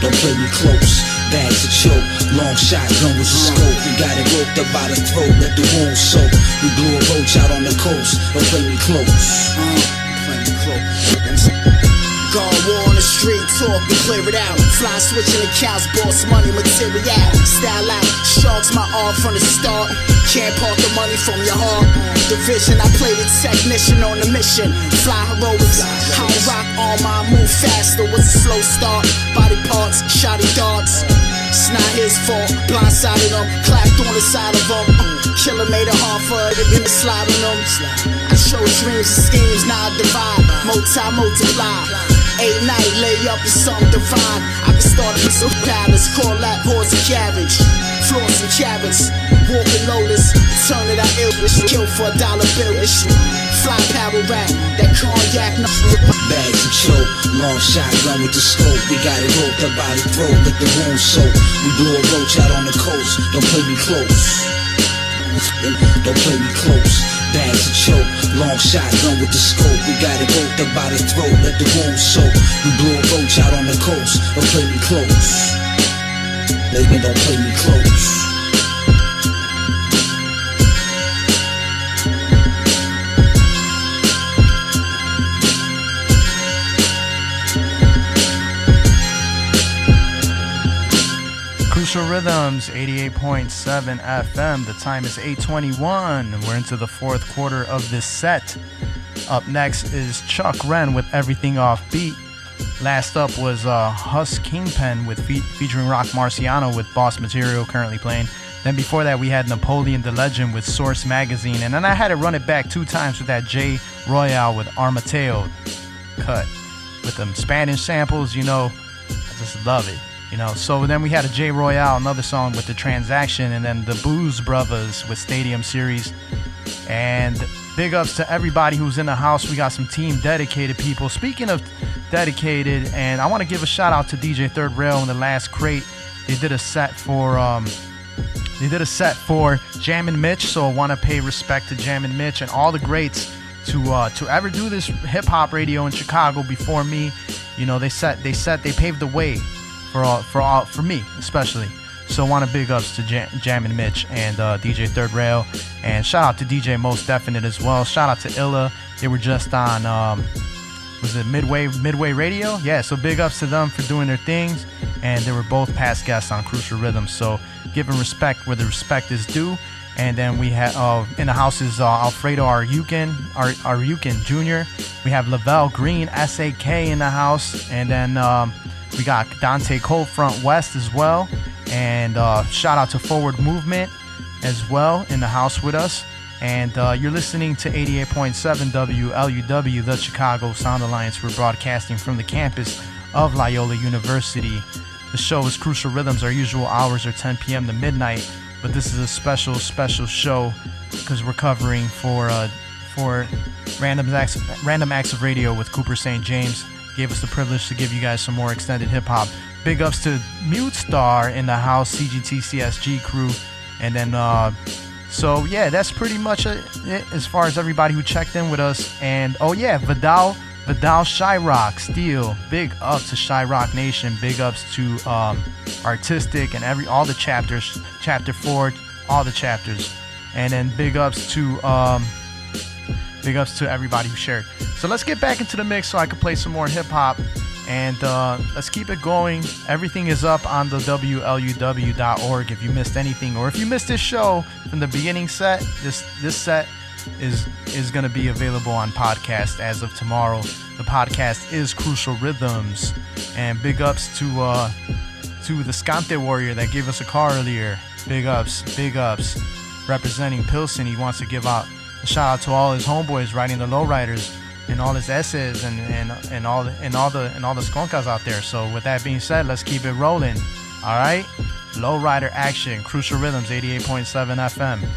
Don't play me close. Bags of choke, long shotgun with the scope. We got it roped up by the throat, let the wound soak. We blew a roach out on the coast, don't play me close. Guard war on the street, talk and clear it out. Fly switching accounts, boss money, material. Style out, sharks my art from the start. Can't park the money from your heart. Division, I play the technician on the mission. Fly heroics, how rock on my move faster. What's a slow start? Body parts, shoddy darts. It's not his fault, blindsided him, clapped on the side of him. Killer made it hard for her to get the slide on them. I show dreams and schemes, now I divide, multiply. 8 night, lay up in something divine. I can start a piece of palace, call that horse and cabbage. Floors and cabins, walking lotus, turn it out English, kill for $1 bill. Fly power rap, that cognac, Bags of choke, long shotgun with the scope. We got it roped up by the throat, let the wound soak. We blew a roach out on the coast, don't play me close. Don't play me close. Bags of choke, long shotgun with the scope. We got it roped up by the throat, let the wound soak. We blew a roach out on the coast, don't play me close. Don't play me close. Crucial Rhythms, 88.7 FM. The time is 8:21. We're into the fourth quarter of this set. Up next is Chuck Wren with Everything Off Beat. Last up was Hus Kingpen with featuring Rock Marciano with Boss Material currently playing. Then before that we had Napoleon the Legend with Source Magazine. And then I had to run it back 2 times with that J Royale with Armateo cut. With them Spanish samples, you know, I just love it. You know, so then we had a J Royale, another song with The Transaction, and then the Booze Brothers with Stadium Series. And big ups to everybody who's in the house. We got some Team Dedicated people. Speaking of Dedicated, and I want to give a shout out to DJ Third Rail in the last crate. They did a set for Jammin' Mitch, so I want to pay respect to Jammin' Mitch and all the greats to ever do this hip hop radio in Chicago before me. You know, they paved the way for me especially. So I want to big ups to Jammin' Mitch and DJ Third Rail, and shout out to DJ Most Definite as well. Shout out to Illa. They were just on was it Midway Radio? Yeah, so big ups to them for doing their things, and they were both past guests on Crucial Rhythms, so giving respect where the respect is due. And then we have in the house is Alfredo Aryukin Jr. We have Lavelle Green, SAK in the house, and then we got Dante Cole Front West as well, and shout out to Forward Movement as well in the house with us. And you're listening to 88.7 WLUW, the Chicago Sound Alliance. We're broadcasting from the campus of Loyola University. The show is Crucial Rhythms. Our usual hours are 10 p.m. to midnight, but this is a special show because we're covering for Random Acts of Radio with Cooper St. James. Gave us the privilege to give you guys some more extended hip hop. Big ups to Mute Star in the house, CGT CSG crew, and then so yeah, that's pretty much it as far as everybody who checked in with us. And oh yeah, Vidal Shyrock Steel, big up to Shyrock Nation, big ups to Artistic and all the chapters, chapter 4, all the chapters, and then big ups to everybody who shared. So let's get back into the mix so I can play some more hip hop, and let's keep it going. Everything is up on the WLUW.org if you missed anything, or if you missed this show from the beginning set, this set is going to be available on podcast as of tomorrow. The podcast is Crucial Rhythms, and big ups to the Scante Warrior that gave us a call earlier. Big ups representing Pilsen. He wants to give out a shout out to all his homeboys riding the lowriders and all his S's and all the skonkas out there. So with that being said, let's keep it rolling. All right, lowrider action. Crucial Rhythms 88.7 FM.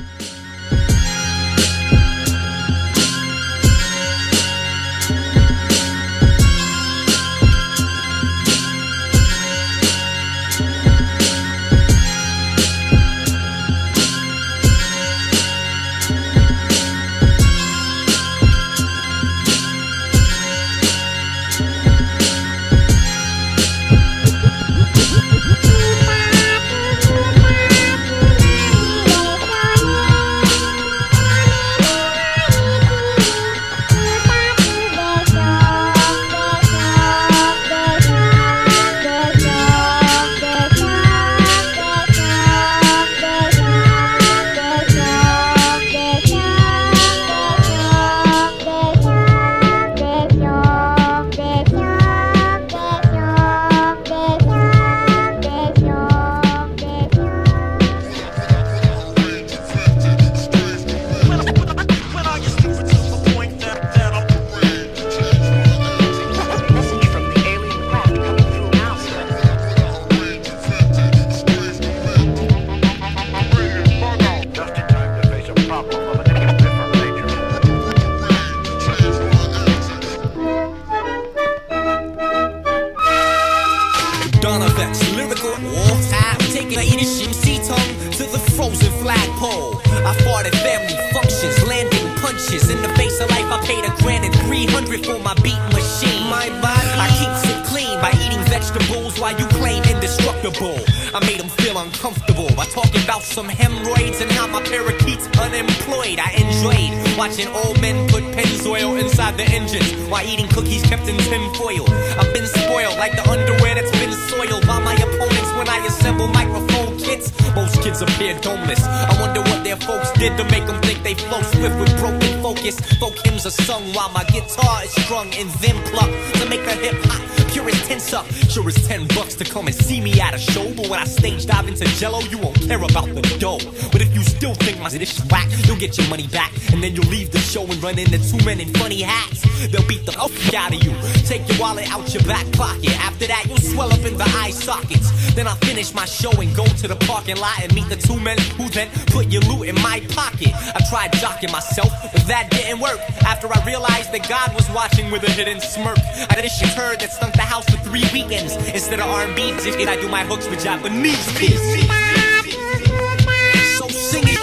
Watching old men put Pennzoil inside the engines while eating cookies kept in tin foil. I've been spoiled like the underwear that's been soiled by my opponents when I assemble microphone kits. Most kids appear domeless. I wonder what their folks did to make them think they flow swift with broken focus. Folk hymns are sung while my guitar is strung and then plucked to make the hip hop pure as tense up. Sure as $10 to come and see me at a show, but when I stage dive into Jello, you won't care about the dough. But if you still think my shit is whack, you'll get your money back, and then you'll leave the show and run into two men in funny hats. They'll beat the f*** out of you, take your wallet out your back pocket. After that, you'll swell up in the eye sockets. Then I'll finish my show and go to the parking lot and meet the two men who then put your loot in my pocket. I tried jocking myself, but that didn't work. After I realized that God was watching with a hidden smirk, I did a shit turd that stunk the house for 3 weekends. Instead of R&B, I do my hooks with Japanese beats. So sing it.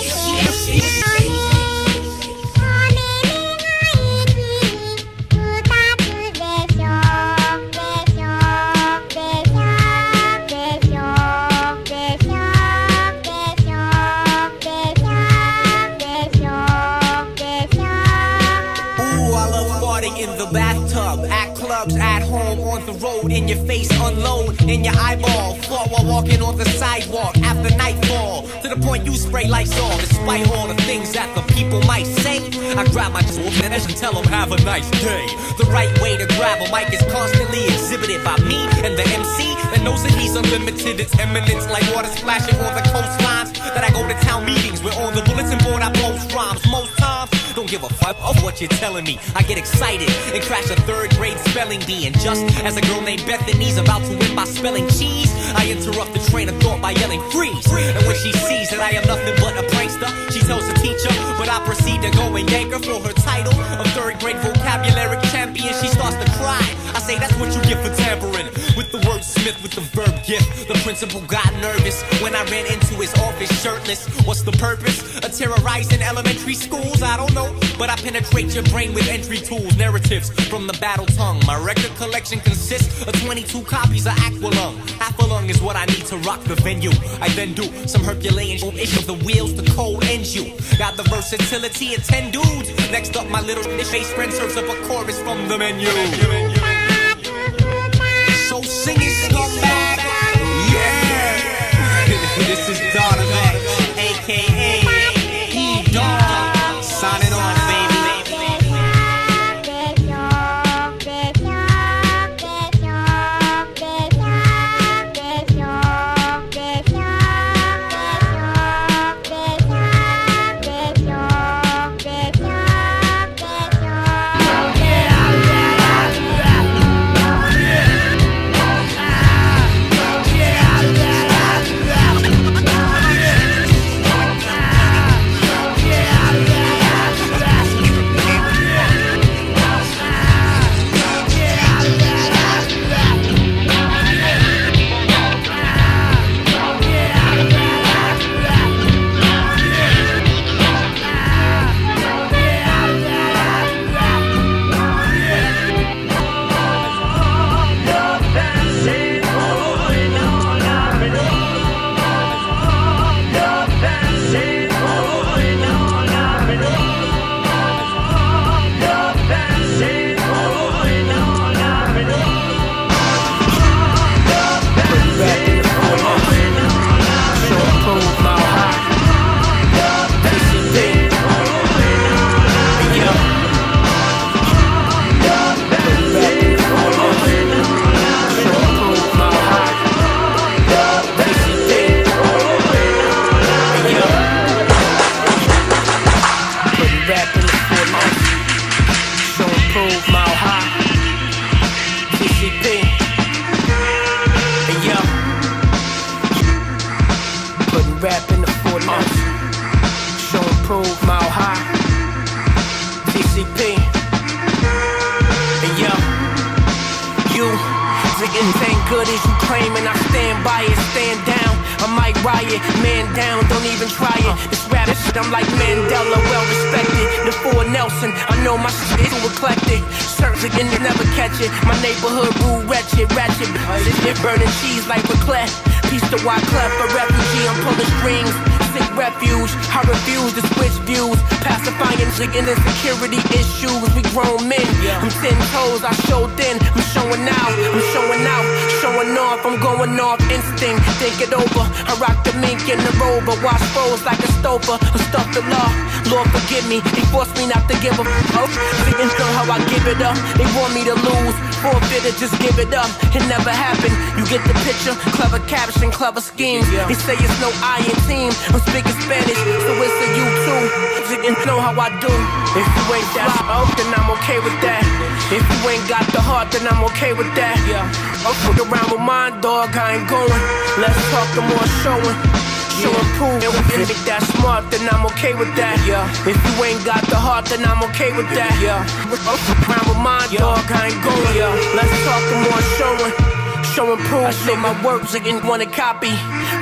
In the bathtub, act road, in your face, unload, in your eyeball. Fought while walking on the sidewalk after nightfall. To the point you spray Lysol, despite all the things that the people might say. I grab my tool and tell them have a nice day. The right way to grab a mic is constantly exhibited by me and the MC that knows that he's unlimited. It's eminence like water splashing on the coastlines. That I go to town meetings where on the bulletin board I post rhymes. Most times, don't give a fuck of what you're telling me. I get excited and crash a 3rd grade spelling bee. And just as a girl named Bethany's about to win by spelling cheese, I interrupt the train of thought by yelling freeze. And when she sees that I am nothing but a prankster, she tells the teacher, but I proceed to go and yank her for her title of 3rd grade vocabulary champion. She starts to cry. I say that's what you get for tampering with the wordsmith with the verb gift. The principal got nervous when I ran into his office shirtless. What's the purpose of terrorizing elementary schools? I don't know, but I penetrate your brain with entry tools, narratives from the battle tongue. My record collection consists of 22 copies of Aqualung. Half a lung is what I need to rock the venue. I then do some Herculean ish of the wheels, the cold ends you. Got the versatility of 10 dudes. Next up, my little face friend serves up a chorus from the menu. So sing it, scumbag. Yeah. This is Donovan, a.k.a. E-Dog. Signing off, baby. Good as you claiming, I stand by it, stand down. I might riot, man down, don't even try it. This rap shit, I'm like Mandela, well respected. The Ford Nelson, I know my shit is too eclectic. Search again, you never catch it. My neighborhood rule wretched, ratchet. It burning cheese like raclette. Piece to Wyclef, a refugee, I'm pulling strings. Sick refuge, I refuse to switch views. Pacifying and insecurity issues. We grown men, I'm 10 toes, I showed in. I'm showing out, showing off. I'm going off instinct, think it over. I rock the mink in the rover, wash foes like a stover. I'm stuffed the law, Lord forgive me. They forced me not to give a fuck. Didn't know how I give it up. They want me to lose, forfeit it, just give it up. It never happened, you get the picture. Clever caption, clever schemes. They say it's no I in team. I'm speaking Spanish, so it's a you too. Didn't know how I do. If you ain't that smoke, then I'm okay with that. If you ain't got the heart, then I'm okay with that. I'll fuck around with my dog, I ain't going. Let's talk the more showing. Show and prove. And we ain't that smart, then I'm okay with that. If you ain't got the heart, then I'm okay with that. I'll fuck around with my dog, I ain't going. Let's talk the more showing. Show and prove. I say my words again, wanna copy.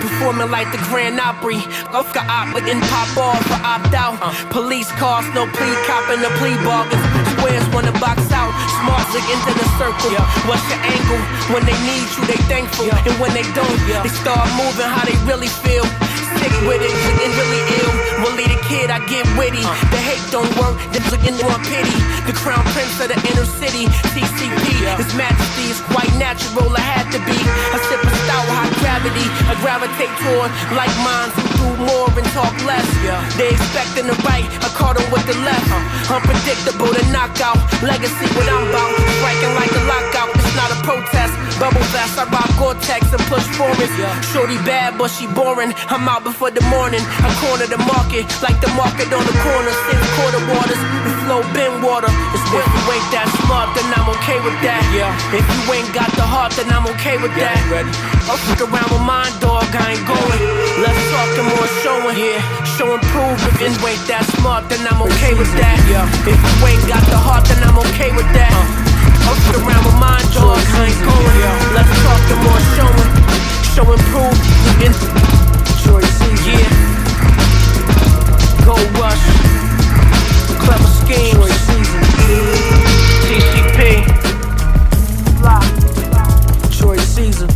Performing like the Grand Opry. Off the op, and pop off or opt out. Police cars, no plea, copping the plea bargains. Squares wanna box out. Smarts again in the circle. What's your angle? When they need you, they thankful. And when they don't, they start moving how they really feel. sick with it, and really ill. Willie the kid, I get witty. The hate don't work, then looking more pity. The crown prince of the inner city, TCP. His majesty is quite natural, I had to be. I sip a stout, high gravity. I gravitate toward like minds who do more and talk less. They expecting the right, I caught them with the left. Unpredictable, the knockout. Legacy, what I'm about. Striking like a lockout, it's not a protest. Bubble vest, I rock Gore-Tex and push forwards. Shorty bad, but she boring. I'm out before the morning. I corner the market, like the market on the corner. Six quarter waters, the flow bin water. It's if you ain't that smart, then I'm okay with that. If you ain't got the heart, then I'm okay with that. I'll fuck around with mine, dog, I ain't going. Let's talk and more showing. Show and prove. If you ain't that smart, then I'm okay with that. If you ain't got the heart, then I'm okay with that. I'll fuck around with mine, dog, I ain't going. Let's talk and more showing. Show and prove. Yeah. Go rush. Clever scheme. TCP. Troy Caesar.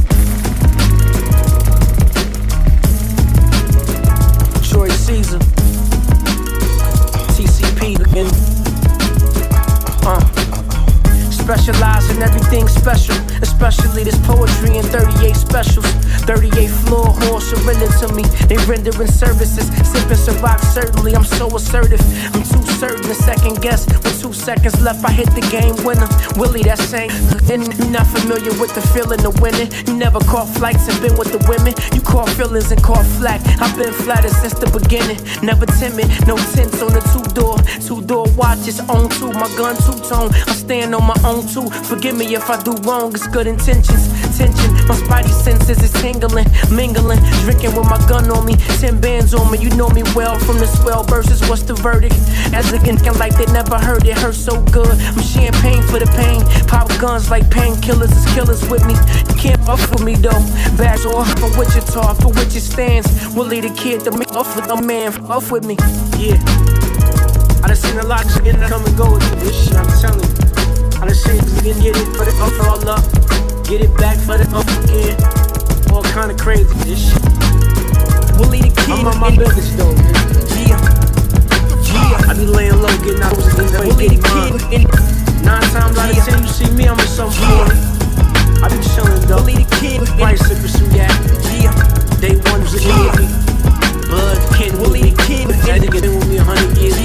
Troy Caesar. TCP again. Specialize in everything special, especially this poetry and 38 specials. 38 floor horse are really to me. They rendering services, sipping Ciroc certainly. I'm so assertive, I'm too certain to second guess. With 2 seconds left, I hit the game winner. Willie, that same. You not familiar with the feeling of winning. You never caught flights and been with the women. You caught feelings and caught flack. I've been flattered since the beginning. Never timid, no tints on the two-door watches. On two, my gun two-tone. I stand on my own too. Forgive me if I do wrong. It's good intentions. Tension, my spidey senses is tingling, mingling, drinking with my gun on me. 10 bands on me. You know me well from the swell verses. What's the verdict? As again, like they never heard it. Hurt so good. I'm champagne for the pain. Pop guns like painkillers. Is killers with me. You can't fuck with me though. Bags off from Wichita, for which it stands. Willie the kid, the make off with a man. Off with me. Yeah. I done seen a lot of shit come and go with this shit. I'm telling you. I done seen we can get it for the all up. Get it back for the again. All kind of crazy this shit. Willie the kid. I'm on my business though, man. I be laying low, getting out of the Willie the kid. 9 times out of 10 you see me, I'm in some point. I be chillin' though. Willie the kid. Right sip pursue that. Day one was a nigga. Blood kid. Willie the kid. That nigga been with me 100 years.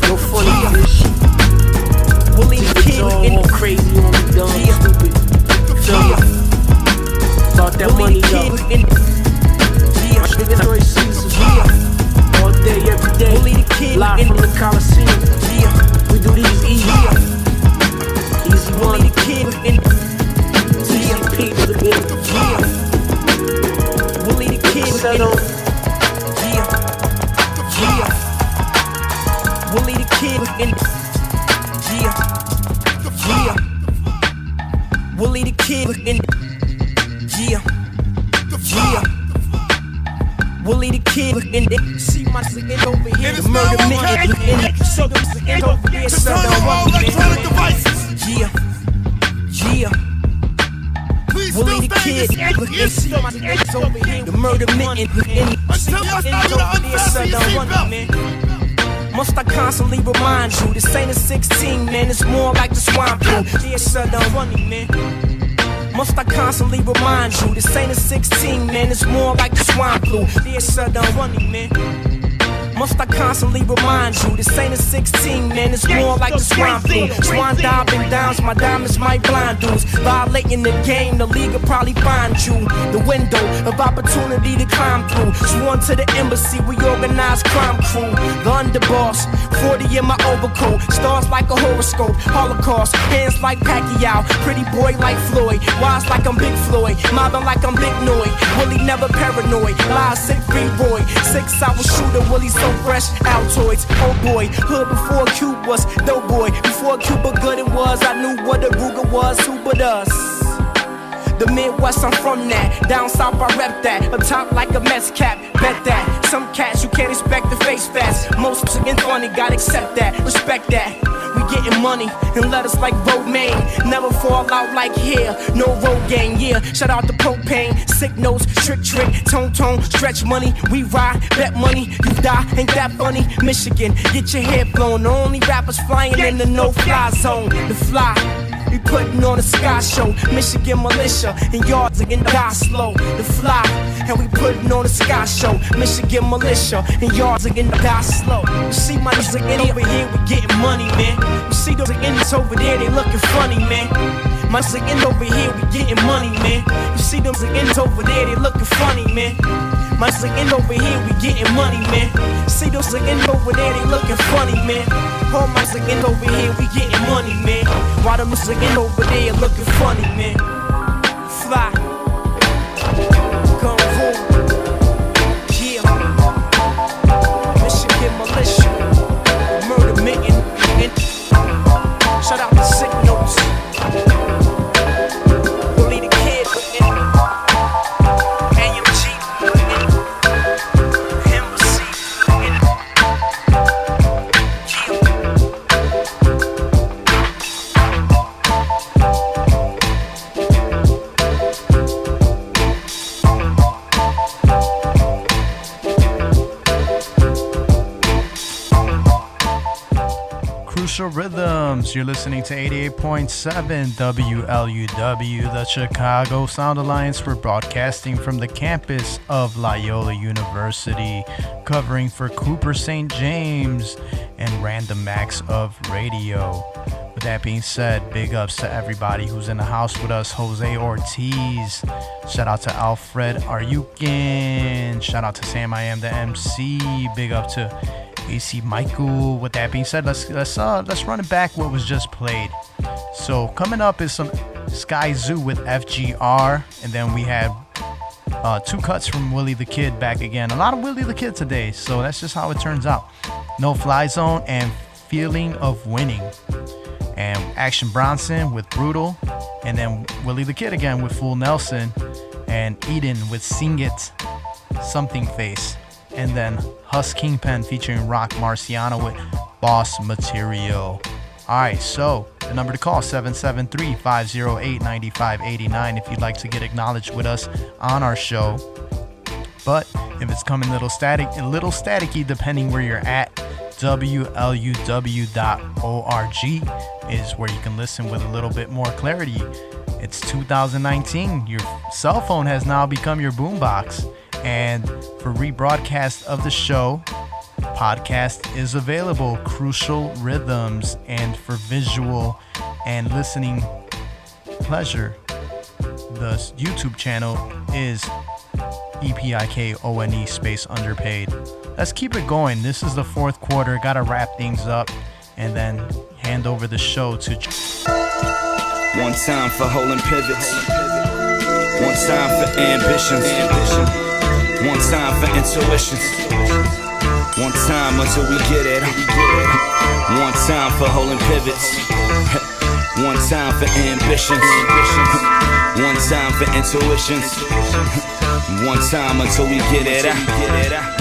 No funny this shit. Willie the kid. All crazy on me, dumb, stupid. Feel me? Thought that money though. My nigga Troy Caesar. All day, every day. Willie the kid. Live from the Coliseum. We do these easy. Easy one. Willie the kid. TCP. Willie the kid. Settle. Willie the kid. Willie the kid. Willie the kid. See my nigga over here. The murder nigga. So the nigga over here. So the electronic devices. Willie the kid. See my nigga over here. The murder nigga. Tell us how you to unfasten your seatbelt. Must I constantly remind you, this ain't a 16, man, it's more like the swine flu. Yeah, son, don't funny, man. Must I constantly remind you, this ain't a 16, man, it's more like the swine flu. Yeah, son, don't funny, man. Must I constantly remind you, this ain't a 16, man, it's more like the swine flu. Swan diving downs, my diamonds might blind dudes. Violating the game, the league will probably find you. The window of opportunity to climb through. Sworn to the embassy, we organized crime crew. The underboss, 40 in my overcoat. Stars like a horoscope, Holocaust. Hands like Pacquiao, pretty boy like Floyd. Wise like I'm Big Floyd, mobbing like I'm Big Noy. Willie never paranoid, lies sick free Roy. 6-hour shooter, Willie so fresh, Altoids. Oh boy, hood before Cube was dope boy. Before Cuba good it was, I knew what a Ruger was, who but us. The Midwest, I'm from that. Down south, I rep that. Up top like a Mets cap, bet that. Some cats you can't expect to face fast. Most again funny, gotta accept that, respect that. We getting money and letters like romaine. Never fall out like here, no road gang, yeah. Shout out to propane, sick notes, trick, tone, stretch money. We ride, bet money, you die, ain't that funny? Michigan, get your head blown. The only rappers flying in the no-fly zone. The fly, we putting on a sky show. Michigan militia and yards again die slow. The fly, and we putting on a sky show. Michigan militia and yards again die slow. You see my niggas again over here, we getting money, man. You see those niggas over there, they looking funny, man. My niggas over here, we getting money, man. You see them niggas over there, they looking funny, man. My niggas over here, we getting money, man. See those niggas over there, they looking funny, man. All my niggas over here, we getting money, man. While them niggas over there looking funny, man. Fly, gun roll, yeah. Michigan militia, murder mitten. Shout out to Sick Notes. Bully the Kid, AMG, Embassy, Crucial Rhythms. You're listening to 88.7 WLUW, the Chicago Sound Alliance for broadcasting from the campus of Loyola University, covering for Cooper St. James and Random Acts of Radio. With that being said, big ups to everybody who's in the house with us. Jose Ortiz, shout out to Alfred Aryukin, shout out to Sam I Am the MC, big up to AC Michael. With that being said, let's run it back what was just played. So coming up is some Sky Zoo with FGR, and then we had 2 cuts from Willie the Kid back again. A lot of Willie the Kid today, so that's just how it turns out. No Fly Zone and Feeling of Winning, and Action Bronson with Brutal, and then Willie the Kid again with Fool Nelson, and Eden with Sing It Something Face, and then Huss Kingpen featuring Rock Marciano with Boss Material. Alright, so the number to call, 773-508-9589 if you'd like to get acknowledged with us on our show. But if it's coming a little staticky depending where you're at, WLUW.org is where you can listen with a little bit more clarity. It's 2019. Your cell phone has now become your boombox. And for rebroadcast of the show, podcast is available, Crucial Rhythms, and for visual and listening pleasure, the YouTube channel is EPIKONE space underpaid. Let's keep it going. This is the 4th quarter. Gotta wrap things up and then hand over the show to one time for holding pivots, one time for ambitions, one time for intuitions, one time until we get it, one time for holding pivots, one time for ambitions, one time for intuitions, one time until we get it.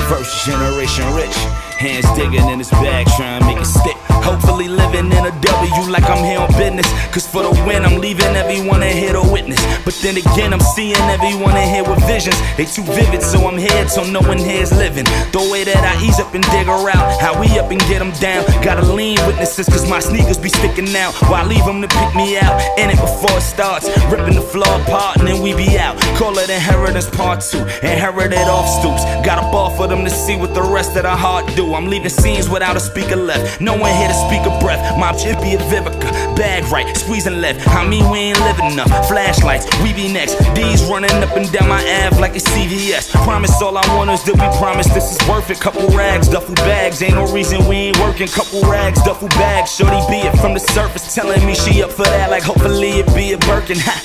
First generation rich, hands digging in his bag, trying to make it stick. Hopefully living in a W like I'm here on business. Cause for the win, I'm leaving everyone in here to witness. But then again, I'm seeing everyone in here with visions. They too vivid, so I'm here till no one here is living. The way that I ease up and dig her out, how we up and get them down. Gotta lean witnesses, cause my sneakers be sticking out. While I leave them to pick me out, in it before it starts. Ripping the floor apart and then we be out. Call it inheritance part 2, inherited off stoops. Got a ball for them to see what the rest of the heart do. I'm leaving scenes without a speaker left. No one here to speak a breath. My chip be a Vivica, bag right, squeezing left. I mean we ain't living enough. Flashlights, we be next. D's running up and down my Ave like it's CVS. Promise all I want is that we promise this is worth it. Couple rags, duffel bags, ain't no reason we ain't working. Couple rags, duffel bags, shorty be it from the surface, telling me she up for that like hopefully it be a Birkin. Ha.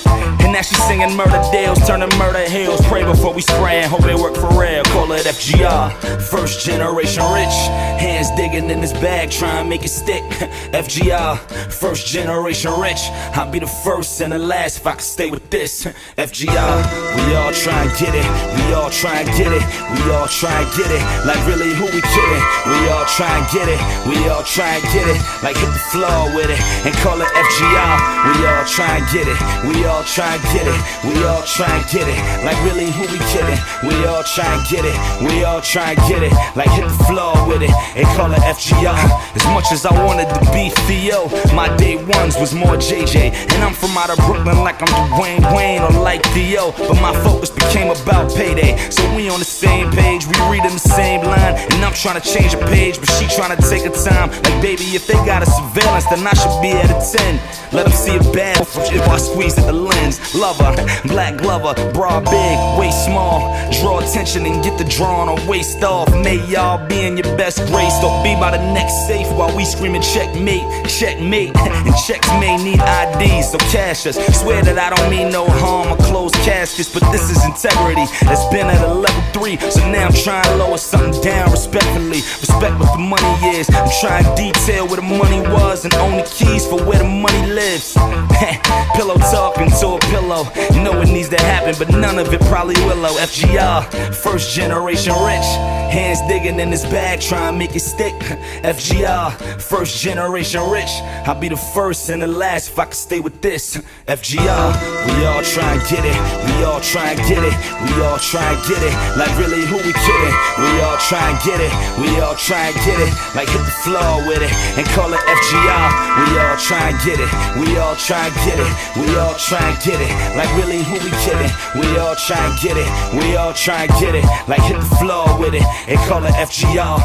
And now she singing murder deals, turning murder hills. Pray before we spray and hope it work for real. Call it FGR, first generation rich. Hands digging in his bag, trying to make it stick. FGR, first generation rich. I'll be the first and the last if I can stay with this. FGR, we all try and get it. We all try and get it. We all try and get it. Like really, who we kidding? We all try and get it. We all try and get it. Like hit the floor with it and call it FGR. We all try and get it. We all try and get it. We all try and get it. Like really, who we kidding? We all try and get it. We all try and get it. Like hit the floor with it and call it FGR. As much as I wanted to be Theo, my day ones was more JJ. And I'm from out of Brooklyn like I'm Dwayne Wayne or like Theo. But my focus became about payday. So we on the same page, we reading the same line. And I'm trying to change a page, but she trying to take her time. Like baby, if they got a surveillance, then I should be at a 10. Let them see a bad if I squeeze at the lens. Lover, black glover, bra big, waist small. Draw attention and get the drawn or waist off. May y'all be in your best grace. Don't be by the next safe while we screaming checkmate, checkmate. And checks may need IDs, so cash us. Swear that I don't mean no harm or closed caskets, but this is integrity that's been at a level 3. So now I'm trying to lower something down respectfully. Respect what the money is. I'm trying to detail where the money was and own the keys for where the money lives. Pillow talking to a pillow. Know it needs to happen, but none of it probably will. FGR, first generation rich. Hands digging in this bag, trying to make it stick. FGR, first generation rich. I'll be the first and the last if I can stay with this. FGR, we all try and get it. We all try and get it. We all try and get it. Like really, who we kidding? We all try and get it. We all try and get it. Like hit the floor with it and call it FGR. We all try and get it. We all try and get it. We all try and get it. Like really, who we kidding? We all try and get it. We all try and get it. Like hit the floor with it and call it FGR.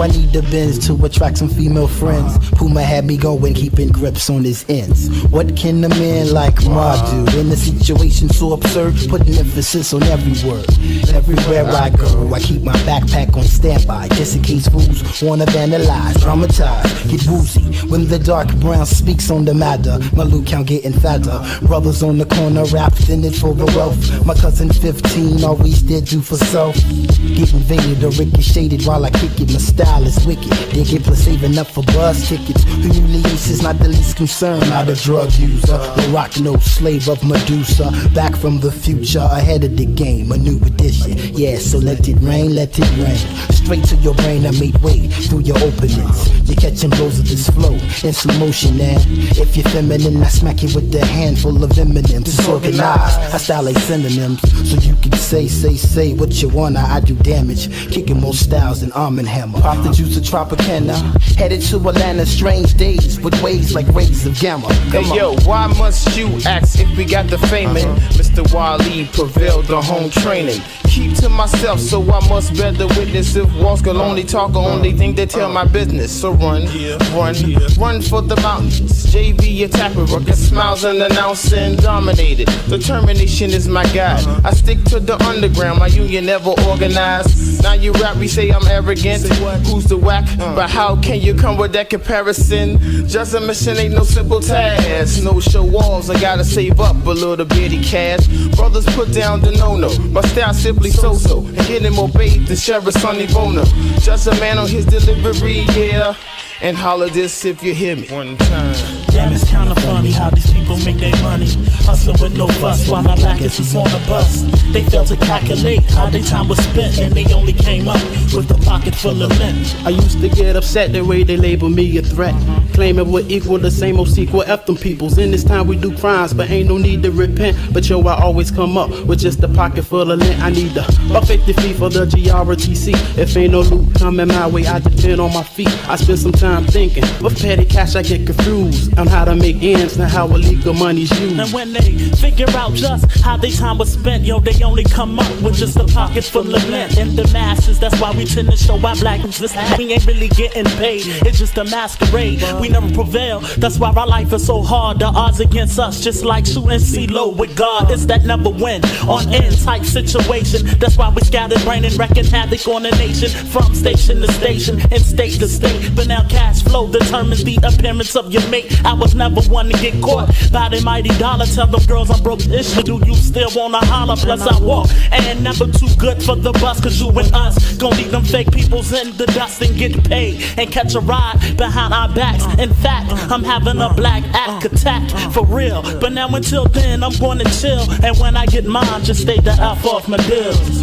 I need the Benz to attract some female friends. Puma had me going, keeping grips on his ends. What can a man like Ma do in a situation so absurd? Putting emphasis on every word. Everywhere I go, I keep my backpack on standby, just in case fools wanna vandalize, traumatize, get woozy. When the dark brown speaks on the matter, my loot count getting fatter. Brothers on the corner rapped in it for the wealth. My cousin 15 always did do for self. Get invaded or ricocheted while I kick it. My style is wicked. They get plus saving up for bus tickets. Humiliation's not the least concern. Not a drug user, no rock, no slave of Medusa. Back from the future, ahead of the game, a new edition. Yeah, so let it rain, let it rain. Straight to your brain, I made way through your openings. You're catching blows of this flow in slow motion, and if you're feminine, I smack you with a handful of M&M's. Disorganized, I style like synonyms, so you can say what you wanna. I do damage, kicking more styles than Arm & Hammer. Pop the juice of Tropicana, headed to Atlanta, strange days with waves like rays of gamma. Hey yo, why must you ask if we got the fame in? Mr. Wally prevailed the home training. Keep to myself, so I must bear the witness. If walls can only talk or only think they tell my business. So run for the mountains. JV attacker, rockin' smiles unannounced and dominated. Determination is my guide. I stick to the underground, my union never organized. Now you rap, we say I'm arrogant. Who's the whack? But how can you come with that comparison? Just a mission ain't no simple task. No show walls, I gotta save up a little bitty cash. Brothers put down the no-no, my style simply so-so. And getting more bait than Sheriff Sonny Bono. Just a man on his delivery, yeah. And holler this if you hear me one time. Damn, it's kinda funny how these people make their money. Hustling with no fuss while my backers is on the bus. They failed to calculate how their time was spent, and they only came up with a pocket full of lint. I used to get upset the way they label me a threat, claiming we're equal the same old sequel. F them peoples. In this time we do crimes, but ain't no need to repent. But yo, I always come up with just a pocket full of lint. I need the $50 for the GRTC. If ain't no loot coming my way, I depend on my feet. I spend some time time thinking. With petty cash I get confused on how to make ends and how illegal money's used. And when they figure out just how their time was spent, yo, they only come up with just a pocket full of lint. And the masses, that's why we tend to show our black exist. We ain't really getting paid, it's just a masquerade. We never prevail, that's why our life is so hard. The odds against us, just like shooting CeeLo with God. It's that never win on end type situation. That's why we scattered brain and wrecking havoc on the nation. From station to station and state to state. But now cash flow determines the appearance of your mate. I was never one to get caught by the mighty dollar. Tell them girls I'm broke ish. Do you still wanna holler? Plus I walk and never too good for the bus. Cause you and us gon' leave them fake peoples in the dust and get paid and catch a ride behind our backs. In fact, I'm having a black act attack for real. But now until then I'm gonna chill. And when I get mine, just stay the F off my deals.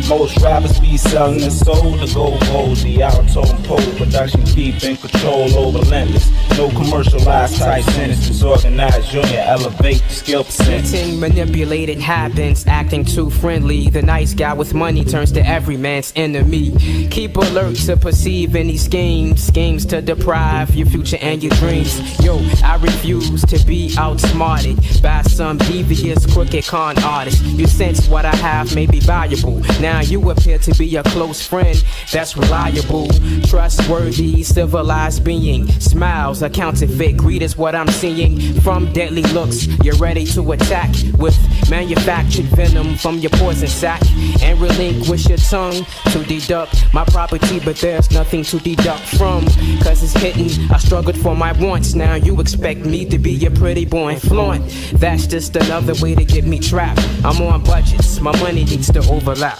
Most rappers be selling their soul to go gold. The out-tone pole production keeping control over lenders. No commercialized type sentences, organized junior, elevate the skill percent. Getting manipulated happens, acting too friendly. The nice guy with money turns to every man's enemy. Keep alert to perceive any schemes to deprive your future and your dreams. Yo, I refuse to be outsmarted by some devious, crooked con artist. You sense what I have may be valuable. Now you appear to be a close friend that's reliable, trustworthy, civilized being. Smiles, a counterfeit, greed is what I'm seeing. From deadly looks, you're ready to attack with manufactured venom from your poison sack. And relinquish your tongue to deduct my property, but there's nothing to deduct from. Cause it's hidden, I struggled for my wants. Now you expect me to be your pretty boy and flaunt. That's just another way to get me trapped. I'm on budgets, my money needs to overlap.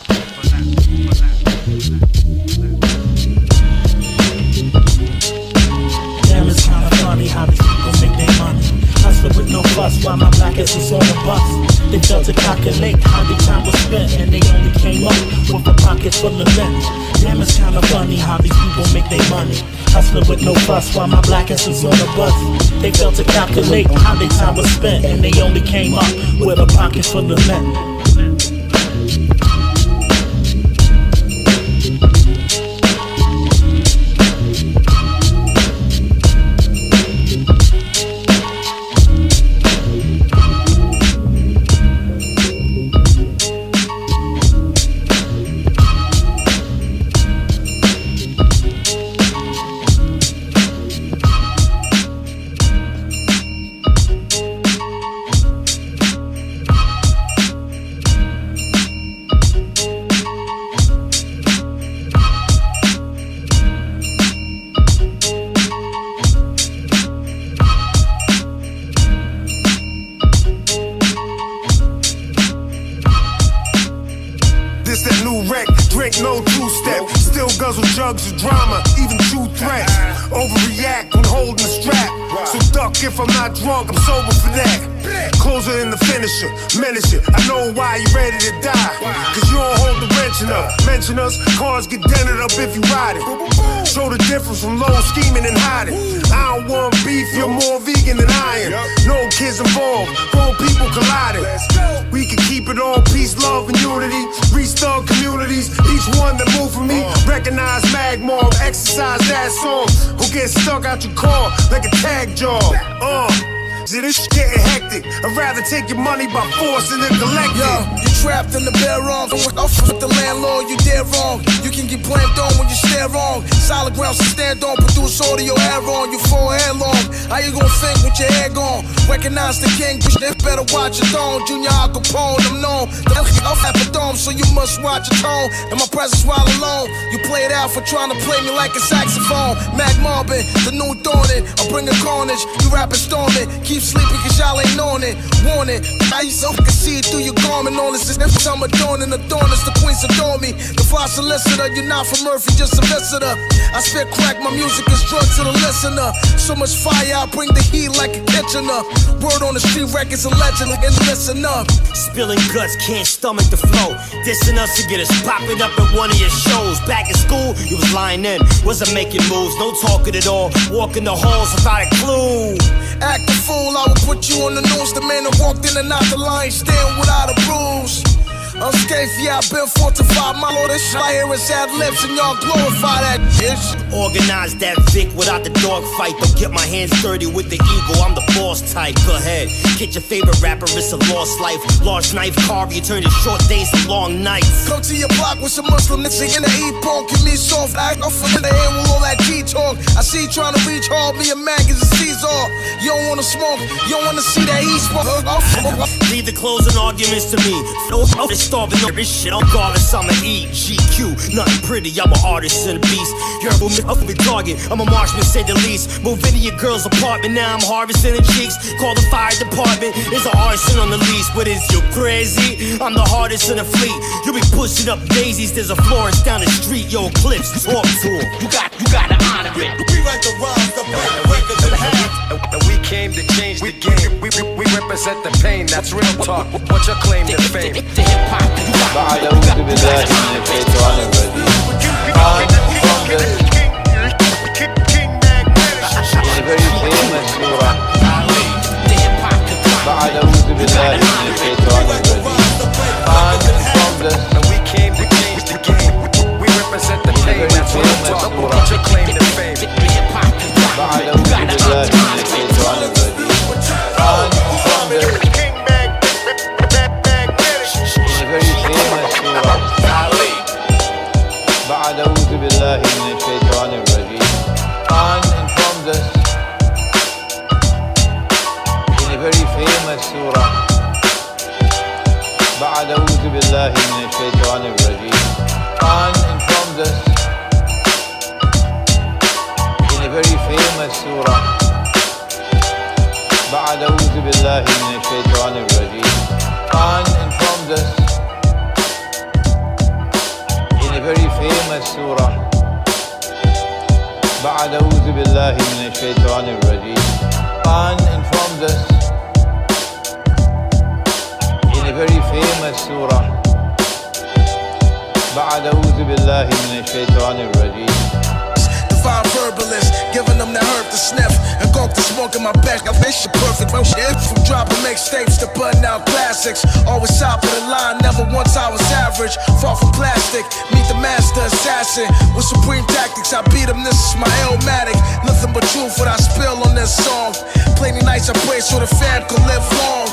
Damn, it's kinda funny how these people make their money. Hustler with no fuss while my black ass is on the bus. They failed to calculate how their time was spent, and they only came up with a pocket full of lint. Damn, it's kinda funny how these people make their money. Hustler with no fuss while my black ass is on the bus. They failed to calculate how their time was spent, and they only came up with a pocket full of lint. No two-step, still guzzle jugs of drama, even true threats. Overreact when holding the strap. So duck if I'm not drunk, I'm sober for that. Closer in the finisher, menace you. I know why you ready to die. Cause you don't hold the wrench enough. Mention us, cars get dented up if you ride it. Show the difference from low scheming and hiding. I don't want beef, you're more vegan than I am. No kids involved, grown people colliding. We can keep it all peace, love, and unity. Restart communities, each one that move for me. Recognize Magmar, exercise that song. Who gets stuck out your car like a tag job? See, this shit getting hectic. I'd rather take your money by force than collect it. Yo, you trapped in the bed wrong. Off with the landlord, you dead wrong. You can get blamed on when you stare wrong. Solid ground to stand on, produce all of your hair on. You forehead long. How you gon' think with your hair gone? Recognize the king, bitch, then better watch your tone. Junior Al Capone, I'm known. I'll have a dome, so you must watch your tone. And my presence while alone. You play it out for trying to play me like a saxophone. Mac Marvin, the new dawning. I'll bring a carnage. You rapping storming. Keep sleeping cause y'all ain't on it. Warning, I used to can see it through your garment. All this is if I'm adorning the dawners, the queens adore me. The fly solicitor, you're not from Murphy, just a visitor. I spit crack, my music is drug to the listener. So much fire, I bring the heat like a kitchener. Word on the street records, allegedly, and listen up. Spilling guts, can't stomach the flow. Dissing us to get us popping up at one of your shows. Back in school, you was lying in, wasn't making moves, no talking at all. Walking the halls without a clue. Act a fool, I will put you on the news. The man that walked in and out the line, stand without a bruise. Unscathed, yeah, I've been fortified. My Lord, this shit I hear is ad lips and y'all glorify that bitch. Organize that Vic without the dog fight. Don't get my hands dirty with the ego, I'm the boss type. Go ahead, get your favorite rapper, it's a lost life. Large knife carve, you turn your short days to long nights. Come to your block with some Muslim niggas in the E-punk. Give me soft, act off in the hand with all that G-talk. I see you trying to reach hard, me and Mag is a Caesar. You don't wanna smoke, you don't wanna see that heat smoke. Leave the closing arguments to me. No, it's starving over this shit. I'm regardless, I'ma eat GQ. Nothing pretty, I'm an artist and a beast. You're up with target, I'm a marksman, say the least. Move into your girl's apartment, now I'm harvesting the cheeks. Call the fire department, there's an arson on the lease. But is you crazy? I'm the hardest in the fleet. You be pushing up daisies, there's a florist down the street. Yo, Eclipse, talk to him. You gotta honor it. We write the rhymes, the records in half. And we came to change the game. We represent the pain, that's real talk. What's your claim to fame? بعد أعوذ بالله من الشيطان الرجيم. very famous surah. بعد أعوذ بالله من الشيطان الرجيم. And we came to change the game. We represent the pain, that's real talk. What's your claim to fame? بعد أعوذ بالله من الشيطان الرجيم. بعد أعوذ بالله من الشيطان الرجيم. And informed us in a very famous surah. بعد أعوذ بالله من الشيطان الرجيم. And informed us in a very famous surah. بعد أعوذ بالله من الشيطان الرجيم. And informed us in a very famous surah. بعد أعوذ بالله من الشيطان الرجيم. And informed us in a very famous surah. بعد أعوذ بالله من الشيطان الرجيم. Divine verbalist, giving them the herb to sniff and go to smoke in my back. I think shit perfect. From dropping mixtapes to putting out classics, always top of the line. Never once I was average. Far from plastic. Meet the master assassin with supreme tactics. I beat him. This is my Illmatic. Nothing but truth what I spill on this song. Plenty nights I pray so the fam could live long.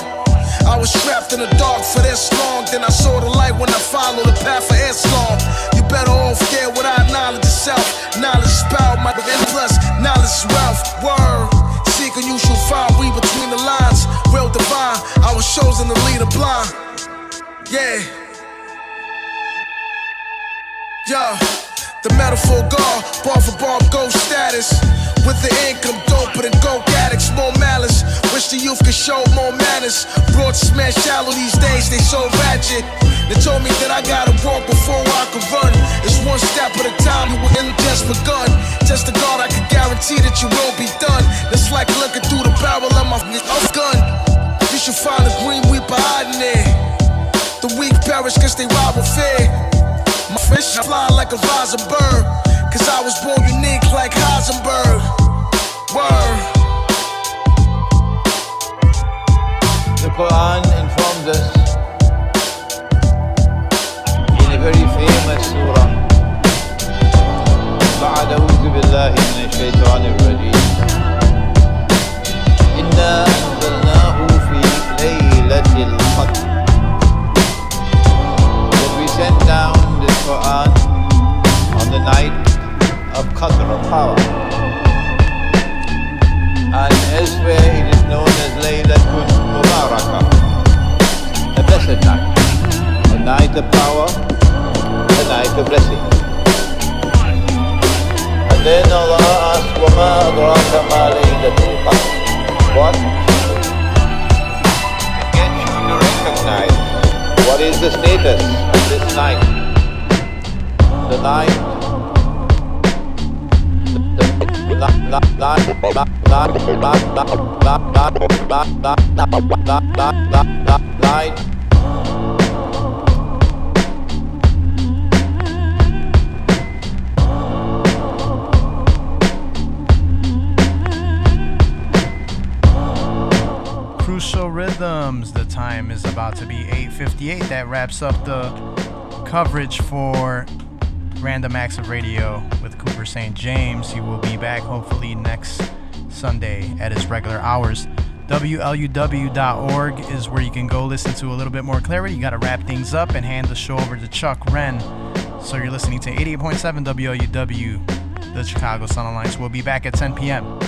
I was trapped in the dark for this long. Then I saw the light when I followed the path of Islam. You better off there without knowledge itself. Knowledge is power, my plus knowledge is wealth. Word, seek and you shall find. We between the lines, real divine. I was chosen to lead a blind. Yeah. The metaphor God, bar for bar, ghost status. With the income, doper than gold addicts, more malice. Wish the youth could show more manners. Broad smash shallow these days, they so ratchet. They told me that I gotta walk before I could run. It's one step at a time, you were in just begun. Just to God, I can guarantee that you will be done. It's like looking through the barrel of my gun. You should find a green reaper hiding there. The weak perish cause they rob with fear. My fish fly like a rising bird. Cause I was born unique like Heisenberg. Word. The Quran informed us in a very famous surah. بعد أعوذ بالله من الشيطان الرجيم. إنا أنزلناه في ليلة القدر. That we sent down the Quran on the night of Qadr of power. And elsewhere it is known as Laylatul Mubarakah, a blessed night, a night of power, a night of blessing. And then Allah asks, وَمَا أَدْرَاكَ مَا لَيْلَةُ الْقَدْرِ. What gets you to recognize what is the status of this night? The night Crucial Rhythm Rhythms. The time is about to be 8:58. That wraps up the coverage for Random Acts of Radio with Cooper St. James. He will be back hopefully next Sunday at his regular hours. WLUW.org is where you can go listen to a little bit more clarity. You got to wrap things up and hand the show over to Chuck Wren. So you're listening to 88.7 WLUW, the Chicago Sun Alliance. We'll be back at 10 p.m.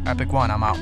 Epic One, I'm out.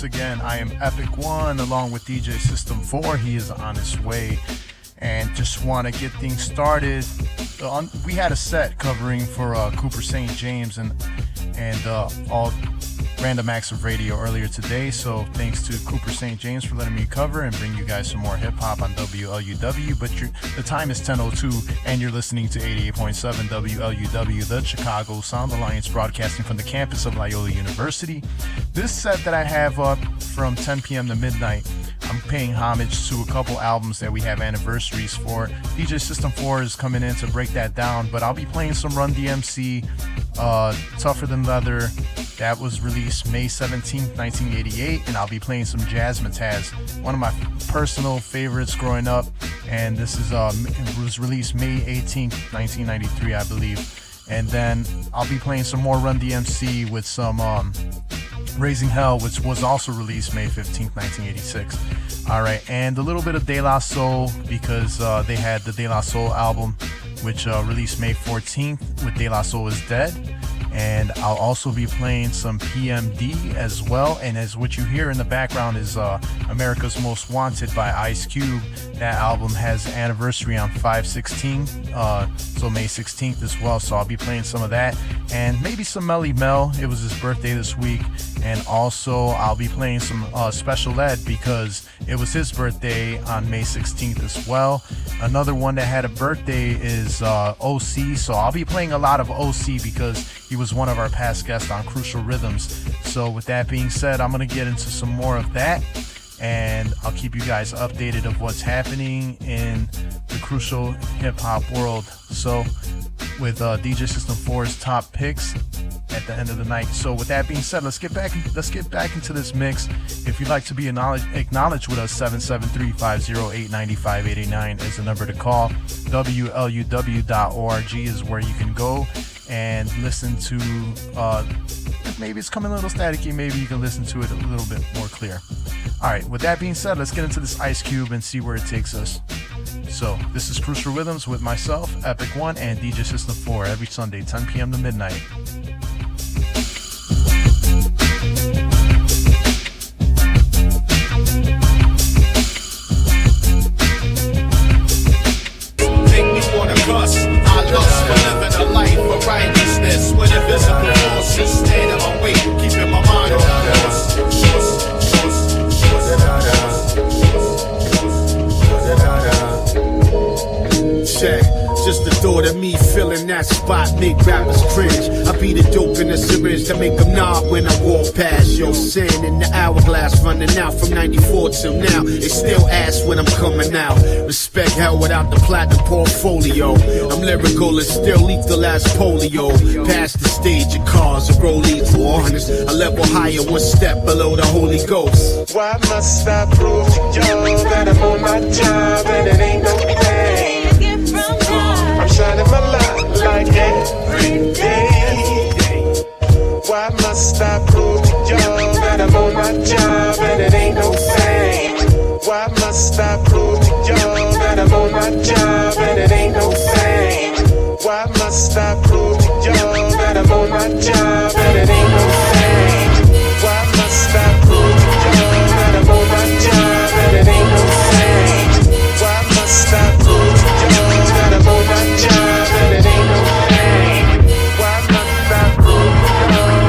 Again, I am Epic One along with DJ System 4. He is on his way, and just want to get things started. We had a set covering for Cooper St. James and all Random Acts of Radio earlier today, so thanks to Cooper St. James for letting me cover and bring you guys some more hip-hop on WLUW. But the time is 10:02 and you're listening to 88.7 WLUW, the Chicago Sound Alliance, broadcasting from the campus of Loyola University. This set that I have up from 10 p.m. to midnight, I'm paying homage to a couple albums that we have anniversaries for. DJ System 4 is coming in to break that down, but I'll be playing some Run DMC, Tougher Than Leather. That was released May 17th, 1988, and I'll be playing some Jazzmatazz, one of my personal favorites growing up, and this is it was released May 18th, 1993, I believe. And then I'll be playing some more Run DMC with some Raising Hell, which was also released May 15th, 1986. Alright, and a little bit of De La Soul, because they had the De La Soul album, which released May 14th with De La Soul Is Dead. And I'll also be playing some PMD as well. And as what you hear in the background is America's Most Wanted by Ice Cube. That album has anniversary on 5/16, so May 16th as well. So I'll be playing some of that and maybe some Melly Mel. It was his birthday this week. And also I'll be playing some Special Ed because it was his birthday on May 16th as well. Another one that had a birthday is OC. So I'll be playing a lot of OC because he was one of our past guests on Crucial Rhythms. So with that being said, I'm going to get into some more of that, and I'll keep you guys updated of what's happening in the Crucial hip hop world. So with DJ System 4's top picks at the end of the night. So with that being said, let's get back into this mix. If you'd like to be acknowledged with us, 773-508-9589 is the number to call. WLUW.org is where you can go and listen to if maybe it's coming a little staticky, maybe you can listen to it a little bit more clear. All right, with that being said, let's get into this Ice Cube and see where it takes us. So, this is Crucial Rhythms with myself, Epic One, and DJ System 4 every Sunday, 10 p.m. to midnight. Make me wanna cuss. I lust for living a life of righteousness. With invisible forces, staying in my way, keeping my mind on course. Check. Just the thought of me filling that spot make rappers cringe. I be the dope in the syringe to make them nod when I walk past. Yo, sand in the hourglass running out from 94 till now. They still ask when I'm coming out. Respect hell without the platinum portfolio. I'm lyrical and still lethal as polio. Past the stage of cars and rollies for honest. A level higher, one step below the Holy Ghost. Why must I prove to y'all that I'm on my job and it ain't no thing? I'm shining my light like every day. Why must I prove to y'all that I'm on my job and it ain't no thing? Why must I prove to y'all that I'm on my job and it ain't no thing? Why must I prove to y'all that I'm on my job and it ain't no thing? Why must I prove to y'all that I'm on my job and it ain't no thing? Why must I prove to y'all that I'm on my job and it ain't no thing? Why must I prove to y'all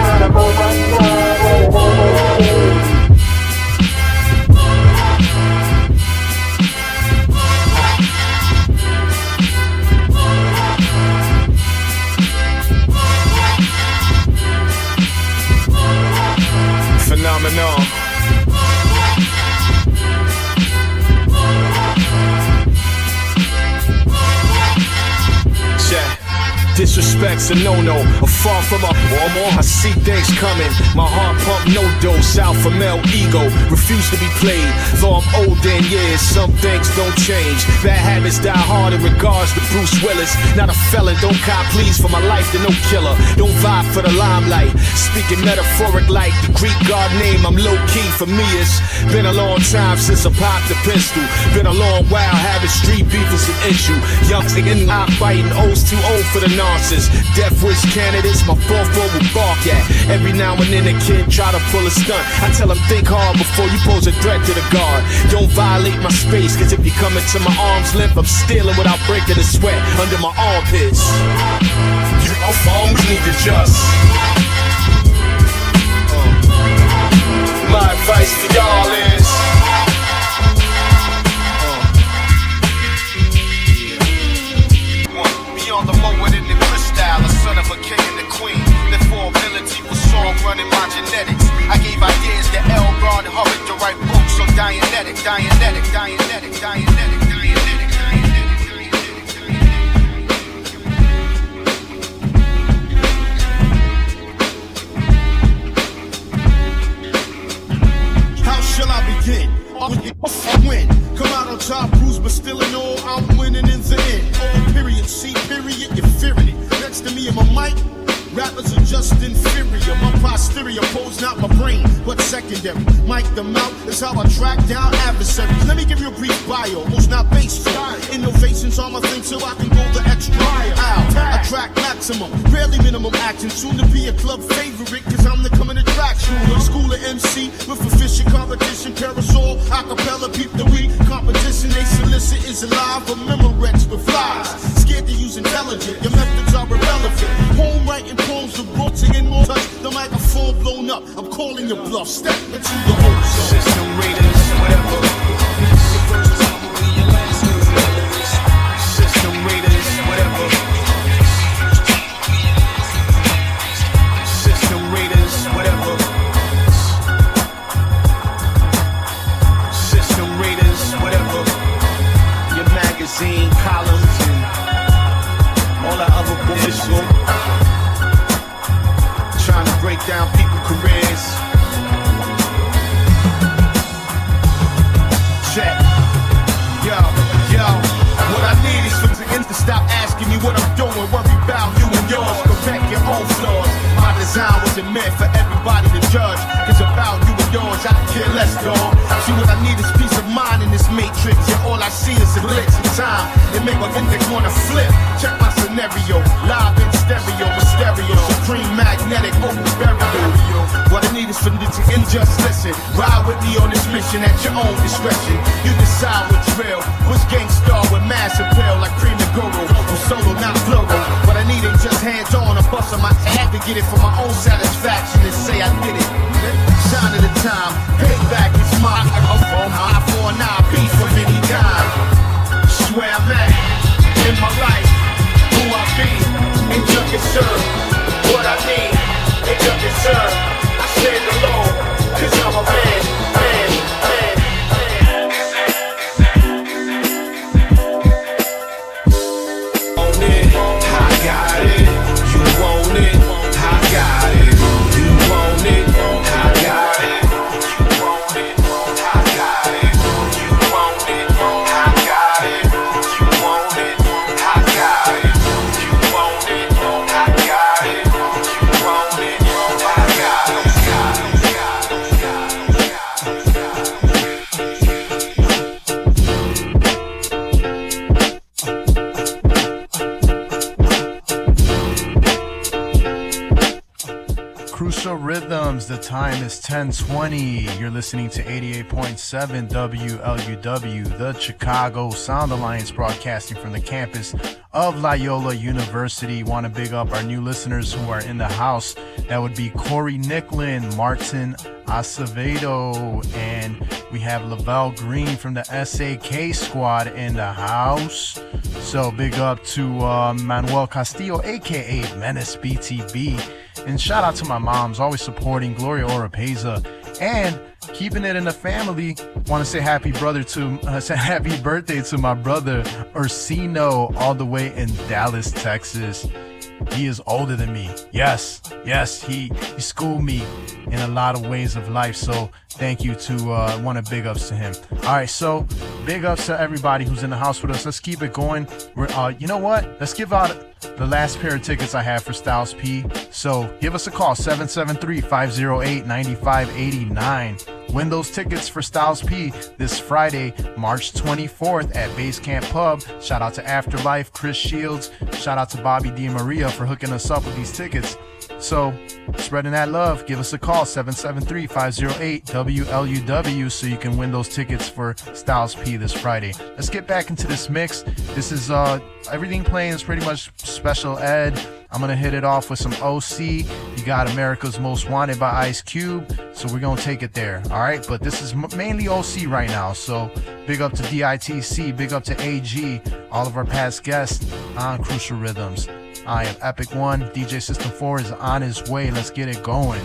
that I'm on my job and it ain't no thing? Phenomenal. Disrespect's a no-no, a far from a more. I see things coming, my heart pump no dose, alpha male ego, refuse to be played. Though I'm old in years, some things don't change. Bad habits die hard in regards to Bruce Willis. Not a felon, don't cop pleas for my life to no killer. Don't vibe for the limelight, speaking metaphoric like the Greek god name. I'm low-key for me, it's been a long time since I popped the pistol. Been a long while having street beef is an issue. Young nigga not fighting, O's too old for the nonsense. Death wish candidates, my 4-4 will bark at. Every now and then a kid try to pull a stunt. I tell him think hard before you pose a threat to the guard. Don't violate my space, cause if you come into my arm's length, I'm stealing without breaking a sweat under my armpits. You always need to just. My advice for y'all is be on the lower than the crystal, a son of a king and a queen. Therefore ability was song running my genetics. I gave ideas to L. Ron Hubbard to write books on Dianetic. How shall I begin? Win. Come out on top, bruised but still in all, I'm winning in the end. Oh, period, C, period, you're fearing it. Next to me and my mic, rappers are just inferior. My posterior pose not my brain, but secondary. Mic the mouth is how I track down adversaries. Let me give you a brief bio, most not based on innovations on my thing so I can go the extra mile. Attract maximum, rarely minimum action. Soon to be a club favorite, cause I'm the coming attraction. School of MC with efficient competition. Parasol, acapella, peep the week. Competition they solicit is alive, a Memorex with flies. Scared to use intelligent, your methods are irrelevant. Home writing poems with books and more touch. The microphone blown up, I'm calling your bluff. Step into the whole system raiders, whatever. System raiders, whatever. System raiders, whatever. System raiders, whatever. Your magazine columns and all that other bullshit. Trying to break down people's careers. Check. Yo. What I need is for to stop asking me what I'm doing. Worry about you and yours. Correct your own flaws. My design wasn't meant for everybody to judge. Cause about you and yours, I could care less, dog. See, what I need is peace of mind in this matrix. And all I see is a glitch in time. It make my index wanna flip. Check my scenario, live in stereo with stereo. Supreme magnetic, open burial. What I need is for you to just listen. Ride with me on this mission at your own discretion. You decide what's real, what's gangstar with mass appeal like Cream and Goro. Or solo, not plural. What I need ain't just hands on or busting my head to get it for my own satisfaction and say I did it. Sign of the time, payback is mine. Eye for an eye, beat for any time. Swear I'm at in my life, who I be, ain't your concern. What I need, ain't your concern. I stand alone, cause I'm a man. Rhythms, the time is 10:20. You're listening to 88.7 WLUW, the Chicago Sound Alliance, broadcasting from the campus of Loyola University. Want to big up our new listeners who are in the house. That would be Corey Nicklin, Martin Acevedo, and we have Lavelle Green from the SAK squad in the house. So big up to Manuel Castillo, aka Menace BTB. And shout out to my moms, always supporting Gloria Oropeza and keeping it in the family. Want to say happy birthday to my brother Ursino, all the way in Dallas, Texas. He is older than me. Yes, he schooled me in a lot of ways of life. So thank you to one of big ups to him. All right, so big ups to everybody who's in the house with us. Let's keep it going. You know what? Let's give out the last pair of tickets I have for Styles P. So give us a call, 773-508-9589. Win those tickets for Styles P this Friday, March 24th at Basecamp Pub. Shout out to Afterlife, Chris Shields. Shout out to Bobby DiMaria for hooking us up with these tickets. So, spreading that love, give us a call, 773-508-WLUW, so you can win those tickets for Styles P this Friday. Let's get back into this mix. This is, everything playing is pretty much Special Ed. I'm going to hit it off with some OC. You got America's Most Wanted by Ice Cube, so we're going to take it there, all right? But this is mainly OC right now, so big up to DITC, big up to AG, all of our past guests on Crucial Rhythms. I am Epic One. DJ System 4 is on his way. Let's get it going.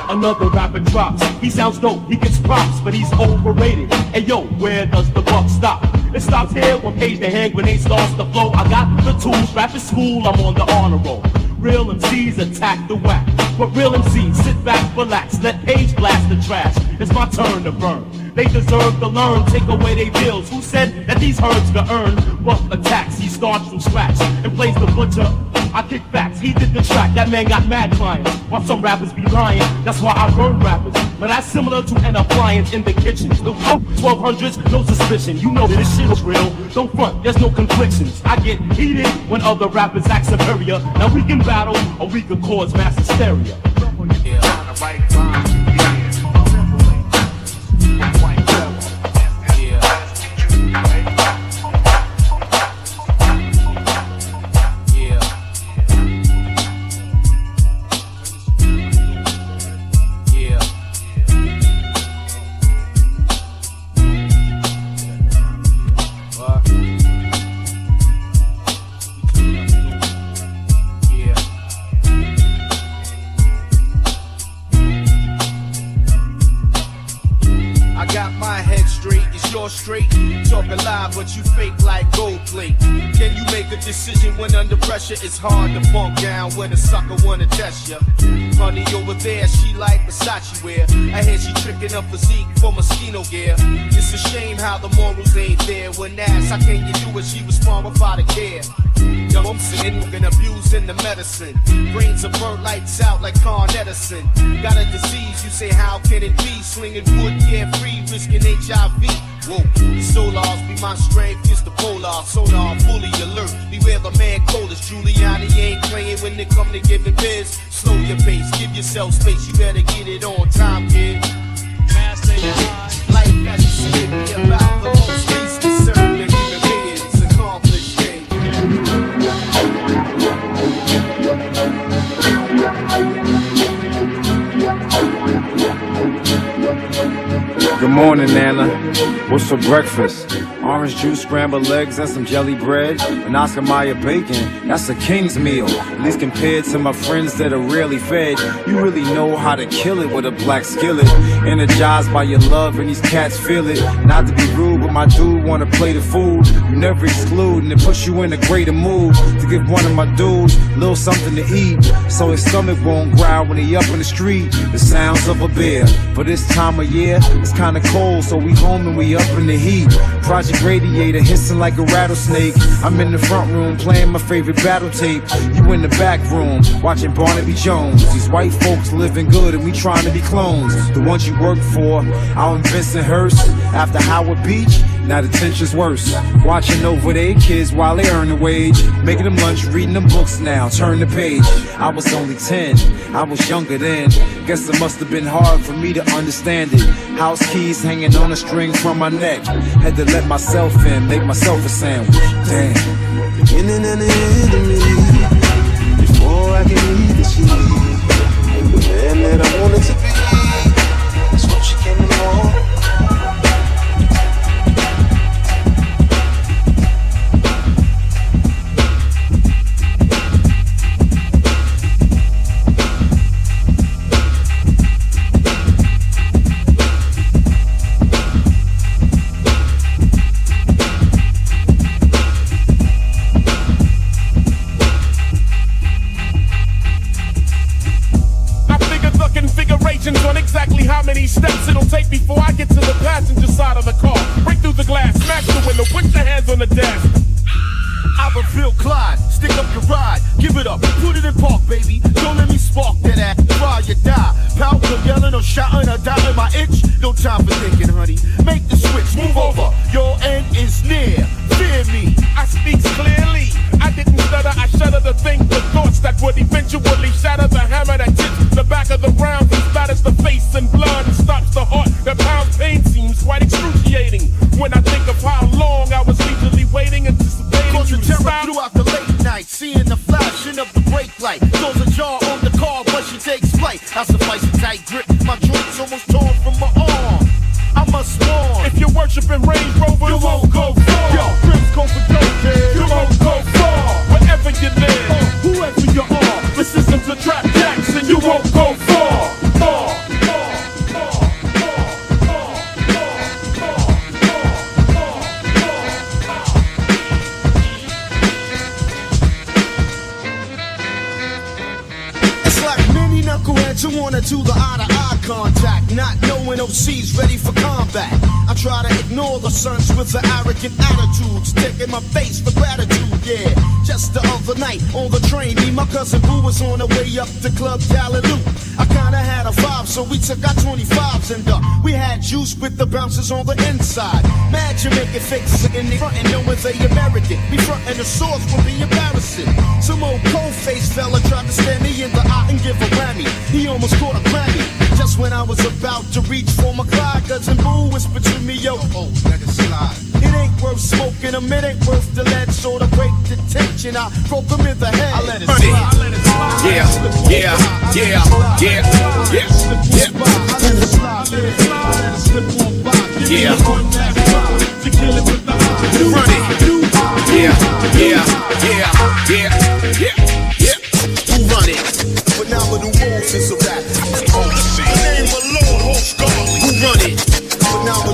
Another rapper drops, he sounds dope, he gets props, but he's overrated. Hey yo, where does the buck stop? It stops here when Page the hand grenade starts to flow. I got the tools, rap is school, I'm on the honor roll. Real MCs attack the whack, but real MCs sit back, relax, let Page blast the trash. It's my turn to burn. They deserve to learn, take away their bills. Who said that these herds could earn? Rough attacks, he starts from scratch and plays the butcher. I kick facts, he did the track, that man got mad clients. While some rappers be lying, that's why I burn rappers. But that's similar to an appliance in the kitchen. The 1200s, no suspicion, you know that this shit is real. Don't front, there's no conflictions. I get heated when other rappers act superior. Now we can battle, or we can cause mass hysteria. got my head straight, is yours straight? Talking live, but you fake like gold plate. Can you make a decision when under pressure? It's hard to bunk down when a sucker wanna test ya. Honey over there, she like Versace wear. I hear she tricking up physique for Moschino gear. It's a shame how the morals ain't there. When asked, how can you do it? She respond without a care. Young, I'm sitting, been abusing the medicine. Brains are burnt, lights out like Con Edison. Got a disease, you say, how can it be? Slinging wood, carefree, risking HIV. Whoa, Solars be my strength, it's the polar. Sonar, fully alert, beware the man coldest. Giuliani ain't playing when it come to giving biz. Slow your pace, give yourself space, you better get it on time, kid. Life as you see it, be about the most least concerned that human beings accomplish things. Good morning, Nana. What's for breakfast? Orange juice, scrambled eggs, and some jelly bread. And Oscar Mayer bacon, that's a king's meal. At least compared to my friends that are rarely fed. You really know how to kill it with a black skillet. Energized by your love and these cats feel it. Not to be rude, but my dude wanna play the fool. You never exclude and it puts you in a greater mood. To give one of my dudes a little something to eat. So his stomach won't growl when he up in the street. The sounds of a bear. For this time of year, it's kinda cold, so we home and we up in the heat. Project radiator hissing like a rattlesnake. I'm in the front room playing my favorite battle tape. You in the back room watching Barnaby Jones. These white folks living good and we trying to be clones. The ones you work for, out in Bensonhurst, after Howard Beach. Now the tension's worse. Watching over their kids while they earn a wage. Making them lunch, reading them books now. Turn the page. I was only 10. I was younger then. Guess it must have been hard for me to understand it. House keys hanging on a string from my neck. Had to let myself in, make myself a sandwich. Damn. Beginning and the end of me. Before I can eat the shit. The man that I wanted to be. That's what you came to know. On exactly how many steps it'll take before I get to the passenger side of the car. Break through the glass, smash the window, put your hands on the dash. I reveal Clyde, stick up your ride, give it up, put it in park, baby. Don't let me spark that ass, try you die. Pout, no yelling, no shouting, or doubting my itch. No time for thinking, honey. Make the switch, move over. Your end is near. Fear me. I speak clearly. I didn't stutter, I shudder to think the thoughts that would eventually shatter the hammer that tips the back of the round and spatters the face and blood and stops the heart. The pound pain seems quite excruciating when I think of how long I was leisurely waiting, anticipating Causing you to terror stop. throughout the late night, seeing the flashing of the brake light. Throws a jar on the car, but she takes flight. I suffice a tight grip, my joints almost torn from my arm. I must warn, if you're worshiping Range Rover, you won't go far. Yo, Prince go for dope, kid. You won't go far. Wherever you live, whoever you are, the system's a trap Jackson. You won't go far. It's like many knuckleheads who wanna do the eye-to-eye contact, not knowing OC's ready for combat. I try to ignore the sons with the arrogant attitudes, taking my face for gratitude, yeah. Just the other night on the train, me, my cousin Boo was on the way up to Club Galliloo. I kinda had a vibe, so we took our 25s and we had juice with the bouncers on the inside. Mad Jamaican fakes in the front and knowing they American. Me frontin' the source would be embarrassing. Some old cold-faced fella tried to stare me in the eye and give a whammy. He almost caught a Grammy. Just when I was about to reach for my Clyde, cousin Boo whispered to me, yo, let it slide. It ain't worth smoking them, it ain't worth the lead, so to break the tension, I broke him in the head. I let it slide. Yeah, yeah, yeah, yeah, yeah, yeah. Yeah. Run it. Yeah, yeah, yeah, yeah, yeah, yeah. Who run it? Phenomenal moves is a rap. The name alone holds God. Who run it? Phenomenal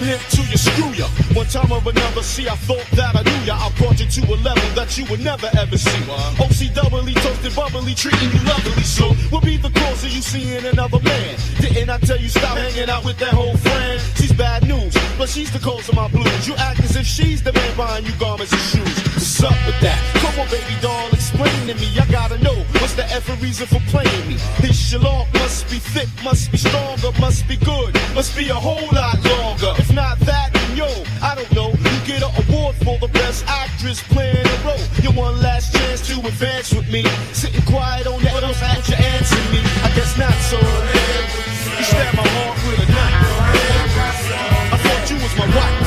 I'm hip to you, screw ya. One time or another, see, I thought that I knew ya. I brought you to a level that you would never ever see. OC doubly, toasted bubbly, treating you lovely. So, what be the cause of you seeing another man? Didn't I tell you stop hanging out with that whole friend? She's bad news, but she's the cause of my blues. You act as if she's the man buying you garments and shoes. What's up with that? Come on, baby doll, explain to me. I gotta know, what's the effing reason for playing me? His shalom must be thick, must be stronger, must be good, must be a whole lot longer. If not that, then yo, I don't know. You get an award for the best actress playing a role. Your one last chance to advance with me. Sitting quiet on that, don't you answer me? I guess not, so you stab my heart with a knife. I thought you was my wife.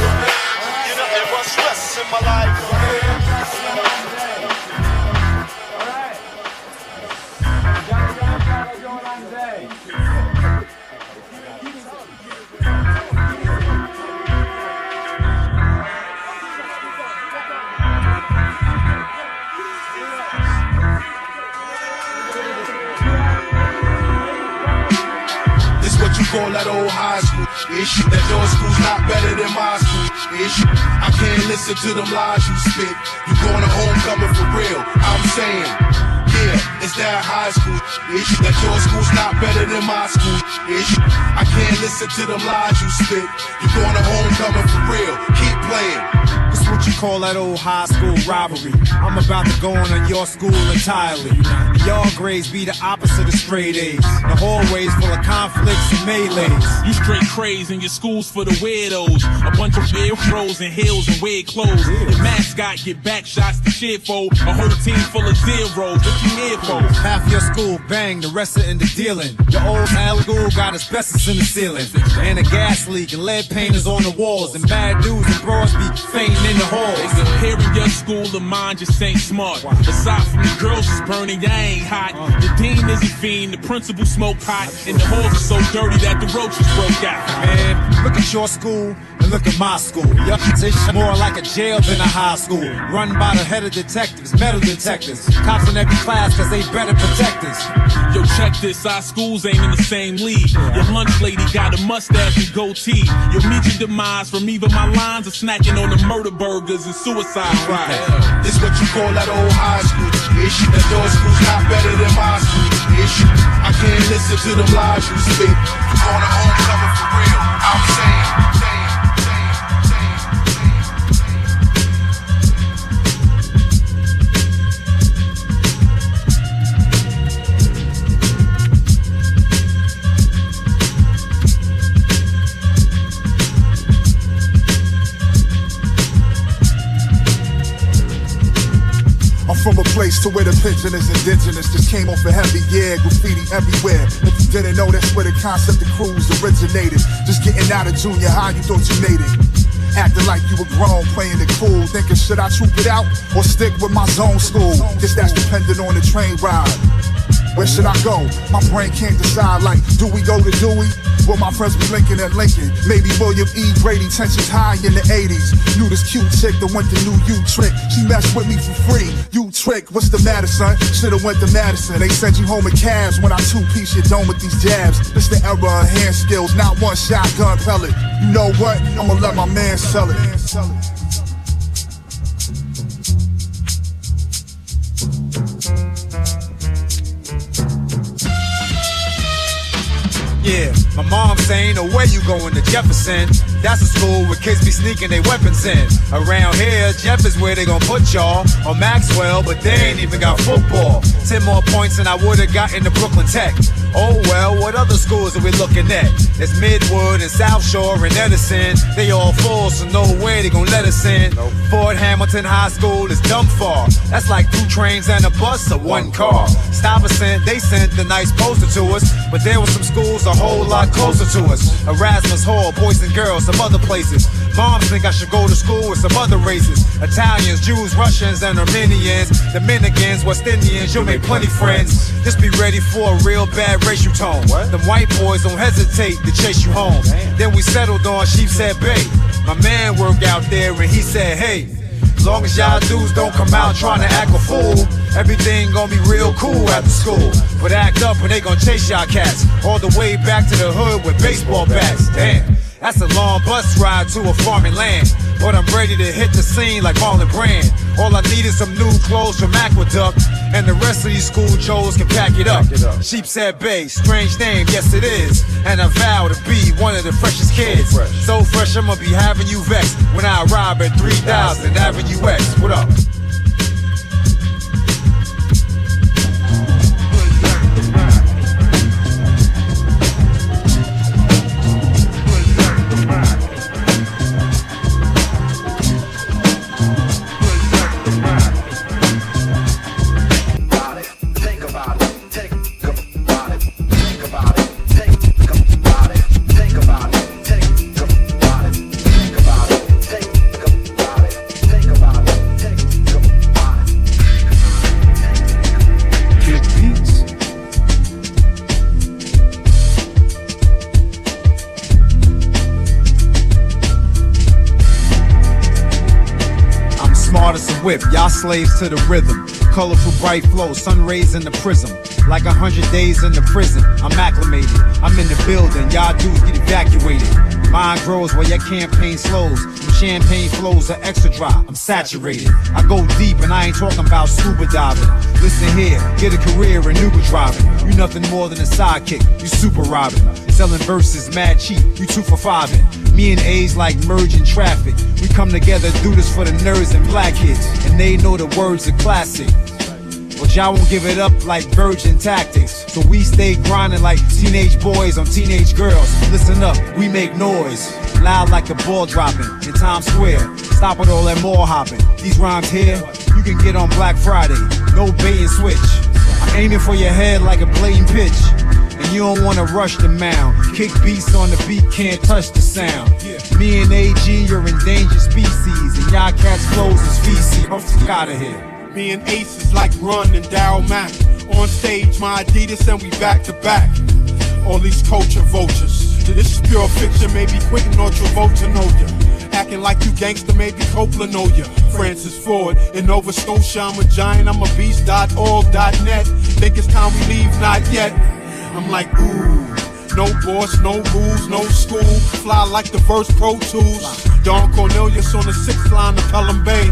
You know, there was stress in my life. Call that old high school ish. That your school's not better than my school ish. I can't listen to them lies you spit. You going to homecoming for real? I'm saying, yeah, it's that high school ish. That your school's not better than my school ish. I can't listen to them lies you spit. You going to homecoming for real? Keep playing. It's what you call that old high school rivalry. I'm about to go on your school entirely. Your grades be the opposite of straight A's. The hallways full of conflicts and melees. You straight craze and your school's for the weirdos. A bunch of afros and heels and weird clothes. The mascot get back shots to shit for. A whole team full of zeros. What you here for? Half your school bang, the rest are into dealing. Your old school got asbestos in the ceiling. And a gas leak and lead painters on the walls. And bad dudes and bros be fainting in the halls. Here in your school, the mind just ain't smart. Aside from the girls is burning, ya ain't hot. The dean is a fiend, the principal smoke pot. And the halls are so dirty that the roaches broke out. Man, look at your school and look at my school. Your it's more like a jail than a high school. Run by the head of detectives, metal detectives. Cops in every class cause they better protect us. Yo, check this, our schools ain't in the same league. Your lunch lady got a mustache and goatee. You'll meet your demise from either my lines or snacking on the murder burgers and suicide fries. This what you call that old high school ish. That your school's not better than my school ish. I can't listen to them lies you spit. You going to homecoming for real? I'm saying. I'm from a place to where the pigeon is indigenous. Just came off a heavy year, graffiti everywhere. If you didn't know, that's where the concept of cruise originated. Just getting out of junior high, you thought you made it. Acting like you were grown, playing it cool. Thinking, should I troop it out or stick with my zone school? Guess that's dependent on the train ride. Where should I go? My brain can't decide, like, do we go to Dewey? Will my friends be Lincoln and Lincoln? Maybe William E. Brady, tensions high in the 80s. Knew this cute chick that went to New U Trick. She messed with me for free. U Trick, what's the matter, son? Should've went to Madison. They send you home in cabs when I two-piece your dome with these jabs. This the era of hand skills, not one shotgun pellet. You know what? I'ma let my man sell it. Yeah, my mom saying, no way you going to Jefferson. That's a school where kids be sneaking their weapons in. Around here, Jeff is where they gon' put y'all. Or Maxwell, but they ain't even got football. 10 more points than I would've gotten to Brooklyn Tech. Oh well, what other schools are we looking at? There's Midwood and South Shore and Edison. They all full, so no way they gon' let us in. Fort Hamilton High School is dumb far. That's like 2 trains and a bus or 1 car. Stuyvesant, they sent the nice poster to us, but there were some schools a whole lot closer to us. Erasmus Hall, Boys and Girls, some other places. Moms think I should go to school with some other races. Italians, Jews, Russians, and Armenians. Dominicans, West Indians, you'll make plenty friends. Just be ready for a real bad racial tone. Them white boys don't hesitate to chase you home. Then we settled on Sheepshead Bay. My man worked out there and he said, hey, long as y'all dudes don't come out trying to act a fool, everything gon' be real cool after school. But act up and they gon' chase y'all cats all the way back to the hood with baseball bats. Damn. That's a long bus ride to a farming land. But I'm ready to hit the scene like Marlon Brand. All I need is some new clothes from Aqueduct, and the rest of these school Joes can pack it up. Sheepshead Bay, strange name, yes it is. And I vow to be one of the freshest kids. So fresh, I'ma be having you vexed when I arrive at 3000 Avenue X. What up? Whip, y'all slaves to the rhythm. Colorful bright flow, sun rays in the prism. Like 100 days in the prison, I'm acclimated. I'm in the building, y'all dudes get evacuated. Mine grows while your campaign slows. Them champagne flows are extra dry, I'm saturated. I go deep and I ain't talking about scuba diving. Listen here, get a career in Uber driving. You nothing more than a sidekick, you super robbing. Selling verses mad cheap, you 2 for 5. Me and A's like merging traffic. We come together, do this for the nerds and black kids, and they know the words are classic. But y'all won't give it up like virgin tactics. So we stay grinding like teenage boys on teenage girls. Listen up, we make noise, loud like the ball dropping in Times Square. Stop with all that mall hopping. These rhymes here, you can get on Black Friday. No bait and switch. I'm aiming for your head like a blatant pitch. And you don't wanna rush the mound. Kick beats on the beat, can't touch the sound. Me and AG, you're endangered species, and y'all cats flows is feces. I'm outta here. Me and Ace is like Run and Daryl Mack. On stage, my Adidas and we back to back. All these culture vultures. This is pure fiction, maybe Quentin or Travolta know ya. Acting like you gangster, maybe Coppola know ya. Francis Ford in Nova Scotia, I'm a giant, I'm a beast.org.net. Think it's time we leave, not yet. I'm like, ooh, no boss, no rules, no school. Fly like the verse Pro Tools. Don Cornelius on the 6th line of Pelham Bay.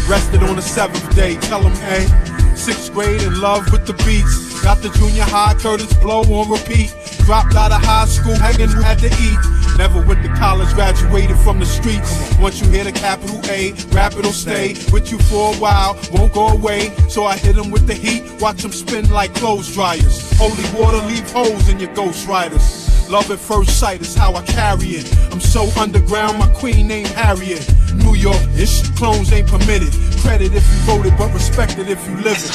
Rested on the 7th day, tell him, hey. 6th grade in love with the beats. Got the junior high Curtis Blow on repeat. Dropped out of high school, hanging had to eat. Never went to college, graduated from the streets. Once you hear the capital A, rap it'll stay with you for a while, won't go away. So I hit them with the heat, watch them spin like clothes dryers. Holy water leave holes in your Ghost Riders. Love at first sight is how I carry it. I'm so underground, my queen named Harriet. New York, ish, clones ain't permitted. Credit if you voted, but respected if you live it.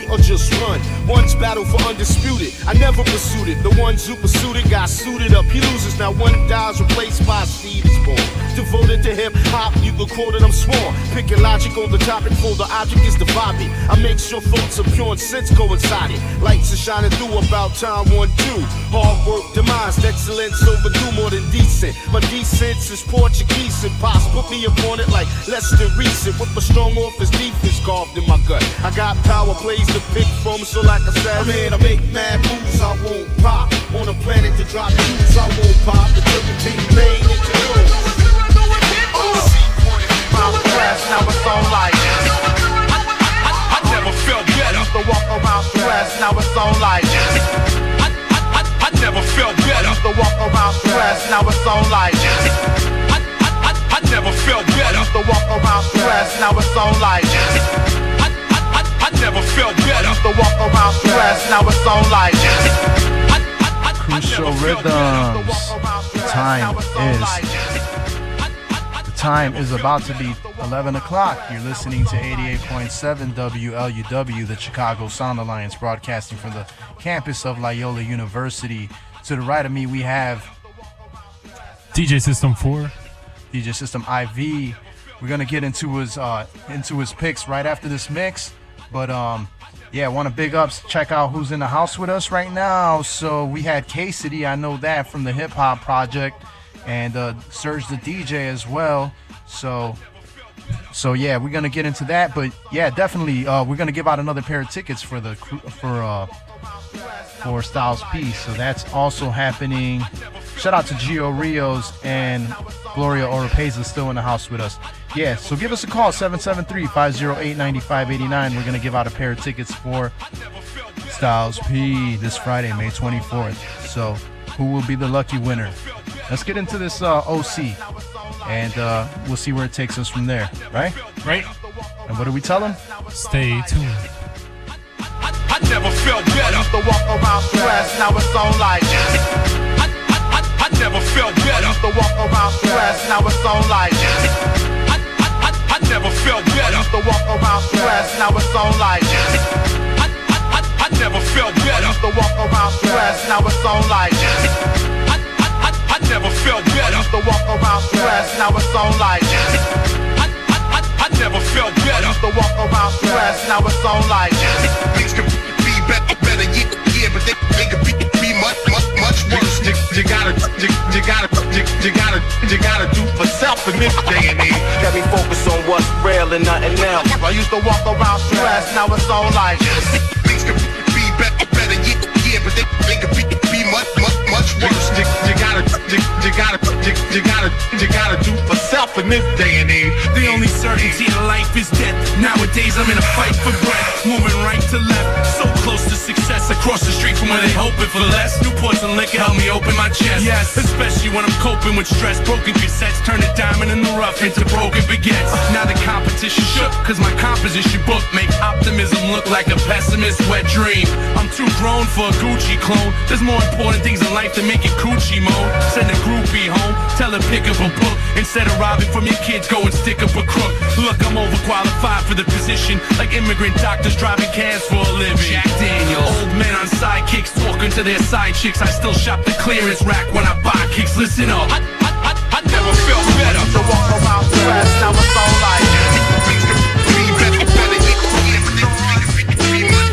Or just run. One's battle for undisputed. I never pursued it. The ones who pursued it got suited up. He loses. Now one dies replaced by a seed is born. Devoted to hip hop, you can quote it, I'm sworn. Picking logic on the topic for the object is the body. I make sure thoughts of pure sense coincided. Lights are shining through about time 1, 2. Hard work, demise, excellence overdue more than decent. My decence is Portuguese and pops put me upon it like less than recent. With a strong office defense carved in my gut. I got power plays to pick from, so like I said, I'm here to make mad moves, I won't pop. On a planet to drop news, I won't pop. The triple T pain into news. Now it's on like I never felt better. I used to walk around stressed, now it's on like I I never felt better. I used to walk around stressed, now it's on like. I never felt better. I used to walk around stressed, now it's on like. I never felt better. I used to walk around stressed, now it's on like. Crucial Rhythms. The time is about to be 11 o'clock. You're listening to 88.7 WLUW, the Chicago Sound Alliance, broadcasting from the campus of Loyola University. To the right of me, we have DJ System 4. DJ System IV. We're gonna get into his picks right after this mix. But yeah, want to big ups. Check out who's in the house with us right now. So we had K-City, I know that, from the Hip Hop Project, and Serge the DJ as well. So yeah, we're gonna get into that. But yeah, definitely, we're gonna give out another pair of tickets for Styles P. So that's also happening. Shout out to Gio Rios and Gloria Oropeza still in the house with us. Yeah, so give us a call, 773-508-9589. We're going to give out a pair of tickets for Styles P this Friday, May 24th. So who will be the lucky winner? Let's get into this OC, and we'll see where it takes us from there, right? Right. And what do we tell them? Stay tuned. I never felt better. I used to walk around stressed, now it's on like. I never felt better. I used to walk around stressed, now it's on like. I never felt better. I used to walk around stressed, now it's on like. I never felt better. I used to walk around stressed, now it's on like. I never felt better. I used to walk around stressed, now it's on like. I never felt better. I used to walk around stressed, now it's on like. Things could be better, yeah, but they could be much worse. You gotta do for self in this day and age. Got me focused on what's real and nothing else. I used to walk around stressed, now it's on like. Things could be better, yeah, but they could be much worse. You gotta do for self in this day and age. The only certainty in life is death. Nowadays I'm in a fight for breath, moving right to left, so close to success. Across the street from where they hoping for less. Newports and liquor help me open my chest. Yes, especially when I'm coping with stress. Broken cassettes turn a diamond in the rough into broken baguettes. Now the competition shook, cause my composition book make optimism look like a pessimist's wet dream. I'm too grown for a Gucci clone. There's more important things in life than making coochie mode. Send a groupie home, tell her pick up a book. Instead of robbing from your kids, go and stick up a crook. Look, I'm overqualified for the position, like immigrant doctors driving cabs for a living. Jack Daniels, old men on sidekicks talking to their side chicks. I still shop the clearance rack when I buy kicks. Listen up, I never felt better. To walk around stressed, now it's on like. Things could be better, yeah, but they could be much.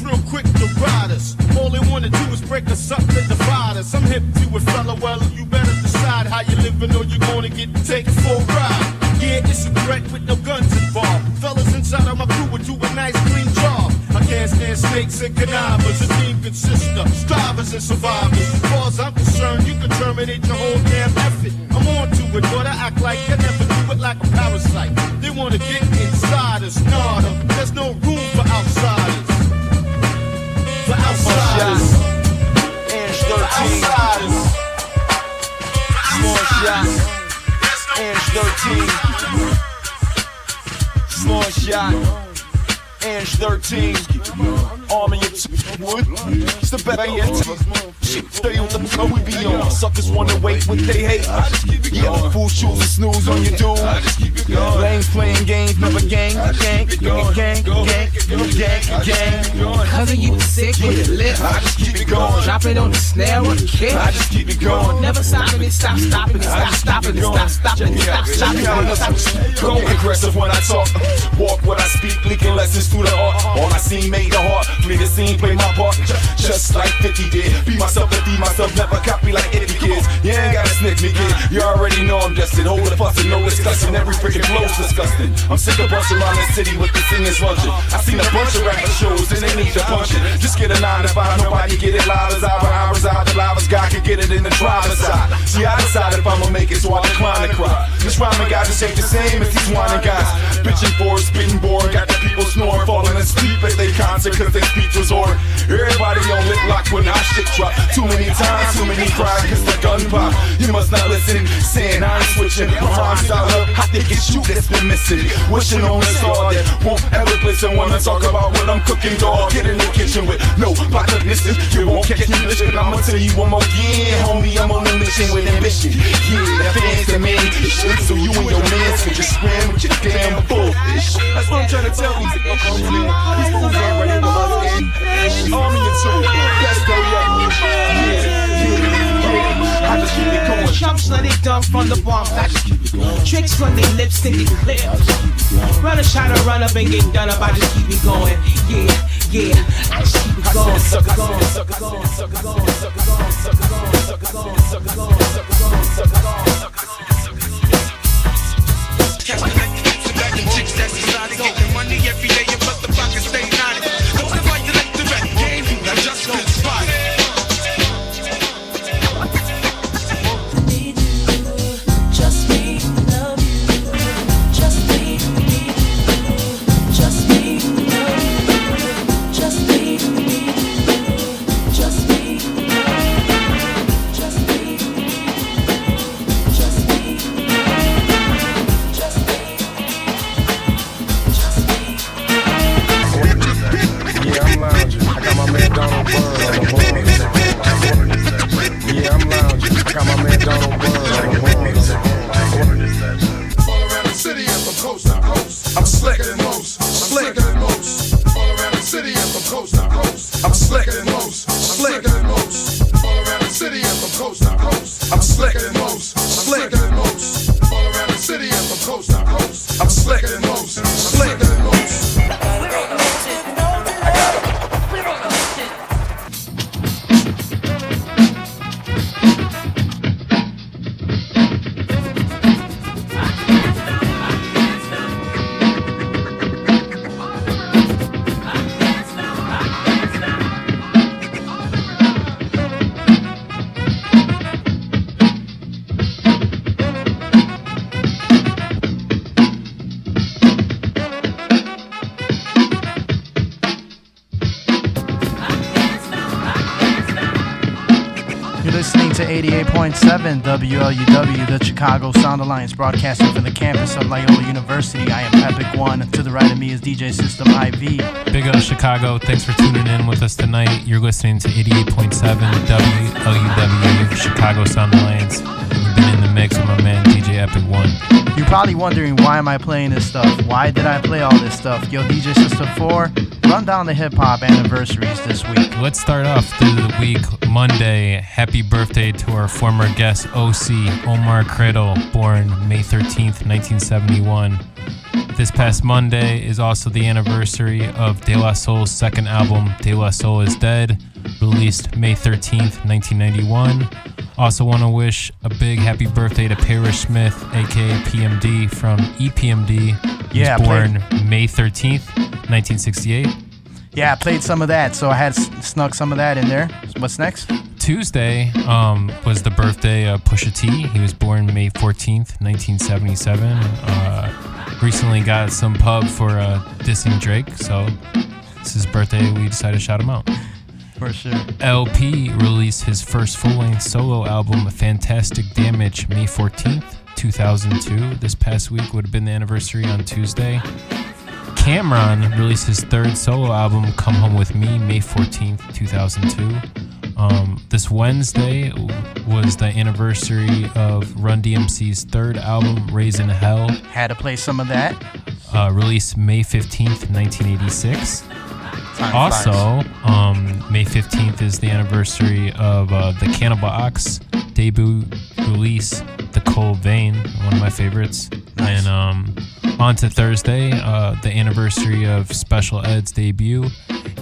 Real quick to ride us. All they wanna do is break us up and divide us. I'm hip to it, fella. Well, you better decide how you living or you're gonna get taken for a ride. Yeah, it's a threat with no guns involved. Fellas inside of my crew would do a nice clean job. I can't stand snakes and connivers. A team consists of strivers and survivors. As far as I'm concerned, you can terminate your whole damn effort. I'm on to it, but I act like I never do it like a parasite. They wanna get inside us, nada. There's no room for outsiders. For outsiders, Inch 13, small shot, Inch 13, small shot, Inch 13, army of wood, step back and stay on the floor we be on. Suckers wanna wait what they hate. Yeah, fool shoes and snooze on your dude. Lanes playing games, never gang. Cause of you sick with the lip. I just keep it going. Drop it on the snare or the kick. I just keep it going. Never stopping it, stop stopping it, stop stopping it, stop stopping it, stop stopping it. Go aggressive when I talk. Walk what I speak, leaking lessons through the art. teammate, a heart. Read the scene, play my part, just like 50 did. Be myself and be myself, never copy like 80 kids. You ain't gotta sniff me, kid. You already know I'm destined. Hold the fuss and no discussion. Every freaking flow's disgusting. I'm sick of busting around the city with the singers luncheon. I seen a bunch of rapper shows and they need to punch it. Just get a 9 to 5, nobody get it live as I reside. The live as God can get it in the driver's side. See, I decided if I'ma make it, so I decline to cry. This rhyming guy just ain't the same as these whining guys. Bitching for it, spitting boring, got the people snoring, falling asleep at they concert cause their speech was ordered. Everybody on lip lock when our shit drop. Too many times, too many cries cause the gun pop. You must not listen, saying I ain't switching. My rhyme style up, I think it's you that's been missing. Wishing on a star that won't ever play someone to talk about what I'm cooking, dog. Get in the kitchen with no apocalypse. You won't catch me listen, I'ma tell you one more again, homie, I'm on a mission with ambition. Yeah, that fans and man, shit, so you and your mans can just scram with your damn bullfish. That's what I'm trying to tell these fools ain't ready for us and army and two. That's the I just keep it going. Chumps let it dumb from the bomb. I just keep it going. Tricks run their lipstick and clear. Run a shot or run up and get done up. I just keep it going. Yeah, yeah. I just keep it going. Sucker going, sucker going, sucker going, sucker going, sucker going, sucker going, sucker going, sucker going, sucker going. Catch the next back and chicks that's exotic. Getting money every day and plus the pockets stay knotted. Don't invite the left to back game. Now just good spot. I'm slicker than most. Slicker than most. All around the city and from coast to coast. I'm slicker than most. Slicker than most. All around the city and from coast to coast. I'm slicker than most. Slicker than most. All around the city and from coast to coast. I'm slicker than most. Slicker than most. To 88.7 WLUW, the Chicago Sound Alliance, broadcasting from the campus of Loyola University. I am Epic One. To the right of me is DJ System IV. Big up Chicago. Thanks for tuning in with us tonight. You're listening to 88.7 WLUW, Chicago Sound Alliance. You've been in the mix with my man DJ Epic One. You're probably wondering, why am I playing this stuff? Why did I play all this stuff? Yo, DJ System 4, run down the hip-hop anniversaries this week. Let's start off the week, Monday. Happy birthday to our former guest, OC, Omar Cradle, born May 13th, 1971. This past Monday is also the anniversary of De La Soul's second album, De La Soul is Dead, released May 13th, 1991. Also want to wish a big happy birthday to Parrish Smith, aka PMD from EPMD. He was born May 13th, 1968. Yeah, I played some of that, so I had snuck some of that in there. What's next? Tuesday was the birthday of Pusha T. He was born May 14th, 1977. Recently got some pub for dissing Drake, so it's his birthday. We decided to shout him out. For sure. LP released his first full-length solo album, Fantastic Damage, May 14th, 2002. This past week would have been the anniversary on Tuesday. Cameron released his third solo album, Come Home With Me, May 14th, 2002. This Wednesday was the anniversary of Run DMC's third album, Raising Hell. Had to play some of that. Released May 15th, 1986. Also, May 15th is the anniversary of the Cannibal Ox debut release, The Cold Vein, one of my favorites. Nice. And On to Thursday, the anniversary of Special Ed's debut,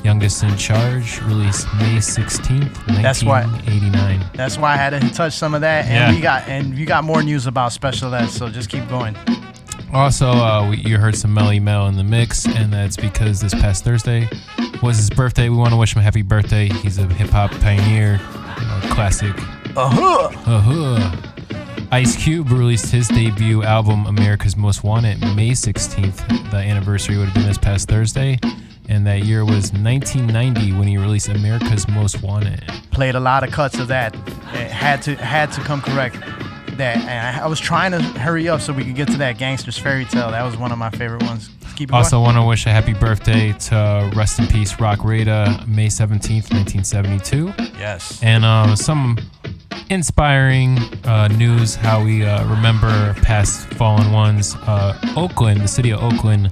Youngest in Charge, released May 16th, 1989. That's why I had to touch some of that. And we got more news about Special Ed, so just keep going. Also, you heard some Melly Mel in the mix, and that's because this past Thursday was his birthday. We want to wish him a happy birthday. He's a hip-hop pioneer, classic. Ice Cube released his debut album, America's Most Wanted, May 16th. The anniversary would have been this past Thursday. And that year was 1990 when he released America's Most Wanted. Played a lot of cuts of that. It had to come correct. That and I was trying to hurry up so we could get to that Gangster's Fairy Tale. That was one of my favorite ones. Keep it also going. Want to wish a happy birthday to Rest in Peace Rock Rada, May 17th, 1972. Yes. And some inspiring news, how we remember past fallen ones. Oakland, the city of Oakland,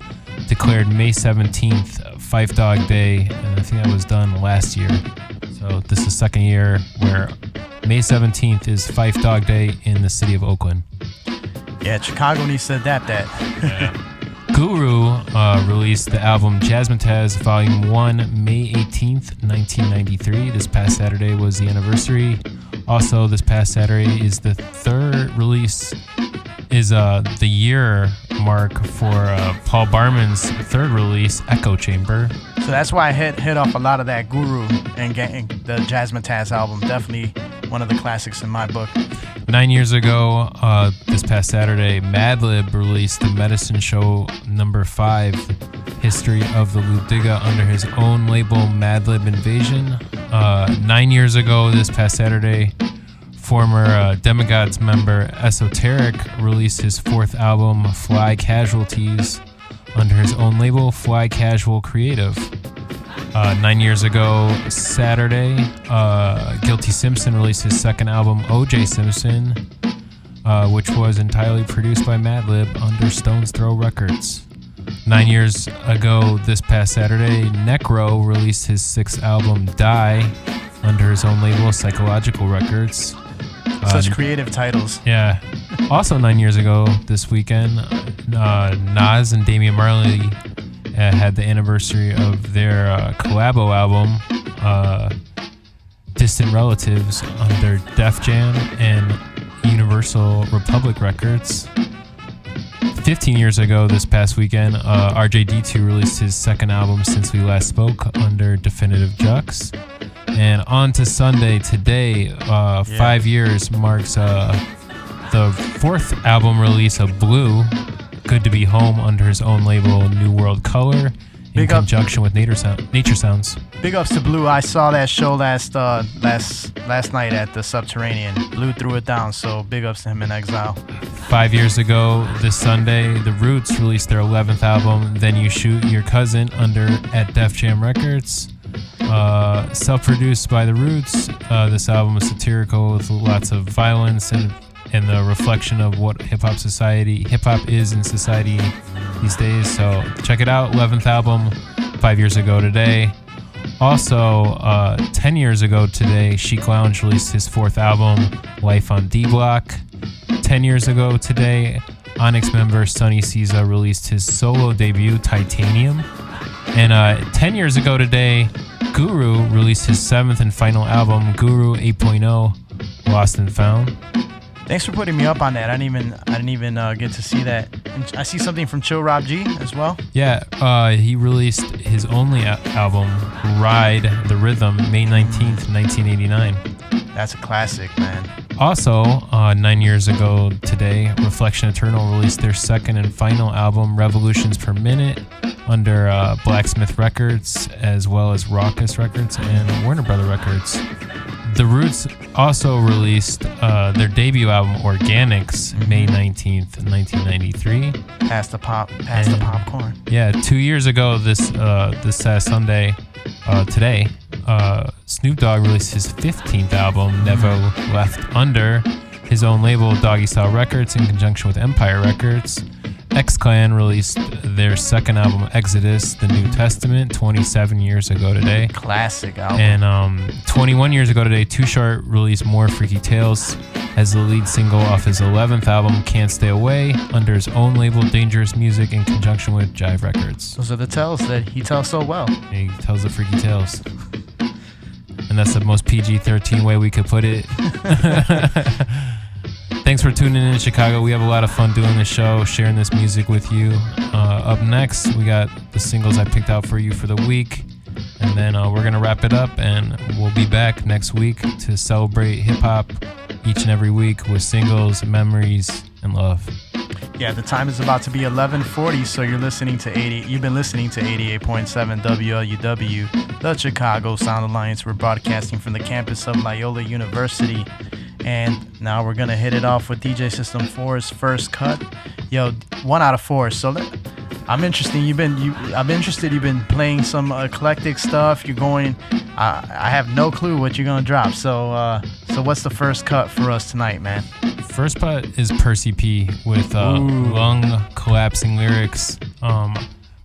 declared May 17th Fife Dog Day, and I think that was done last year. So this is the second year where May 17th is Fife Dog Day in the city of Oakland. Yeah, Chicago needs to adapt that. Yeah. Guru released the album Jazzmatazz Volume 1 May 18th, 1993. This past Saturday was the anniversary. Also, this past Saturday is the third release, is the year mark for Paul Barman's third release, Echo Chamber. So that's why I hit off a lot of that Guru and the Jazzmatazz album. Definitely one of the classics in my book. 9 years ago, this past Saturday, Madlib released the Medicine Show number 5, History of the Ludiga, under his own label, Madlib Invasion. 9 years ago, this past Saturday, former Demigods member Esoteric released his 4th album, Fly Casualties, under his own label, Fly Casual Creative. 9 years ago, Saturday, Guilty Simpson released his 2nd album, O.J. Simpson, which was entirely produced by Madlib under Stone's Throw Records. 9 years ago, this past Saturday, Necro released his 6th album, Die, under his own label, Psychological Records. Such creative titles. Yeah. Also 9 years ago, this weekend, Nas and Damian Marley had the anniversary of their collabo album, Distant Relatives, under Def Jam and Universal Republic Records. 15 years ago, this past weekend, RJD2 released his 2nd album, Since We Last Spoke, under Definitive Jux. And on to Sunday, today, 5 years marks the 4th album release of Blue, Good to Be Home, under his own label, New World Color, in conjunction with Nature Sounds. Big ups to Blue. I saw that show last night at the Subterranean. Blue threw it down, so big ups to him in Exile. 5 years ago, this Sunday, The Roots released their 11th album, Then You Shoot Your Cousin, at Def Jam Records. Self-produced by The Roots, this album is satirical with lots of violence and the reflection of what hip-hop is in society these days. So check it out. 11th album, 5 years ago today. Also, 10 years ago today, Chic Lounge released his 4th album, Life on D-Block. 10 years ago today, Onyx member Sonny Siza released his solo debut, Titanium. And 10 years ago today, Guru released his 7th and final album, Guru 8.0, Lost and Found. Thanks for putting me up on that. I didn't even get to see that. And I see something from Chill Rob G as well. Yeah, he released his only album, Ride the Rhythm, May 19th, 1989. That's a classic, man. Also, 9 years ago today, Reflection Eternal released their 2nd and final album, Revolutions Per Minute, under Blacksmith Records, as well as Raucous Records and Warner Brother Records. The Roots also released their debut album, Organics, May 19th, 1993. Pass the popcorn. Yeah, 2 years ago, this Sunday, today, Snoop Dogg released his 15th album, Never Left, under his own label, Doggy Style Records, in conjunction with Empire Records. X-Clan released their second album, Exodus, the New Testament, 27 years ago today. Classic album. And 21 years ago today, Too Short released More Freaky Tales as the lead single off his 11th album, Can't Stay Away, under his own label, Dangerous Music, in conjunction with Jive Records. Those are the tales that he tells so well. He tells the freaky tales. And that's the most PG-13 way we could put it. Thanks for tuning in Chicago. We have a lot of fun doing this show, sharing this music with you. Up next, we got the singles I picked out for you for the week. And then we're going to wrap it up, and we'll be back next week to celebrate hip-hop each and every week with singles, memories, and love. Yeah, the time is about to be 11:40, so you've been listening to 88.7 WLUW, the Chicago Sound Alliance. We're broadcasting from the campus of Loyola University. And now we're gonna hit it off with DJ System 4's first cut. Yo, 1 out of 4. So I'm interested. You've been playing some eclectic stuff. You're going. I have no clue what you're gonna drop. So what's the first cut for us tonight, man? First cut is Percy P with lung collapsing lyrics.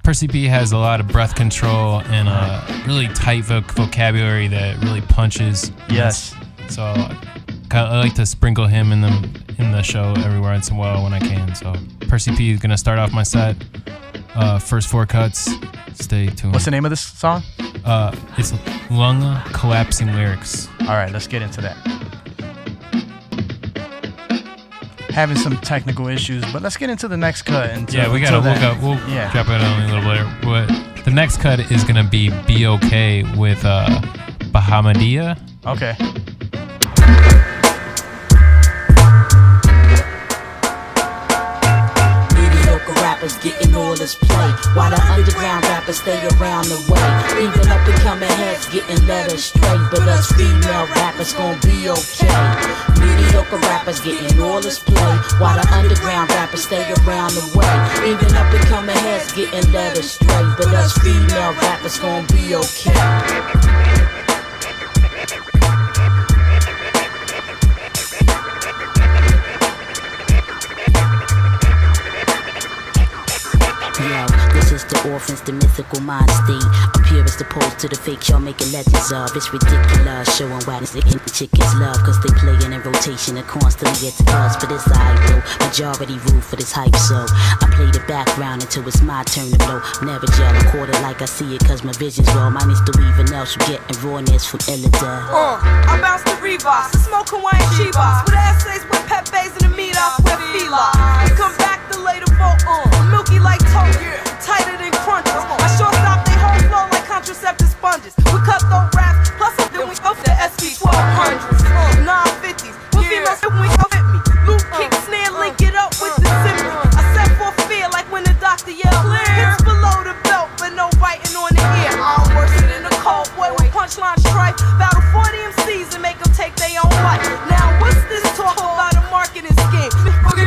Percy P has a lot of breath control and a really tight vocabulary that really punches. Yes. So I like to sprinkle him in the show every once in a while when I can. So Percy P is gonna start off my set. First 4 cuts. Stay tuned. What's the name of this song? It's Lung Collapsing Lyrics. All right, let's get into that. Having some technical issues, but let's get into the next cut. We'll drop it on a little later. But the next cut is gonna be OK with Bahamadia. Okay. Rappers getting all this play, while the underground rappers stay around the way. Even up and coming heads getting led astray, but us female rappers gon' be okay. Mediocre rappers getting all this play, while the underground rappers stay around the way. Even up and coming heads getting led astray, but us female rappers gon' be okay. This is the orphans, the mythical mind state. Appear as opposed to the fake y'all making legends of. It's ridiculous, showing why this chickens love, cause they playing in rotation and constantly at the cause. But it's idle, majority rule for this hype, so I play the background until it's my turn to blow. Never gel, I quarter like I see it, cause my vision's raw. Minus the weaving else, you getting rawness from Illidale. I bounce the Reeboks, the smoke Hawaiian She-Box, with essays with Pepe's and the meat off with Fila. Come back to later vote milky like toast, tighter than crunches. I shortstop they whole flow like contraceptive sponges. We cut those raps, plus then we go for the SV 1200s, 950s. With females, we go fit me. Loop, kick, snare, link it up with the symphony. I set for fear like when the doctor yelled, hits below the belt, but no biting on the ear. I'm worse than a cold boy with punchline stripe. Battle 40 MCs and make them take their own life. Now what's this talk about a marketing scheme?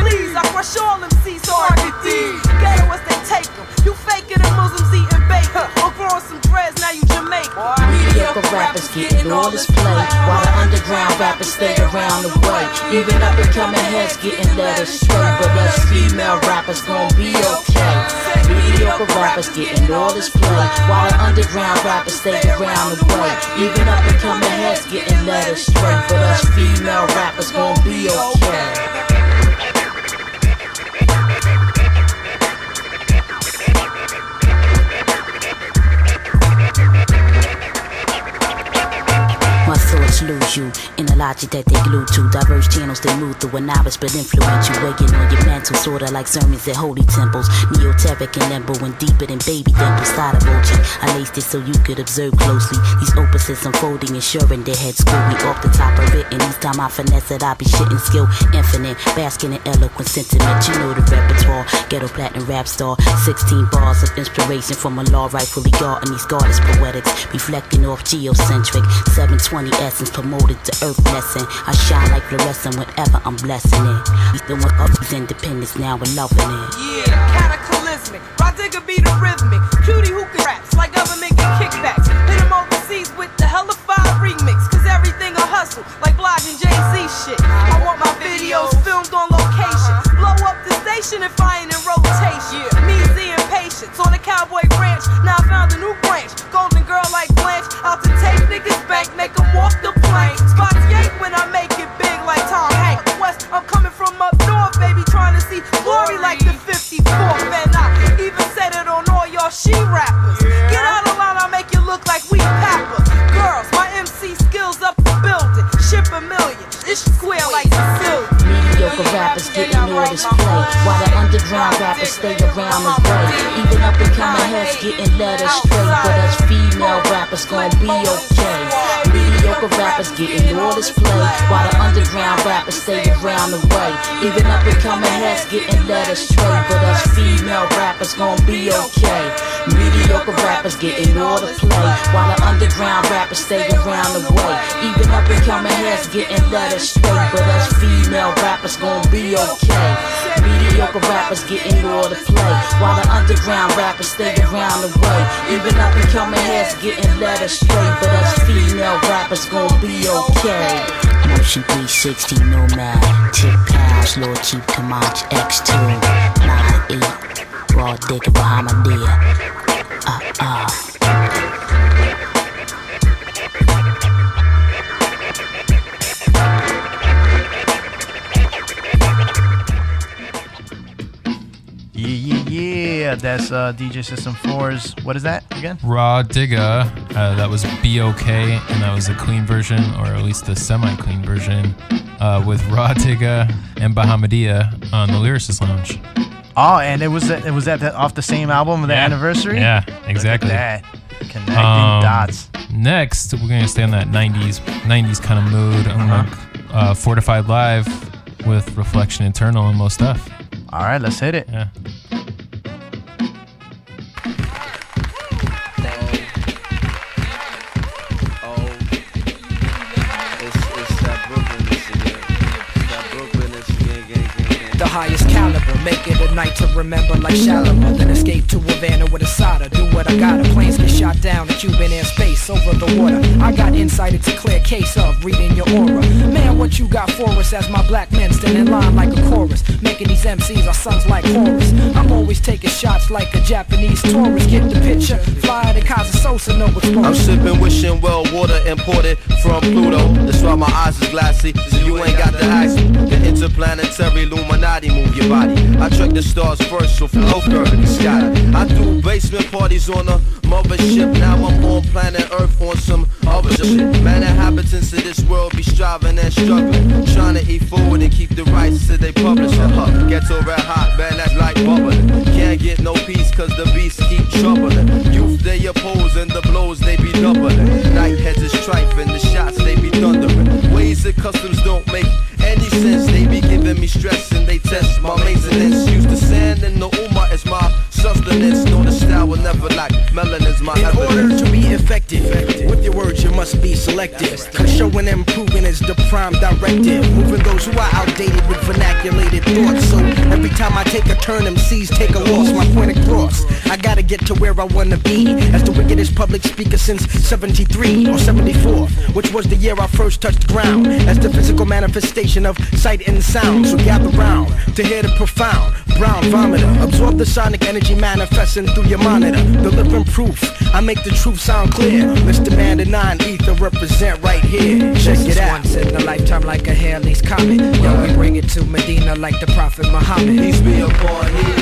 Please, I crush all MCs so I can dig. Ghetto as they take them. You faking and Muslims eating bacon. Or growing some dreads, now you Jamaican. Mediocre rappers getting all this play, while the underground rappers stay around the way. Even up and coming heads getting led astray, but us female rappers gon' be okay. Mediocre rappers getting all this play, while the underground rappers stay around the way. Even up and coming heads getting led astray, but us female rappers gon' be okay. My thoughts lose you in the logic that they glue to. Diverse channels they move through, a novice but influential. Weighing on your mental, sorta like sermons at holy temples. Neoteric and limbo and deeper than baby dimples. Side of OG, I laced it so you could observe closely. These opuses unfolding, ensuring their heads school me off the top of it. And each time I finesse it, I be shitting skill infinite, basking in eloquent sentiment. You know the repertoire, ghetto platinum rap star. 16 bars of inspiration from a law rightfully guarding these goddess poetics, reflecting off geocentric 720 essence promoted to earth lesson. I shine like fluorescent whenever I'm blessing it. He's the one up his independence, now we're loving it. Yeah, cataclysmic. Roddigga be the rhythmic. Cutie who can raps like government get kickbacks. Hit him overseas with the hella fire remix. Cause everything a hustle, like Blige and Jay-Z shit. I want my videos filmed on location. Blow up the station if I ain't in rotation. let us play. While the underground rappers stay around the way. Even up and coming heads getting led astray. But us female rappers gon' be okay. Mediocre rappers getting all this play. While the underground rappers stay around the way. Even up and coming heads getting led astray. But us female rappers gon' be okay. Mediocre rappers getting all the play. While the underground rappers stay around the way. Even up and coming heads getting led astray. But us female rappers gon' be okay. Mediocre rappers getting all the play. While the underground rappers stay around the way. Even up and coming heads getting led astray. But us female rappers gon' be okay. Motion 360 nomad, tip pals, Lord Chief Kamach X2, 9-8, raw dick Bahamadia. Yeah, that's DJ System 4's, what is that again? Raw Digga, that was BOK, and that was a clean version, or at least the semi-clean version, with Raw Digga and Bahamadia on the Lyricist Lounge. Oh, and it was off the same album, the anniversary? Yeah, exactly. Look at that. Connecting dots. Next, we're going to stay on that 90s kind of mood. I'm going Fortified Live with Reflection Internal and Most Stuff. All right, let's hit it. Yeah. The highest caliber, make it a night to remember like Shalimar. Then escape to Havana with a soda. Do what I gotta. Planes get shot down in Cuban airspace over the water. I got insight, it's a clear case of reading your aura. Man, what you got for us as my black men stand in line like a chorus. Making these MCs our sons like Horus. I'm always taking shots like a Japanese tourist. Get the picture, flyer to Casa no exposure. I'm sipping wishing well water imported from Pluto. That's why my eyes is glassy, so you ain't got to ask me. The interplanetary Illuminati move your body. I track the stars first, so flow in the sky. I do basement parties on a mothership. Now I'm on planet Earth on some other shit. Man, inhabitants of this world be striving and struggling, trying to eat forward and keep the rights to they publisher. Ghetto red hot, man, that's like bubbling. Can't get no peace cause the beasts keep troubling. Youth they oppose and the blows they be doubling. Night heads is strife and the shots they be thundering. Ways and customs don't make any sense. They be giving me stress and they test my maintenance. Use the sand and the Uma as my sustenance. Know the style will never lack. Melanin's my evidence. In order to be effective with your words, you must be selective. Cause showing and proving is the prime directive. Moving those who are outdated with vernaculated thoughts. So every time I take a turn, MCs take a loss. My point across, I gotta get to where I wanna be. As the wickedest public speaker since 73 or 74, which was the year I first touched ground. As the physical manifestation of sight and sound. So gather round to hear the profound brown vomiter. Absorb the sonic energy manifesting through your monitor. The living proof, I make the truth sound clear. Mr. Man, the 9 ether represent right here. Check it out. Once in a lifetime like a Halley's Comet. Yo, we bring it to Medina like the Prophet Muhammad. Peace be upon you.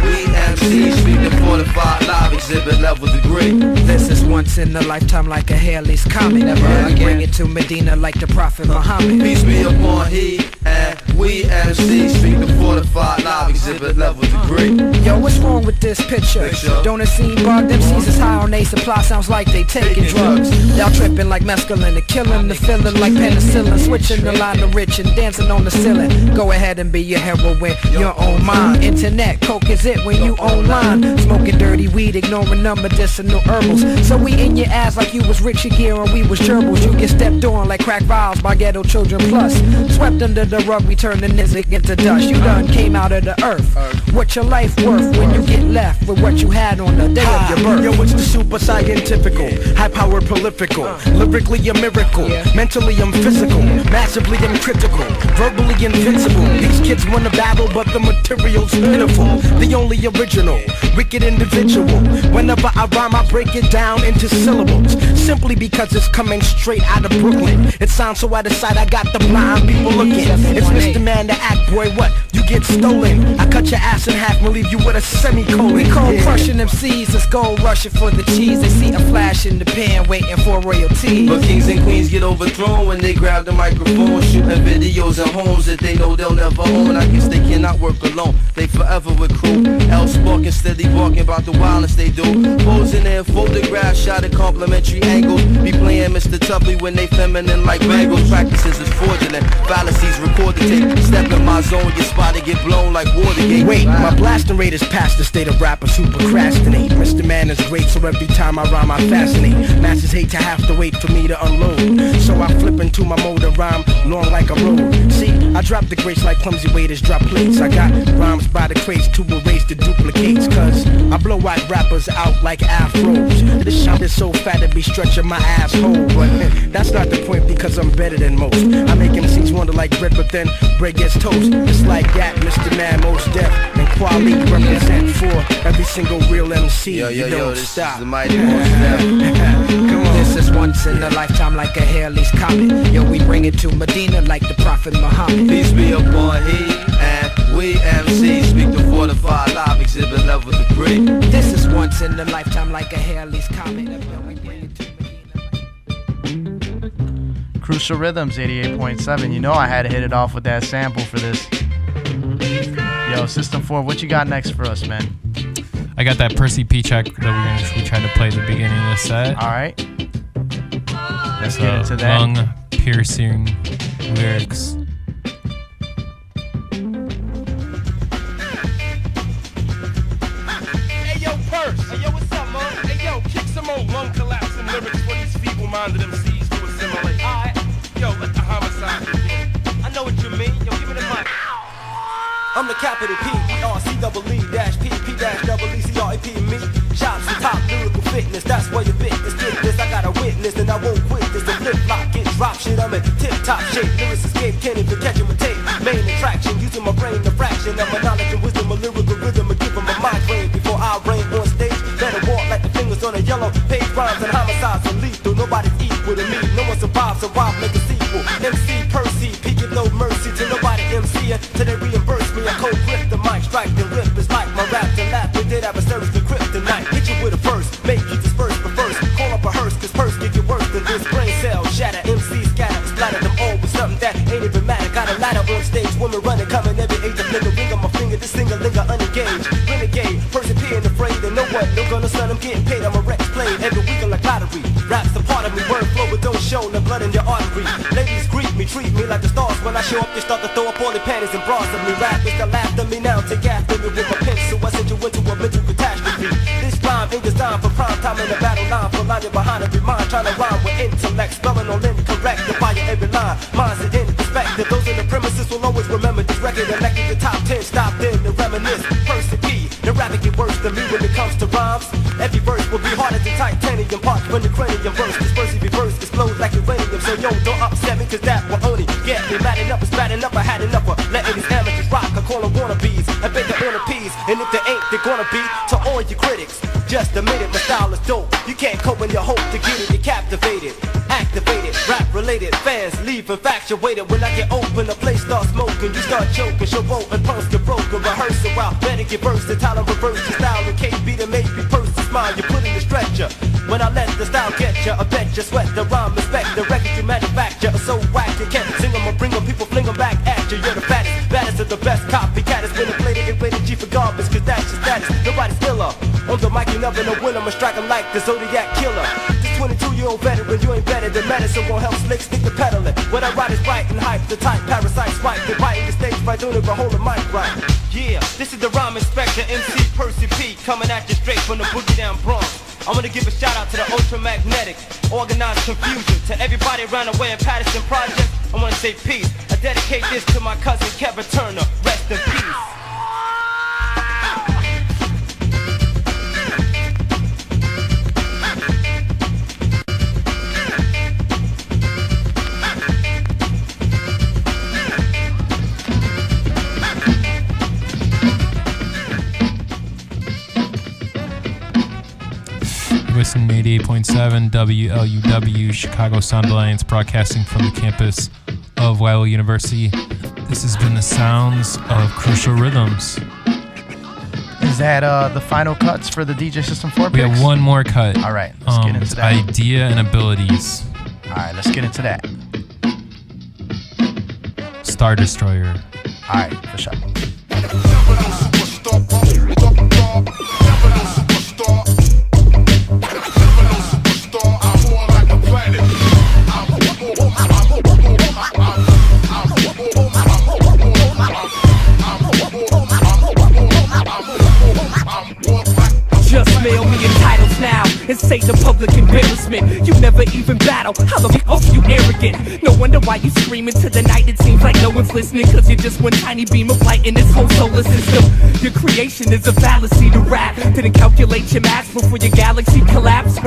We MCs speak the fortified live exhibit level degree. This is once in a lifetime like a Halley's Comet. Never again. Bring it to Medina like the Prophet Muhammad. Peace be upon he and we MCs speak the fortified live exhibit level degree. Yo, what's wrong with this picture? Don't it seem bugged? MCs is high on they supply, sounds like they taking drugs. Y'all tripping like mescaline, the killing, the feeling like penicillin. Switching the line to rich and dancing on the ceiling. Go ahead and be your heroine, your own mind. Internet, coke is it when you online. Smoking dirty weed, ignoring the medicinal herbals. So we in your ass like you was Richard Gere and we was gerbils. You get stepped on like crack vials by ghetto children plus. Swept under the rug, we turn the nizzle into dust. You done came out of the earth. What's your life worth when you get left with what you had on the day of your birth? Yo, it's the super scientifical, high power prolifical. Lyrically a miracle, mentally I'm physical, massively I'm critical, verbally invincible. These kids wanna battle but the material's pitiful. The only original, wicked individual. Whenever I rhyme I break it down into his syllables, simply because it's coming straight out of Brooklyn. It sounds so out of sight, I got the blind people looking. It's Mr. Man to act, boy, what? You get stolen. I cut your ass in half and leave you with a semicolon. We call crushing MCs, let's go rushing for the cheese. They see a flash in the pan, waiting for royalty. But kings and queens get overthrown when they grab the microphone, shooting videos in homes that they know they'll never own. I guess they cannot work alone, they forever with crew. Else sparking, steady barking about the violence they do. Posing in photographs, shot at complimentary angles. Be playing Mr. Tuffy when they feminine like bagels. Practices is fraudulent, fallacies record the tape. Step in my zone, your spot to get blown like Watergate. Wait, my blasting rate is past the state of rappers who procrastinate. Mr. Man is great, so every time I rhyme I fascinate. Masses hate to have to wait for me to unload, so I flip into my mode of rhyme, long like a road. See, I drop the grace like clumsy waiters drop plates. I got rhymes by the crates to erase the duplicates, cause I blow out rappers out like afros. This shit is so fat to be stretching my asshole, but that's not the point because I'm better than most. I make MCs wonder like bread, but then bread gets toast. It's like that, Mr. Man, most deaf and quality represent for every single real MC. You don't this stop. is the mighty Most Def. Come on. This is once in a lifetime like a Halley's Comet. Yo, we bring it to Medina like the Prophet Muhammad. Peace be upon he and we MCs speak the fortified live exhibit level degree. This is once in a lifetime like a Halley's Comet. Yo, we bring it to Crucial Rhythms 88.7. You know I had to hit it off with that sample for this. Yo, System 4, what you got next for us, man? I got that Percy P track that we tried to play at the beginning of the set. All right. Let's get into that. Long, piercing lyrics. Hey yo, Purse. Hey yo, what's up, man? Hey yo, kick some old lung collapsing lyrics for these feeble-minded MCs to assimilate. Alright. Yo, let the homicide begin. I know what you mean. Yo, give me the mic. I'm the capital P-E-R-C-E-E-P-E-E-C-R-A-P me. Chops and top lyrical fitness, that's where your business get this. I got a witness and I won't quit this. The flip flop get drop shit, I'm in tip-top shape. Lyrics escape, can't even catch him a tape. Main attraction, using my brain a fraction of my knowledge and wisdom, a lyrical rhythm, and give him a migraine before I reign on stage. Better walk like the fingers on a yellow page. Rhymes and homicides are lethal, nobody's equal to me. No one survives, so Rob make a sequel. MC Percy, P give no mercy to nobody MC till they reimburse me. I cold grip the mic, strike the rip. It's like my rap to lap. We did have a service to kryptonite. Hit you with a verse, make you disperse. But first, call up a hearse, cause Purse get you worse than this. Brain cell shatter, MC scatter, splatter them all with something that ain't even matter. Got a ladder on stage, women running, coming every age. A flinger, ring on my finger, this singer linger unengaged. Renegade, Percy P in the fray, and know what? No gonna son, I'm getting paid. I'm a Rex played every week like lottery. Rap's a part of me, word flow, but don't show the blood in your artery. Ladies greet me, treat me like the stars. When I show up, they start to throw up all the panties and bras of me. Rappers that laugh at me now, take after me with my pencil. I send you into a mental catastrophe. This rhyme ain't designed for prime time in the battle line. For line behind every mind, trying to rhyme with intellect. Spelling all incorrect, defy every line. Minds are in perspective. Those in the premises will always remember this record. Elected the top 10, stop then to reminisce. Percy P, the rabbit get worse than me when it comes to rhymes. Every verse will be harder than titanium parts when the cranium verse. This Percy be verse explodes like uranium. So yo, don't upset me, cause that will only get me mad enough. It's bad enough, I had enough of letting these amateurs rock. I call them wannabes, I bet they're on a peas. And if they ain't, they're gonna be. To all your critics, just admit it, my style is dope. You can't cope when you hope to get it, you're captivated. Activated, rap related, fans leave infatuated. When I get open, the place starts smoking. You start choking, show boat and punks get broken. Rehearse a while, better get versatile and reverse your style. And KB to make me purse the smile, you put in the stretcher. When I let the style get ya, I bet you sweat the rhyme, respect the record you manufacture. So whack, you can't sing them or bring them, people fling them back at you. You're the fattest, baddest of the best copycat. It's been a play to invade G for garbage, cause that's your status. Nobody's iller. On the mic, you never know when I'ma strike 'em like the Zodiac Killer. This 22-year-old veteran, you ain't better than medicine. Won't help slick, stick to peddling. When I ride is right and hype, the type parasites right. They're biting the stage right, don't even hold the mic right. Yeah, this is the rhyme inspector, MC Percy P, coming at you straight from the boogie down Bronx. I wanna give a shout out to the ultramagnetic, organized confusion. To everybody around the way in Patterson Project, I wanna say peace. I dedicate this to my cousin Kevin Turner, rest in peace. Listen Boston, 88.7 WLUW, Chicago Sound Alliance, broadcasting from the campus of Weill University. This has been the sounds of Crucial Rhythms. Is that the final cuts for the DJ System 4 picks? We have one more cut. All right, let's get into that. Idea and Abilities. All right, let's get into that. Star Destroyer. All right, for sure. Just mail me your titles now and say the public embarrassment. You never even battle. How the fuck are you arrogant? No wonder why you scream into the night. It seems like no one's listening, cause you're just one tiny beam of light in this whole solar system. Your creation is a fallacy to rap. Didn't calculate your mass before your galaxy collapsed.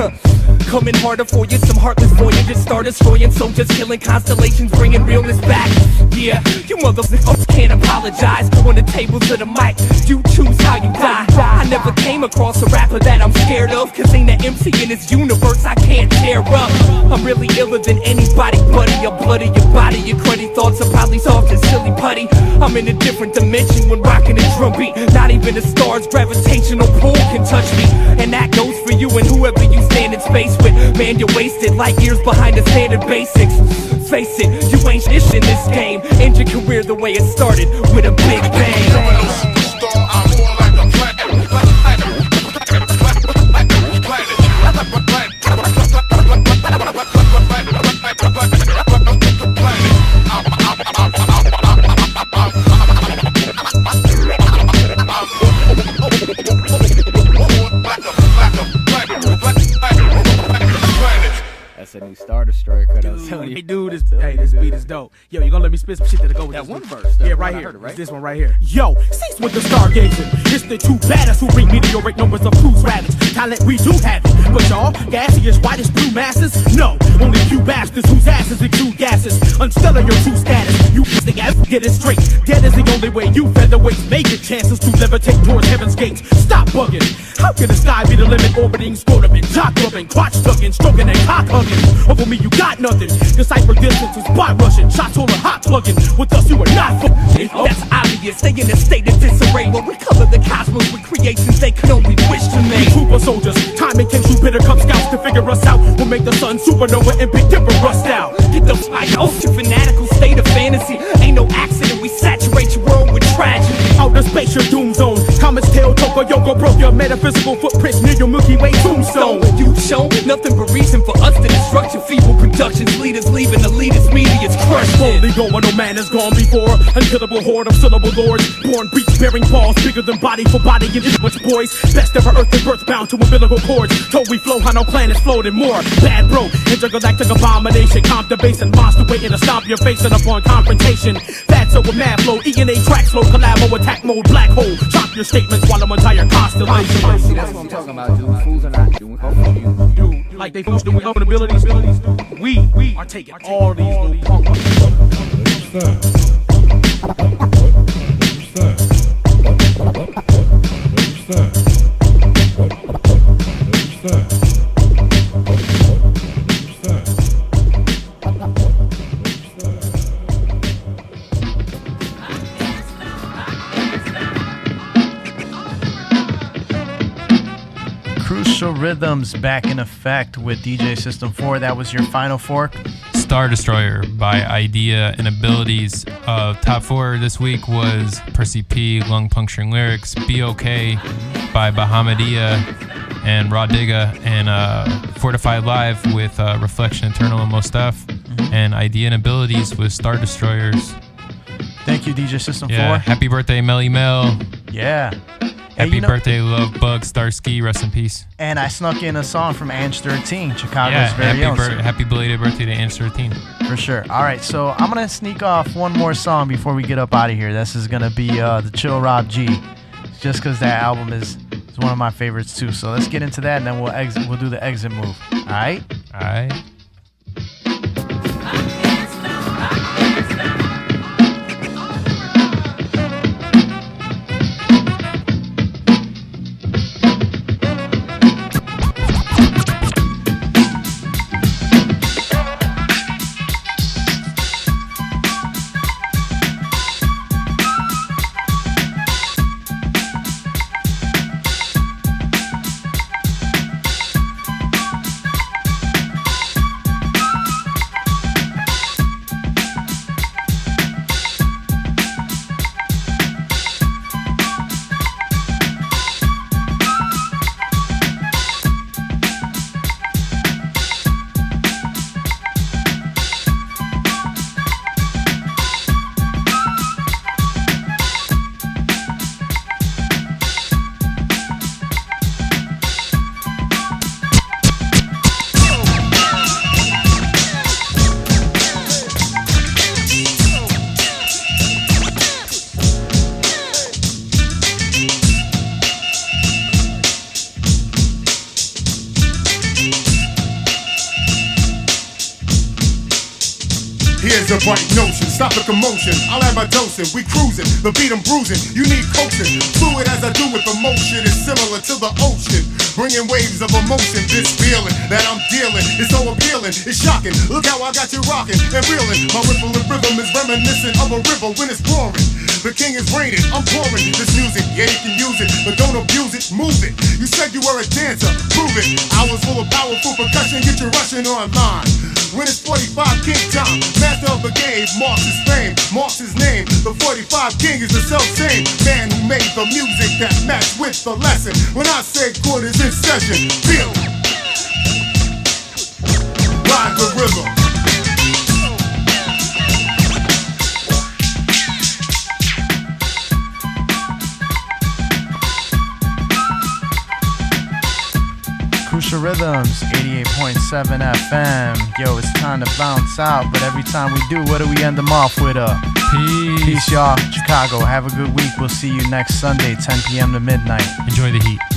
Coming harder for you, some heartless voyages start destroying soldiers, killing constellations, bringing realness back. Yeah, you motherfuckers can't apologize. On the tables of the mic, you choose how you die. I never came across a rapper that I'm scared of, cause ain't an MC in this universe I can't tear up. I'm really iller than anybody, buddy. I'll bloody your body, your cruddy thoughts are probably soft and silly putty. I'm in a different dimension when rocking a drum beat. Not even a star's gravitational pull can touch me. And that goes for you and whoever you stand in space with. Man, you're wasted, light years behind the standard basics. Face it, you ain't shit in this game. End your career the way it started, with a big bang. That's a new Star Destroyer cut. I was telling you. Hey, dude, this beat is dope. Yo, you gonna let me spit some shit that'll go with that this one verse? Yeah, right here. It's this one right here. Yo, cease with the stargazing. It's the two baddest who bring meteoric numbers of cruise ravage. Talent we do have it, but y'all gaseous white as blue masses. No, only few bastards whose asses exude gases. Unstellar your true status. You think F, get it straight. Dead is the only way you featherweights make it. Chances to levitate towards heaven's gates. Stop bugging. How can the sky be the limit? Orbiting, scrotum and jock rubbing, crotch tugging, stroking and cock hugging. Over me you got nothing. Decipher distance is spot rushing, shots all the hot plugging. With us you are not That's obvious, they in a state of disarray. When we cover the cosmos with creations they could only wish to make. Trooper soldiers, time and you bitter Cub Scouts to figure us out. We'll make the sun supernova and Big Dipper rust out. Get the fight off your fanatical state of fantasy. Ain't no accident, we saturate your world with tragedy. Outer space, your doom zone. Comet's tail, Toko Yoko broke your metaphysical footprints near your Milky Way tombstone. You show nothing but reason for us to destruct your feeble productions. Leaders leaving, elitist media's crushed. Slowly going, no man has gone before. Unkillable horde of syllable lords. Born beats bearing balls bigger than body for body and this much boys. Best ever earth and birth bound to umbilical cords. Told we flow how no planets floating more. Bad bro, intergalactic abomination. Comp the base and monster waiting to stomp your face and upon confrontation. That's over mad flow, ENA track slow, collabo attack mode, black hole. Chop your statements while I'm entire constellation. See, that's what I'm talking about, dude. Fools are not doing it. Dude, like they fools doing open abilities. We are taking all these little punk. Crucial Rhythms back in effect with DJ System 4. That was your final fork. Star Destroyer by Idea and Abilities. Top four this week was Percy P, Lung Puncturing Lyrics, Be Okay by Bahamadia and Raw Digga, and Fortified Live with Reflection Eternal and Mostaf, and Idea and Abilities with Star Destroyers. Thank you, DJ System 4. Happy birthday, Melly Mel. Yeah. Happy birthday, Love Bug, Starsky, rest in peace. And I snuck in a song from Ange 13, Chicago's very own. Happy belated birthday to Ange 13. For sure. All right, so I'm going to sneak off one more song before we get up out of here. This is going to be the Chill Rob G, just because that album is one of my favorites too. So let's get into that, and then we'll do the exit move. All right? All right. Here's a bright notion, stop the commotion. I'll add my dosing, we cruising, the beat I'm bruising. You need coaxing, fluid as I do with emotion is similar to the ocean, bringing waves of emotion. This feeling that I'm dealing is so appealing, it's shocking. Look how I got you rocking and reeling. My ripple and rhythm is reminiscent of a river when it's pouring. The king is reigning, I'm pouring this music. Yeah, you can use it, but don't abuse it, move it. You said you were a dancer, prove it. I was full of powerful percussion, get you rushing online. When it's 45 king time, master of the game, marks his fame, marks his name. The 45 king is the self-same man who made the music that matched with the lesson. When I say good is in session, feel it. Ride the rhythm. Crucial Rhythms, 88.7 FM. Yo, it's time to bounce out, but every time we do, what do we end them off with? Peace. Peace, y'all. Chicago, have a good week. We'll see you next Sunday, 10 p.m. to midnight. Enjoy the heat.